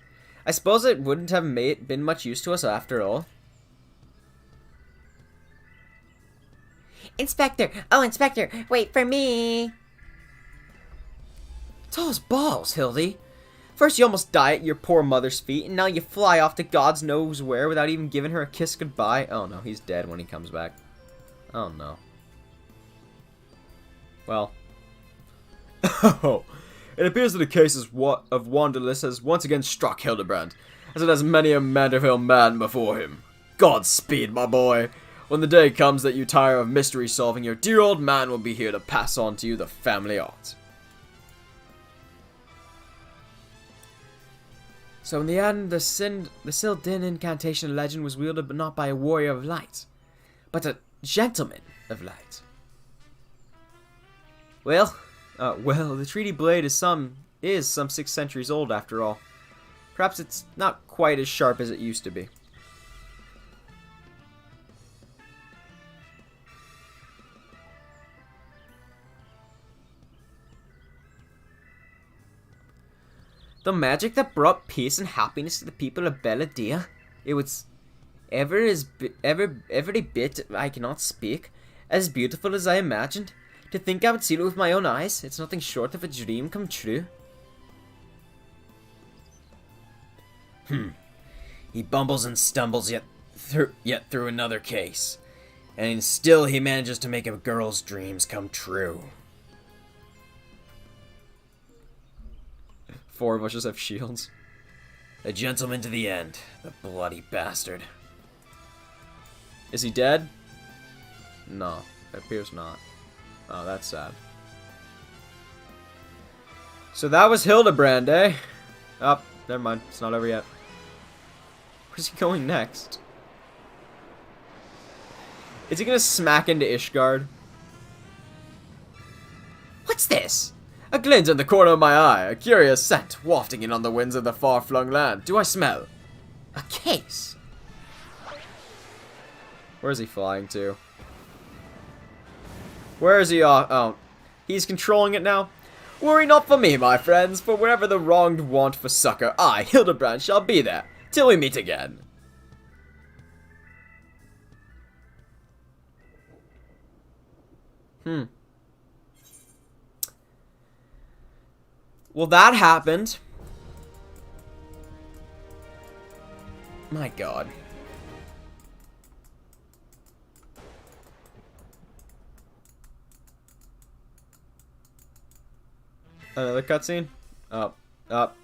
I suppose it wouldn't have been much use to us after all. Inspector! Oh, Inspector! Wait for me! Tall's balls, Hildy. First you almost die at your poor mother's feet, and now you fly off to God's knows where without even giving her a kiss goodbye. Oh no, he's dead when he comes back. Oh no. Well. Oh, it appears that the case of Wanderless has once again struck Hildebrand, as it has many a Manderville man before him. Godspeed, my boy. When the day comes that you tire of mystery solving, your dear old man will be here to pass on to you the family art. So in the end, the Sildin incantation legend was wielded but not by a warrior of light, but a gentleman of light. Well, the treaty blade is some 6 centuries old after all. Perhaps it's not quite as sharp as it used to be. The magic that brought peace and happiness to the people of Belladea. It was every bit, I cannot speak, as beautiful as I imagined. To think I would see it with my own eyes, it's nothing short of a dream come true. He bumbles and stumbles yet through another case. And still he manages to make a girl's dreams come true. 4 of us just have shields. A gentleman to the end. The bloody bastard. Is he dead? No, it appears not. Oh, that's sad. So that was Hildebrand, eh? Oh, never mind. It's not over yet. Where's he going next? Is he gonna smack into Ishgard? What's this? A glint in the corner of my eye, a curious scent wafting in on the winds of the far-flung land. Do I smell? A case. Where is he flying to? Where is he off? Oh, he's controlling it now? Worry not for me, my friends, for wherever the wronged want for succor, I, Hildebrand, shall be there, till we meet again. Well, that happened. My god. Another cutscene? Up. Up.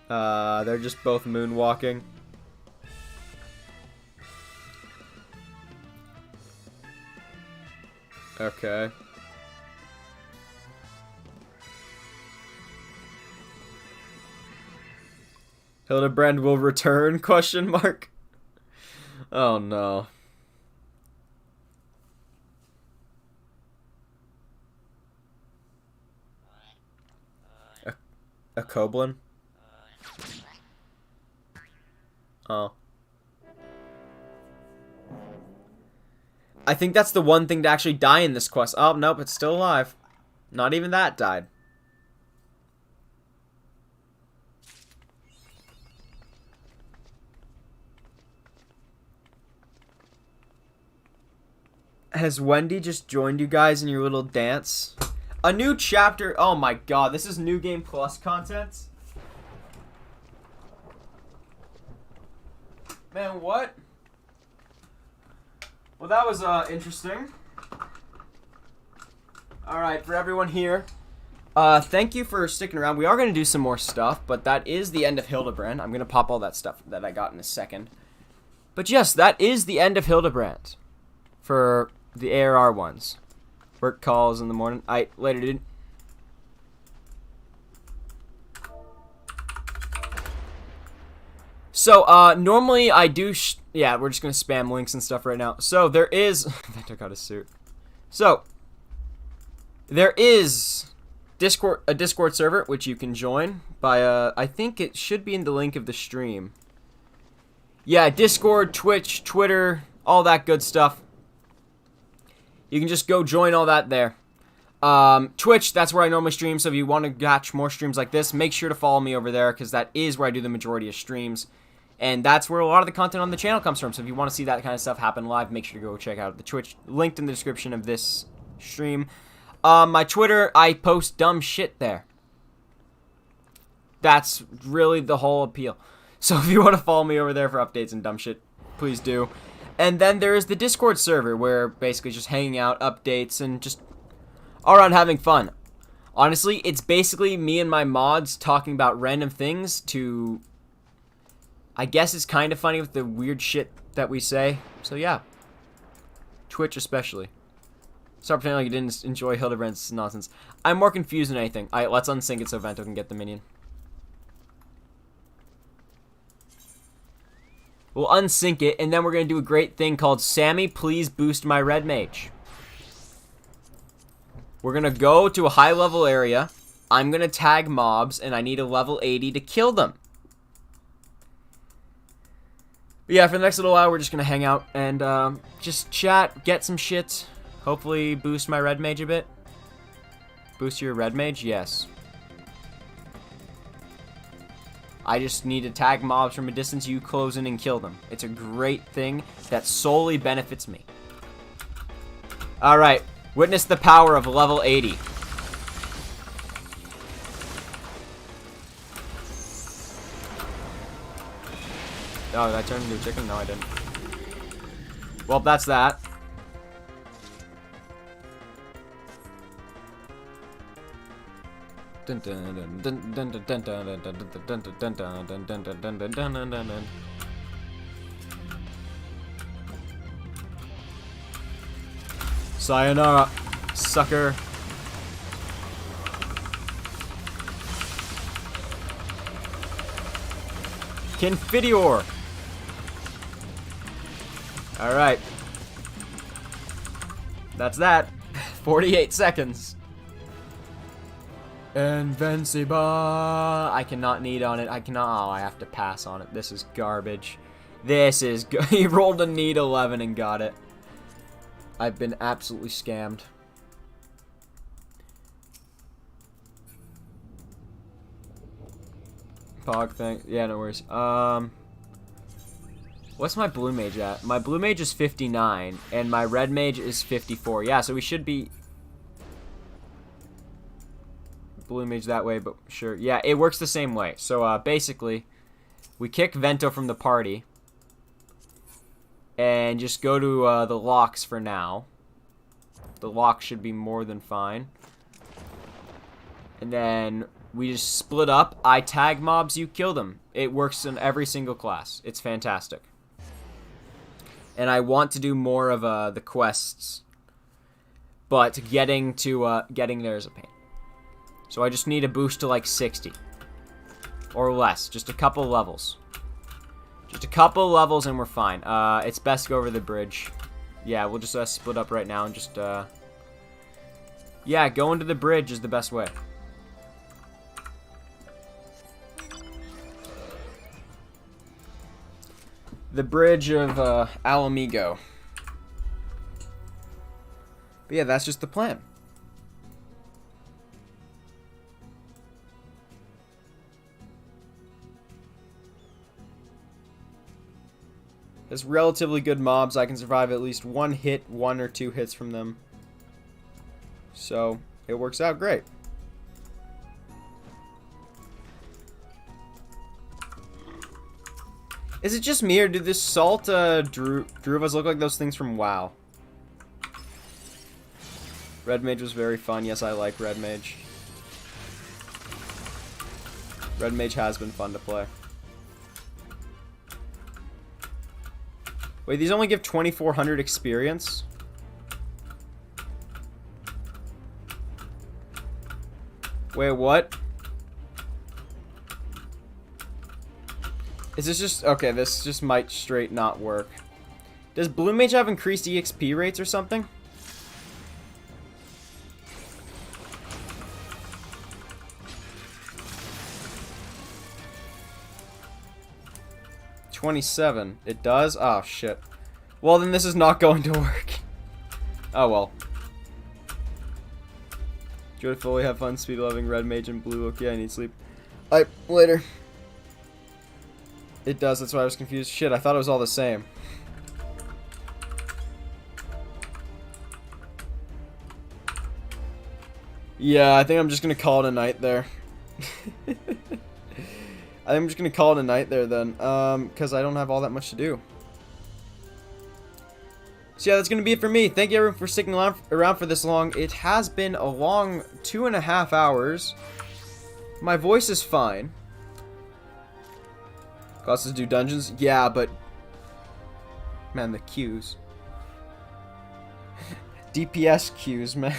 They're just both moonwalking. Okay. Hildebrand will return? Question mark. Oh no. A Koblin? Oh. I think that's the one thing to actually die in this quest. Oh, nope, it's still alive. Not even that died. Has Wendy just joined you guys in your little dance? A new chapter. Oh my god, this is New Game Plus content? Man, what? Well, that was interesting. Alright, for everyone here, thank you for sticking around. We are going to do some more stuff, but that is the end of Hildebrand. I'm going to pop all that stuff that I got in a second. But yes, that is the end of Hildebrand for the ARR ones. Work calls in the morning. Later, dude. So, normally I do, yeah, we're just gonna spam links and stuff right now. So, there is, I took out his suit. So, there is a Discord server, which you can join by, I think it should be in the link of the stream. Yeah, Discord, Twitch, Twitter, all that good stuff. You can just go join all that there. Twitch, that's where I normally stream, so if you want to catch more streams like this, make sure to follow me over there, because that is where I do the majority of streams. And that's where a lot of the content on the channel comes from, so if you want to see that kind of stuff happen live, make sure to go check out the Twitch, linked in the description of this stream. My Twitter, I post dumb shit there. That's really the whole appeal. So if you want to follow me over there for updates and dumb shit, please do. And then there is the Discord server, where basically just hanging out, updates, and just all around having fun. Honestly, it's basically me and my mods talking about random things to, I guess it's kind of funny with the weird shit that we say. So yeah. Twitch especially. Stop pretending like you didn't enjoy Hildebrand's nonsense. I'm more confused than anything. Alright, let's unsync it so Vento can get the minion. We'll unsync it, and then we're going to do a great thing called Sammy, please boost my red mage. We're going to go to a high-level area. I'm going to tag mobs, and I need a level 80 to kill them. But yeah, for the next little while, we're just going to hang out and just chat, get some shit. Hopefully boost my red mage a bit. boost your red mage? Yes. I just need to tag mobs from a distance, you close in and kill them. It's a great thing that solely benefits me. Alright, witness the power of level 80. Oh, did I turn into a chicken? No, I didn't. Well, that's that. Sayonara, sucker. Confidior. Alright. That's that. 48 seconds. Invincible. I cannot need on it. I cannot. Oh, I have to pass on it. This is garbage. This is. He rolled a need 11 and got it. I've been absolutely scammed. Pog thing. Yeah, no worries. What's my blue mage at? My blue mage is 59, and my red mage is 54. Yeah, so we should be blue mage that way, but sure. Yeah, it works the same way. So, basically, we kick Vento from the party, and just go to the locks for now. The locks should be more than fine. And then we just split up. I tag mobs, you kill them. It works in every single class. It's fantastic. And I want to do more of the quests, but getting there is a pain. So I just need a boost to like 60 or less, just a couple levels. Just a couple levels and we're fine. It's best to go over the bridge. Yeah, we'll just split up right now and just yeah, going to the bridge is the best way. The bridge of Alamigo. But yeah, that's just the plan. There's relatively good mobs. I can survive at least one or two hits from them. So, it works out great. Is it just me, or do this salt Druvas look like those things from WoW? Red Mage was very fun. Yes, I like Red Mage. Red Mage has been fun to play. Wait, these only give 2,400 experience? Wait, what? Is this just... Okay, this just might straight not work. Does Blue Mage have increased EXP rates or something? $27. It does? Oh, shit. Well, then this is not going to work. Oh, well. Enjoy fully, have fun, speed loving, red mage, and blue look. Yeah, I need sleep. Alright, later. It does, that's why I was confused. Shit, I thought it was all the same. Yeah, I think I'm just gonna call it a night there. I think I'm just gonna call it a night there then, because I don't have all that much to do. So yeah, that's gonna be it for me. Thank you everyone for sticking around for this long. It has been a long 2.5 hours. My voice is fine. Costs us to do dungeons? Yeah, but... Man, the queues. DPS queues, man.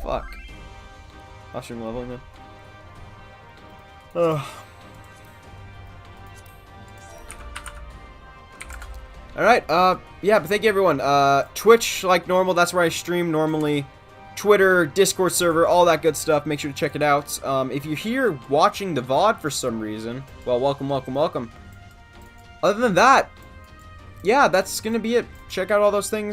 Fuck. Mushroom leveling then. Ugh. Alright, yeah, but thank you everyone. Twitch, like normal, that's where I stream normally. Twitter, Discord server, all that good stuff. Make sure to check it out. If you're here watching the VOD for some reason, well, welcome, welcome, welcome. Other than that, yeah, that's gonna be it. Check out all those things.